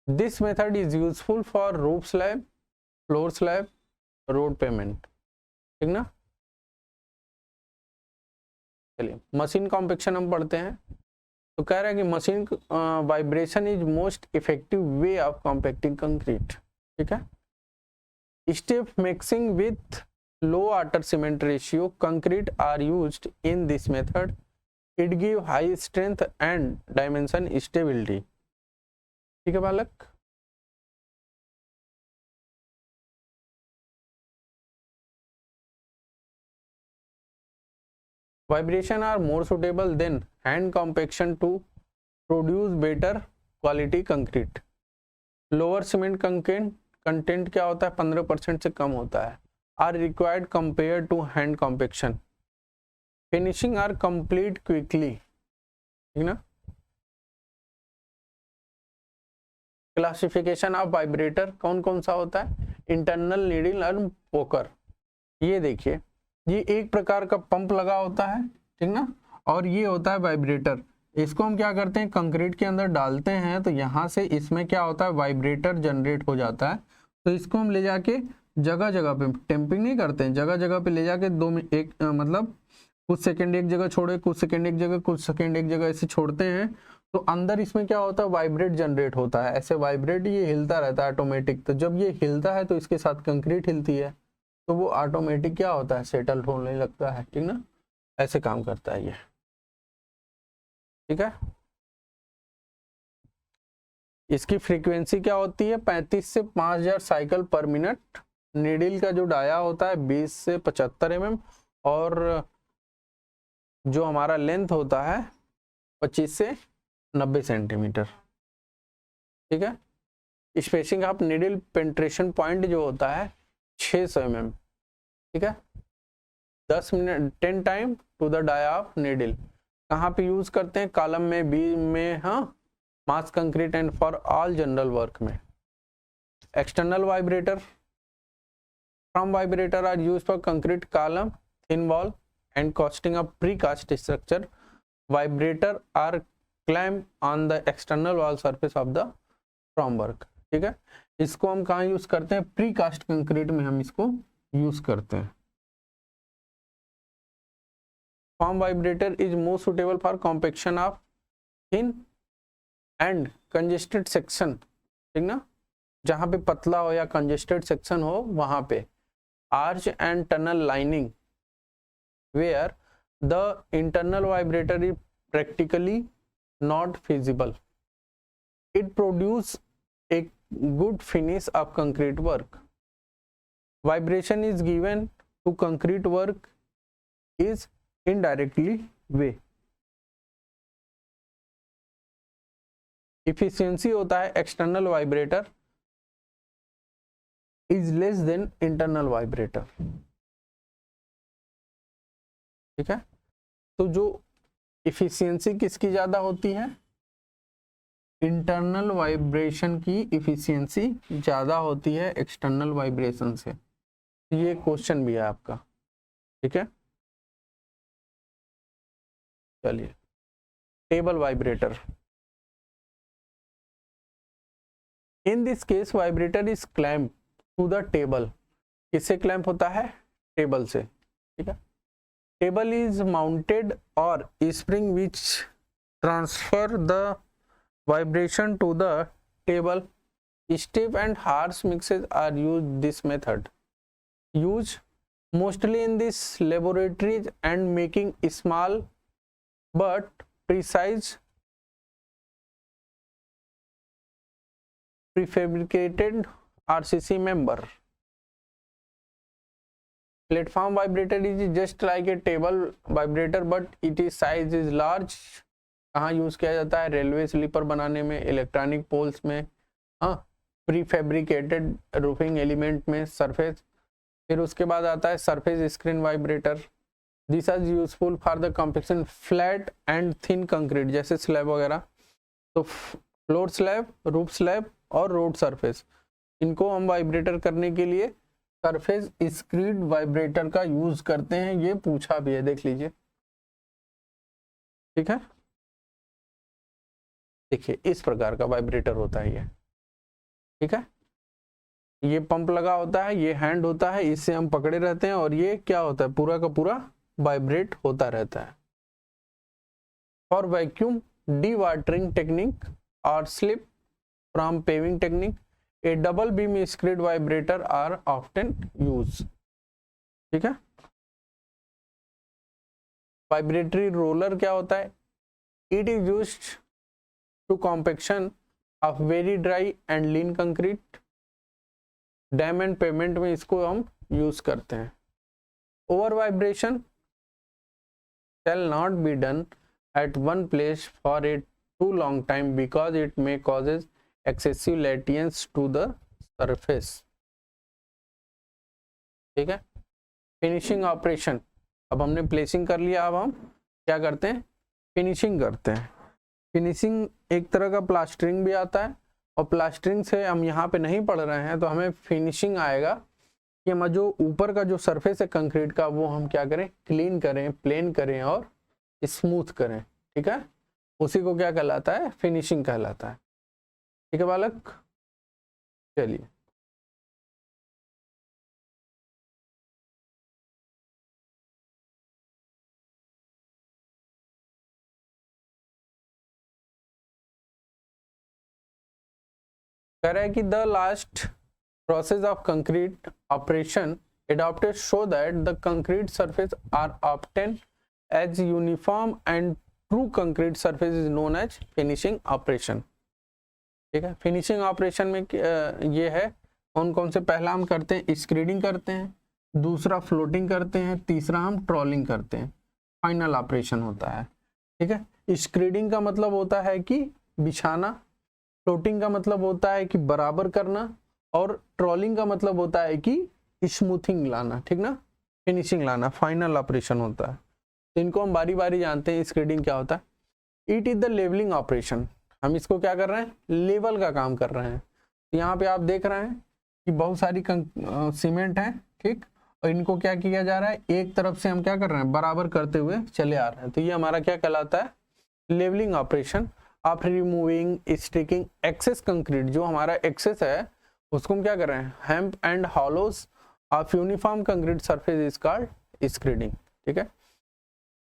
This method is useful for roof slab, floor slab, road pavement, ठीक ना। चलिए machine compaction हम पढ़ते हैं। तो कह रहा है कि machine vibration is most effective way of compacting concrete, ठीक है। Step mixing with low water cement ratio concrete are used in this method. It give high strength and dimension stability, ठीक है बालक। Vibration are more suitable than hand compaction to produce better quality concrete। Lower cement content क्या होता है, 15% से कम होता है। Are required compared to hand compaction। Finishing are complete quickly, ठीक ना। क्लासिफिकेशन ऑफ वाइब्रेटर कौन कौन सा होता है, इंटरनल, नीडल और पोकर। ये देखिए, ये एक प्रकार का पंप लगा होता है, ठीक ना, और ये होता है वाइब्रेटर। इसको हम क्या करते हैं, कंक्रीट के अंदर डालते हैं तो यहाँ से इसमें क्या होता है, वाइब्रेटर जनरेट हो जाता है। तो इसको हम ले जाके जगह जगह पे, टेम्पिंग नहीं करते हैं, जगह जगह पे ले जाके मतलब कुछ सेकंड एक जगह छोड़े, कुछ सेकंड एक जगह, कुछ सेकंड एक जगह ऐसे छोड़ते हैं। तो अंदर इसमें क्या होता है, वाइब्रेट जनरेट होता है, ऐसे वाइब्रेट, ये हिलता रहता है ऑटोमेटिक। तो जब ये हिलता है तो इसके साथ कंक्रीट हिलती है, तो वो ऑटोमेटिक क्या होता है, सेटल होने लगता है, ठीक ना, ऐसे काम करता है ये, ठीक है। इसकी फ्रीक्वेंसी क्या होती है, 35 से 5000 साइकिल पर मिनट। नीडल का जो डाया होता है 20 से 75 mm और जो हमारा लेंथ होता है 25 से 90 सेंटीमीटर, ठीक है। Spacing of needle penetration point जो होता है 600 mm, ठीक है। 10 minute 10 time to the dia of needle. कहाँ पे यूज करते हैं, कॉलम में, बीम में, हाँ, mass concrete and for all general work में। External vibrator, form vibrator are use for concrete column, thin wall and casting of precast structure. Vibrator are clamp on the external wall surface of the formwork, ठीक है। इसको हम कहाँ use करते हैं, pre cast concrete में हम इसको यूज करते हैं। Form vibrator is most suitable for compaction of thin and congested section, ठीक ना, जहां पे पतला हो या कंजेस्टेड सेक्शन हो वहां पे। Arch and tunnel lining where the internal vibrator is practically not feasible. It produce a good finish of concrete work. Vibration is given to concrete work is indirectly way. Efficiency होता है external vibrator is less than internal vibrator. ठीक है, तो जो efficiency किसकी ज्यादा होती है, इंटरनल वाइब्रेशन की इफिशियंसी ज्यादा होती है एक्सटर्नल वाइब्रेशन से. ये क्वेश्चन भी है आपका. ठीक है, चलिए. Table vibrator. In this case vibrator is clamp to the table. किससे क्लैम्प होता है, टेबल से. ठीक है, टेबल इज माउंटेड और spring which transfer the vibration to the table. Stiff and harsh mixes are used. This method used mostly in these laboratories and making small but precise prefabricated RCC member. Platform vibrator is just like a table vibrator but its size is large. कहाँ use किया जाता है, railway sleeper बनाने में, electronic poles में, हाँ, pre fabricated roofing element में, surface. फिर उसके बाद आता है surface screen vibrator. This is useful for the compaction flat and thin concrete, जैसे स्लैब वगैरह. तो फ्लोर स्लैब, रूफ स्लैब और रोड सरफेस, इनको हम वाइब्रेटर करने के लिए सरफेस स्क्रीन वाइब्रेटर का यूज करते हैं. ये पूछा भी है, देख लीजिए. ठीक है, देखिए इस प्रकार का वाइब्रेटर होता है ये. ठीक है, ये पंप लगा होता है, ये हैंड होता है, इससे हम पकड़े रहते हैं और ये क्या होता है, पूरा का पूरा वाइब्रेट होता रहता है. For vacuum dewatering technique और slip form paving technique a double beam screed vibrator are often use. ठीक है, वाइब्रेटरी रोलर क्या होता है, it is used to compaction of very dry and lean concrete. Dam and pavement में इसको हम use करते हैं. Over vibration shall not be done at one place for a too long time because it may causes excessive latence to the surface. ठीक है, finishing operation. अब हमने placing कर लिया, अब हम क्या करते हैं, फिनिशिंग करते हैं. फिनिशिंग एक तरह का प्लास्टरिंग भी आता है, और प्लास्टरिंग से हम यहाँ पे नहीं पढ़ रहे हैं, तो हमें फिनिशिंग आएगा कि हम जो ऊपर का जो सरफेस है कंक्रीट का, वो हम क्या करें, क्लीन करें, प्लेन करें और स्मूथ करें. ठीक है, उसी को क्या कहलाता है, फिनिशिंग कहलाता है. ठीक है बालक, चलिए. कह रहा है कि the last process of concrete operation adopted show that the concrete surface are often as uniform and true concrete surface is known as finishing operation. ठीक है, फिनिशिंग ऑपरेशन में ये है कौन कौन से, पहला हम करते हैं स्क्रीडिंग करते हैं, दूसरा फ्लोटिंग करते हैं, तीसरा हम ट्रॉलिंग करते हैं, फाइनल ऑपरेशन होता है. ठीक है, स्क्रीडिंग का मतलब होता है कि बिछाना, फ्लोटिंग का मतलब होता है कि बराबर करना, और ट्रॉलिंग का मतलब होता है कि स्मूथिंग लाना. ठीक ना, फिनिशिंग लाना, फाइनल ऑपरेशन होता है. तो इनको हम बारी बारी जानते हैं. स्क्रीडिंग क्या होता है, it is the levelling operation. हम इसको क्या कर रहे हैं, लेवल का काम कर रहे हैं. यहाँ पे आप देख रहे हैं कि बहुत सारी सीमेंट है. ठीक, और इनको क्या किया जा रहा है, एक तरफ से हम क्या कर रहे हैं, बराबर करते हुए चले आ रहे हैं. तो ये हमारा क्या कहलाता है, levelling operation. Of removing sticking excess concrete, जो हमारा एक्सेस है उसको हम क्या कर रहे हैं, hump and hollows of uniform concrete surface is called screeding. ठीक है,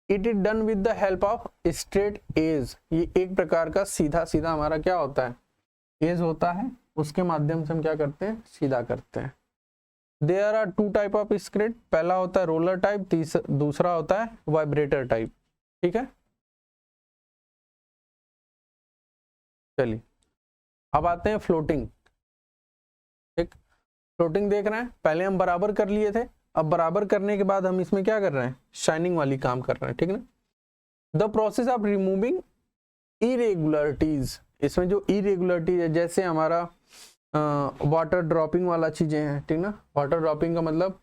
it is done with the help of straight edge. ये एक प्रकार का सीधा सीधा हमारा क्या होता है, एज होता है, उसके माध्यम से हम क्या करते हैं, सीधा करते हैं. There are two type of screed. पहला होता है रोलर टाइप, दूसरा होता है वाइब्रेटर टाइप. ठीक है, चलिए अब आते हैं फ्लोटिंग. ठीक, फ्लोटिंग देख रहे हैं, पहले हम बराबर कर लिए थे, अब बराबर करने के बाद हम इसमें क्या कर रहे हैं, शाइनिंग वाली काम कर रहे हैं, ठीक ना। The process of removing irregularities, इसमें जो इरेगुलरिटीज है, जैसे हमारा वाटर ड्रॉपिंग वाला चीजें हैं, ठीक ना। वाटर ड्रॉपिंग का मतलब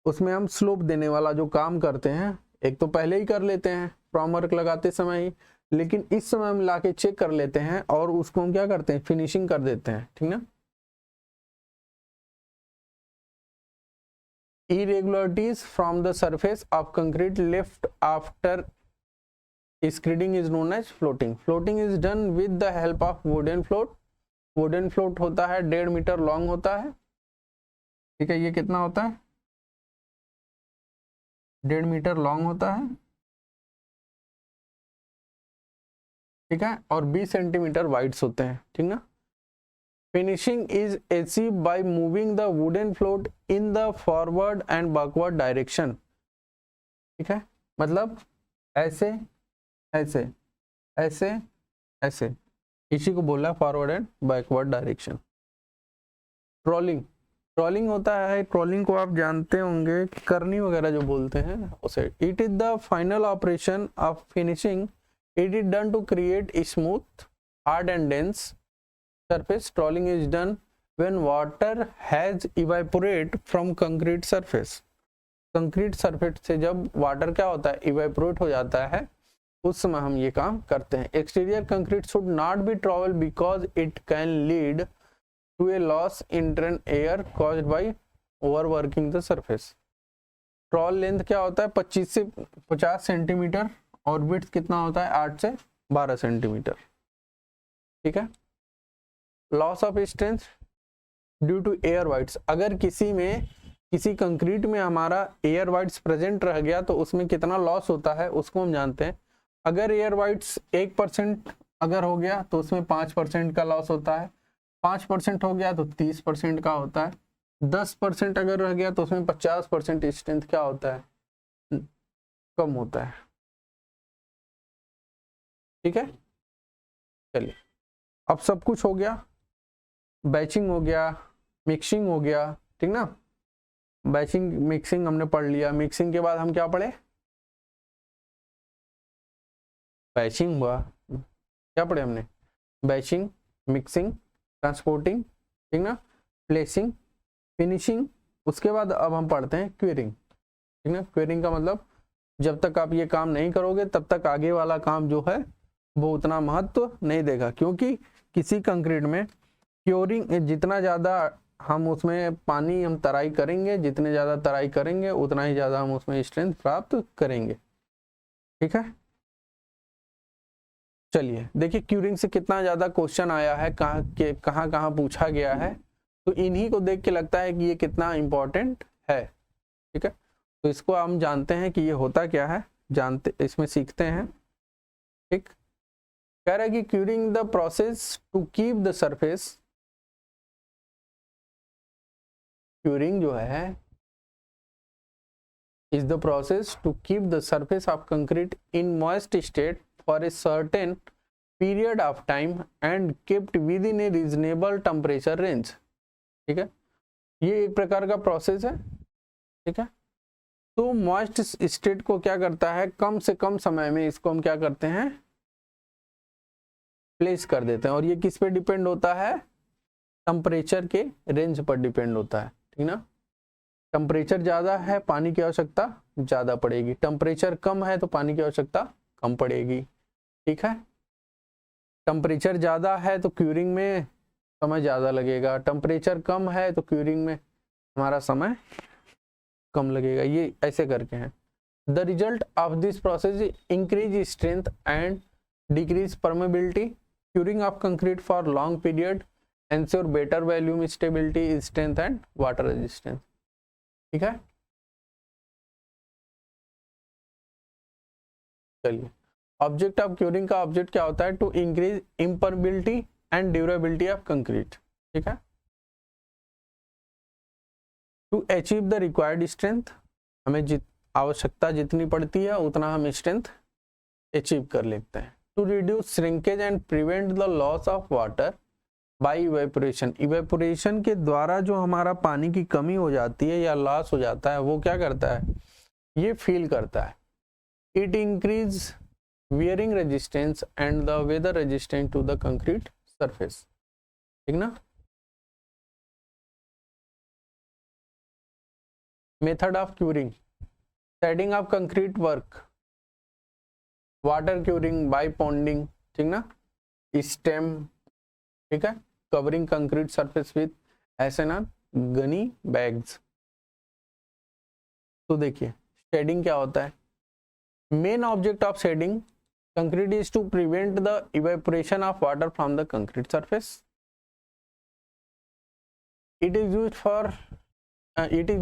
उसमें हम स्लोप देने वाला जो काम करते हैं, एक तो पहले ही कर लेते हैं फ्रॉम वर्क लगाते समय ही, लेकिन इस समय हम लाके चेक कर लेते हैं और उसको हम क्या करते हैं, फिनिशिंग कर देते हैं, ठीक ना। Irregularities from the surface of concrete left after screeding is known as floating. Floating is done with the help of wooden float. Wooden float होता है 1.5 मीटर लॉन्ग होता है, ठीक है। ये कितना होता है, 1.5 मीटर लॉन्ग होता है, ठीक है, और 20 सेंटीमीटर वाइड्स होते हैं, ठीक ना। Finishing is achieved by moving the wooden float in the forward and backward direction, ठीक है, मतलब ऐसे ऐसे ऐसे ऐसे, इसी को बोला forward and backward direction. Trowelling, trowelling होता है, ट्रॉलिंग को आप जानते होंगे, करनी वगैरह जो बोलते हैं उसे। It is the final operation of finishing, it is done to create smooth hard and dense surface. Trolling is done when water has evaporate from concrete surface. Concrete surface से जब वाटर क्या होता है, इवेपोरेट हो जाता है, उस समय हम ये काम करते हैं। Exterior concrete should not be trowel because it can lead to a loss in drain air caused by overworking the surface. Trowel length क्या होता है, 25 से 50 सेंटीमीटर, और विड्थ कितना होता है, 8 से 12 सेंटीमीटर, ठीक है। Loss of strength due to air voids, अगर किसी कंक्रीट में हमारा एयर वाइट्स प्रेजेंट रह गया तो उसमें कितना लॉस होता है उसको हम जानते हैं। अगर एयर वाइट्स 1% अगर हो गया तो उसमें 5% का लॉस होता है, 5% हो गया तो 30% का होता है, 10% अगर रह गया तो उसमें 50% स्ट्रेंथ क्या होता है, कम होता है, ठीक है। चलिए, अब सब कुछ हो गया, बैचिंग हो गया, मिक्सिंग हो गया, ठीक ना। बैचिंग मिक्सिंग हमने पढ़ लिया। मिक्सिंग के बाद हम क्या पढ़े, बैचिंग हुआ, क्या पढ़े हमने, बैचिंग, मिक्सिंग, ट्रांसपोर्टिंग, ठीक ना, प्लेसिंग, फिनिशिंग। उसके बाद अब हम पढ़ते हैं क्यूरिंग, ठीक ना। क्यूरिंग का मतलब जब तक आप ये काम नहीं करोगे तब तक आगे वाला काम जो है वो उतना महत्व नहीं देगा, क्योंकि किसी कंक्रीट में क्योरिंग जितना ज़्यादा हम उसमें पानी हम तराई करेंगे, जितने ज़्यादा तराई करेंगे उतना ही ज़्यादा हम उसमें स्ट्रेंथ प्राप्त करेंगे, ठीक है। चलिए देखिए, क्यूरिंग से कितना ज़्यादा क्वेश्चन आया है, कहाँ पूछा गया है, तो इन्हीं को देख के लगता है कि ये कितना इम्पोर्टेंट है, ठीक है। तो इसको हम जानते हैं कि ये होता क्या है, जानते इसमें सीखते हैं, ठीक। कह रहा है कि curing the process to keep the surface, curing जो है is the process to keep the surface of concrete in moist state for a certain period of time and kept within a reasonable temperature range, ठीक है। ये एक प्रकार का process है, ठीक है। तो मॉइस्ट स्टेट को क्या करता है, कम से कम समय में इसको हम क्या करते हैं, प्लेस कर देते हैं। और ये किस पे डिपेंड होता है, टेम्परेचर के रेंज पर डिपेंड होता है, ठीक ना। टेम्परेचर ज़्यादा है पानी की आवश्यकता ज़्यादा पड़ेगी, टेम्परेचर कम है तो पानी की आवश्यकता कम पड़ेगी, ठीक है। टेम्परेचर ज़्यादा है तो क्यूरिंग में समय ज़्यादा लगेगा, टेम्परेचर कम है तो क्यूरिंग में हमारा समय कम लगेगा। ये ऐसे करके हैं। The result of this process increase strength and decrease permeability, curing of concrete for long period ensure better volume stability, strength and water resistance, ठीक है। चलिए, ऑब्जेक्ट ऑफ क्यूरिंग का ऑब्जेक्ट क्या होता है, to increase impermeability and durability of concrete, ठीक है। To achieve the required strength, हमें आवश्यकता जितनी पड़ती है उतना हम स्ट्रेंथ अचीव कर लेते हैं। To reduce shrinkage and prevent the loss of water by evaporation, evaporation के द्वारा जो हमारा पानी की कमी हो जाती है या लॉस हो जाता है वो क्या करता है, ये फील करता है। It increase wearing resistance and the weather resistant to the concrete surface, ठीक ना। Method of curing, shading of concrete work, water curing by ponding, ठीक ना, स्टेम, ठीक है, covering concrete surface with hessian or gunny bags. तो देखिए shading क्या होता है, main object of shading concrete is to prevent the evaporation of water from the concrete surface. It is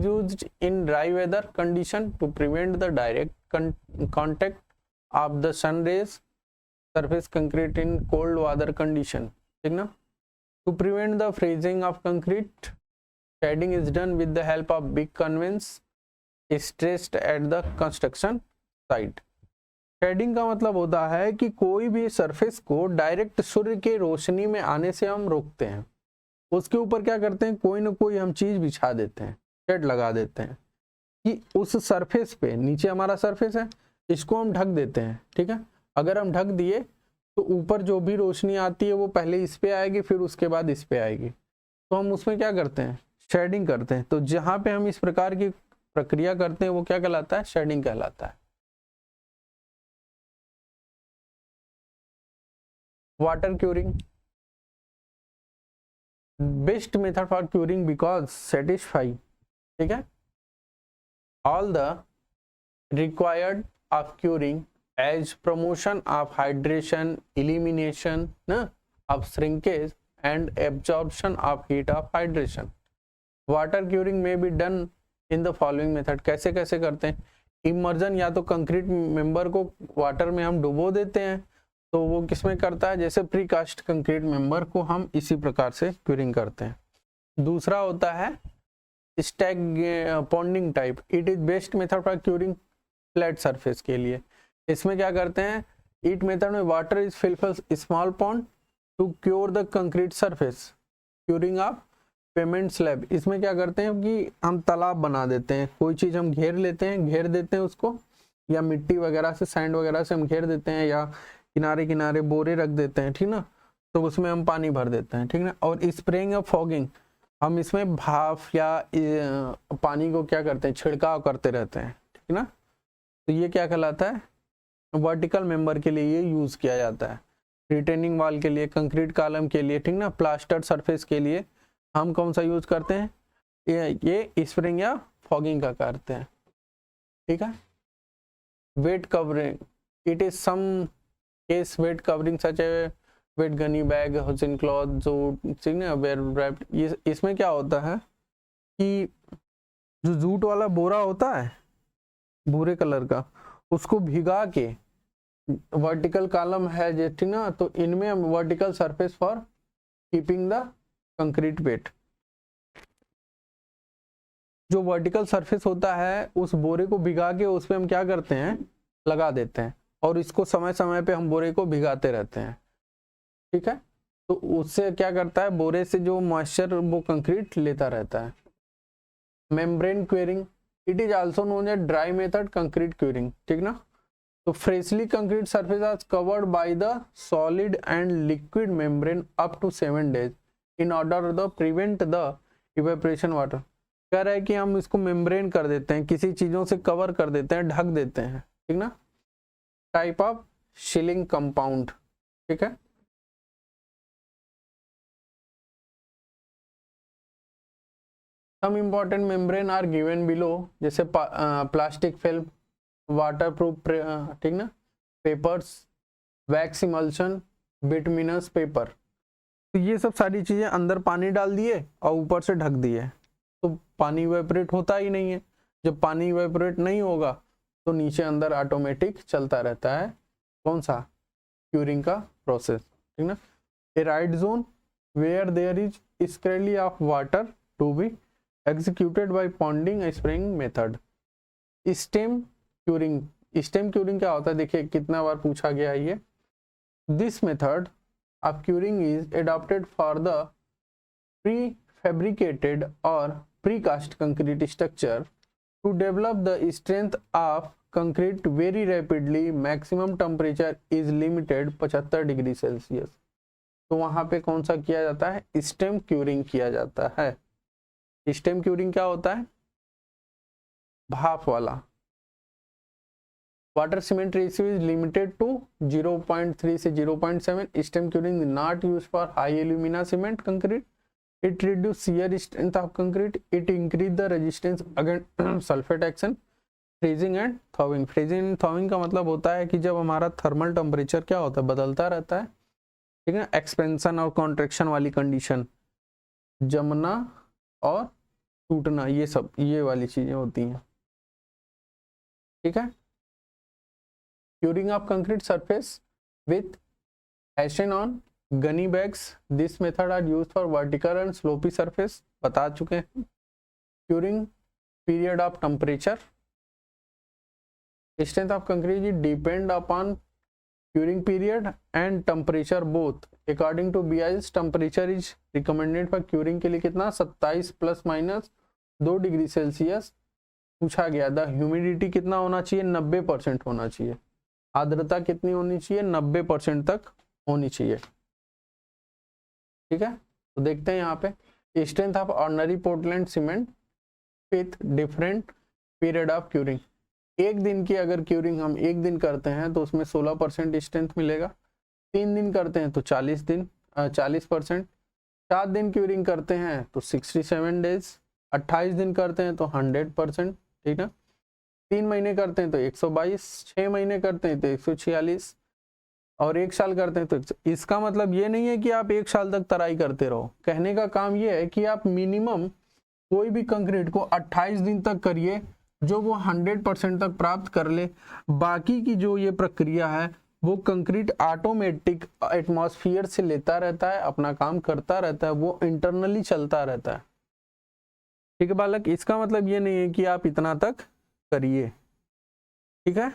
used in dry weather condition to prevent the direct contact of the sun rays surface concrete in cold weather condition, ठीक ना। To prevent the freezing of concrete, shading is done with the help of big conveyances stretched at the construction site. Shading का मतलब होता है कि कोई भी surface को डायरेक्ट सूर्य के रोशनी में आने से हम रोकते हैं, उसके ऊपर क्या करते हैं, कोई ना कोई हम चीज बिछा देते हैं, शेड लगा देते हैं कि उस सरफेस पे, नीचे हमारा सरफेस है, इसको हम ढक देते हैं, ठीक है। अगर हम ढक दिए तो ऊपर जो भी रोशनी आती है वो पहले इस पे आएगी, फिर उसके बाद इस पे आएगी, तो हम उसमें क्या करते हैं, शेडिंग करते हैं। तो जहां पे हम इस प्रकार की प्रक्रिया करते हैं वो क्या कहलाता है, शेडिंग कहलाता है। Water curing, best method for curing because satisfy, ठीक है, all the required of curing as promotion of hydration, elimination of shrinkage and absorption of heat of hydration. Water curing may be done in the following method. कैसे कैसे करते हैं, immersion, या तो concrete member को water में हम डुबो देते हैं, तो वो किसमें करता है, जैसे प्रीकास्ट कंक्रीट मेंबर को हम इसी प्रकार से क्यूरिंग करते हैं। दूसरा होता है stag ponding type, it is best method for curing flat surface के लिए। इसमें क्या करते हैं, ईट मेथड में water is filled small pond to cure the concrete surface, curing of pavement slab. इसमें क्या करते हैं कि हम तालाब बना देते हैं, कोई चीज़ हम घेर लेते हैं, घेर देते हैं उसको, या मिट्टी वगैरह से, सैंड वगैरह से हम घेर देते हैं, या किनारे किनारे बोरे रख देते हैं, ठीक ना, तो उसमें हम पानी भर देते हैं, ठीक ना। और स्प्रेइंग ऑफ फॉगिंग, हम इसमें भाप या पानी को क्या करते हैं, छिड़काव करते रहते हैं, ठीक ना। तो ये क्या कहलाता है, वर्टिकल मेंबर के लिए ये यूज किया जाता है, रिटेनिंग वॉल के लिए, कंक्रीट कॉलम के लिए, ठीक ना, प्लास्टर सरफेस के लिए हम कौन सा यूज करते हैं, ये स्प्रिंग या फॉगिंग का करते हैं, ठीक है। Wet covering, it is some case wet covering such a wet gunny bag, hessian cloth, jute, ठीक ना, वेयर रैप्ड। ये इसमें क्या होता है कि जो जूट वाला बोरा होता है भूरे कलर का, उसको भिगा के वर्टिकल कॉलम है जो, ठीक ना, तो इनमें vertical surface for keeping the concrete wet. जो वर्टिकल सरफेस होता है उस बोरे को भिगा के उस पे हम क्या करते हैं, लगा देते हैं, और इसको समय समय पे हम बोरे को भिगाते रहते हैं, ठीक है। तो उससे क्या करता है, बोरे से जो मॉइस्चर वो कंक्रीट लेता रहता है। Membrane curing, it is also known as dry method concrete curing, ठीक ना। तो freshly concrete surface are covered by the solid and liquid membrane up to 7 days in order the prevent the evaporation water. कह रहा है कि हम इसको membrane कर देते हैं, किसी चीजों से कवर कर देते हैं, ढक देते हैं, ठीक ना। टाइप ऑफ शिलिंग कंपाउंड, ठीक है। Some important membrane are given below, जैसे प्लास्टिक फिल्म, वाटरप्रूफ, ठीक ना, papers, wax emulsion, bituminous paper. तो ये सब सारी चीजें अंदर पानी डाल दिए और ऊपर से ढक दिए, तो पानी इवेपोरेट होता ही नहीं है। जब पानी इवेपोरेट नहीं होगा तो नीचे अंदर ऑटोमेटिक चलता रहता है कौन सा, क्यूरिंग का प्रोसेस, ठीक ना। Arid zone where there is scarcity of water to be executed by ponding spraying method. Stem curing, stem curing क्या होता है, देखिए कितना बार पूछा गया है ये। This method of curing is adopted for the prefabricated or precast concrete structure to develop the strength of concrete very rapidly. Maximum temperature is limited 75 degree Celsius. तो वहां पे कौन सा किया जाता है? स्टेम क्यूरिंग किया जाता है। स्टेम क्यूरिंग क्या होता है? भाप वाला। Water cement ratio is limited to 0.3 से 0.7। Steam curing is not use for high alumina cement concrete. It reduce shear strength of concrete. It increase the resistance against sulphate action. Freezing and thawing. Freezing and thawing का मतलब होता है कि जब हमारा thermal temperature क्या होता है? बदलता रहता है, ठीक है। एक्सपेंशन और कॉन्ट्रैक्शन वाली कंडीशन, जमना और टूटना, ये सब ये वाली चीजें होती हैं, ठीक है। Curing of concrete surface with hasten on gunny bags. This method are used for vertical and slopy surface. बता चुके हैं। Curing period of temperature. Strength of concrete depend upon curing period and temperature both. According to BIS, temperature is recommended for curing के लिए कितना? 27 ± 2 degree Celsius पूछा गया। The humidity कितना होना चाहिए? 90% होना चाहिए। आर्द्रता कितनी होनी चाहिए? 90% तक होनी चाहिए, ठीक है। तो देखते हैं यहाँ पे strength of ordinary Portland cement with different period of curing. एक दिन की अगर क्यूरिंग हम एक दिन करते हैं तो उसमें 16% स्ट्रेंथ मिलेगा। 3 दिन करते हैं तो 40%। 4 दिन क्यूरिंग करते हैं तो 67 डेज। 28 दिन करते हैं तो 100%, ठीक है। 3 महीने करते हैं तो 122, 6 महीने करते हैं तो 146 और 1 साल करते हैं तो इसका मतलब ये नहीं है कि आप 1 साल तक तराई करते रहो। कहने का काम ये है कि आप मिनिमम कोई भी कंक्रीट को 28 दिन तक करिए जो वो 100% तक प्राप्त कर ले। बाकी की जो ये प्रक्रिया है वो कंक्रीट ऑटोमेटिक एटमॉस्फेयर से लेता रहता है, अपना काम करता रहता है, वो इंटरनली चलता रहता है, ठीक है बालक। इसका मतलब ये नहीं है कि आप इतना तक करिए, ठीक है।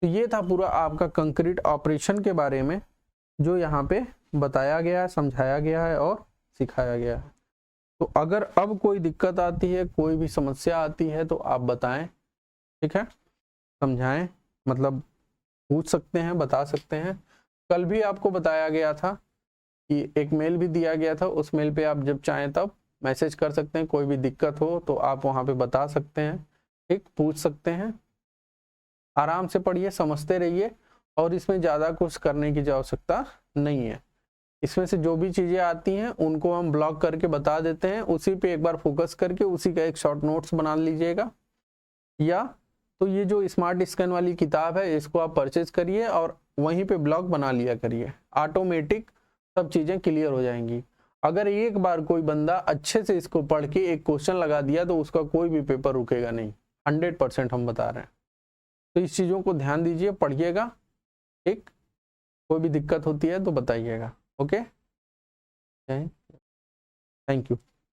तो ये था पूरा आपका कंक्रीट ऑपरेशन के बारे में जो यहाँ पे बताया गया है, समझाया गया है और सिखाया गया है। तो अगर अब कोई दिक्कत आती है, कोई भी समस्या आती है तो आप बताएं, ठीक है, समझाएं, मतलब पूछ सकते हैं, बता सकते हैं। कल भी आपको बताया गया था कि एक मेल भी दिया गया था, उस मेल पे आप जब चाहें तब मैसेज कर सकते हैं। कोई भी दिक्कत हो तो आप वहाँ पे बता सकते हैं, ठीक, पूछ सकते हैं। आराम से पढ़िए, समझते रहिए और इसमें ज़्यादा कुछ करने की आवश्यकता नहीं है। इसमें से जो भी चीज़ें आती हैं उनको हम ब्लॉक करके बता देते हैं, उसी पे एक बार फोकस करके उसी का एक शॉर्ट नोट्स बना लीजिएगा। या तो ये जो स्मार्ट स्कैन वाली किताब है इसको आप परचेज करिए और वहीं पे ब्लॉक बना लिया करिए, ऑटोमेटिक सब चीज़ें क्लियर हो जाएंगी। अगर एक बार कोई बंदा अच्छे से इसको पढ़ के एक क्वेश्चन लगा दिया तो उसका कोई भी पेपर रुकेगा नहीं, 100% हम बता रहे हैं। तो इस चीज़ों को ध्यान दीजिए, पढ़िएगा, ठीक। कोई भी दिक्कत होती है तो बताइएगा, ओके। Thank you.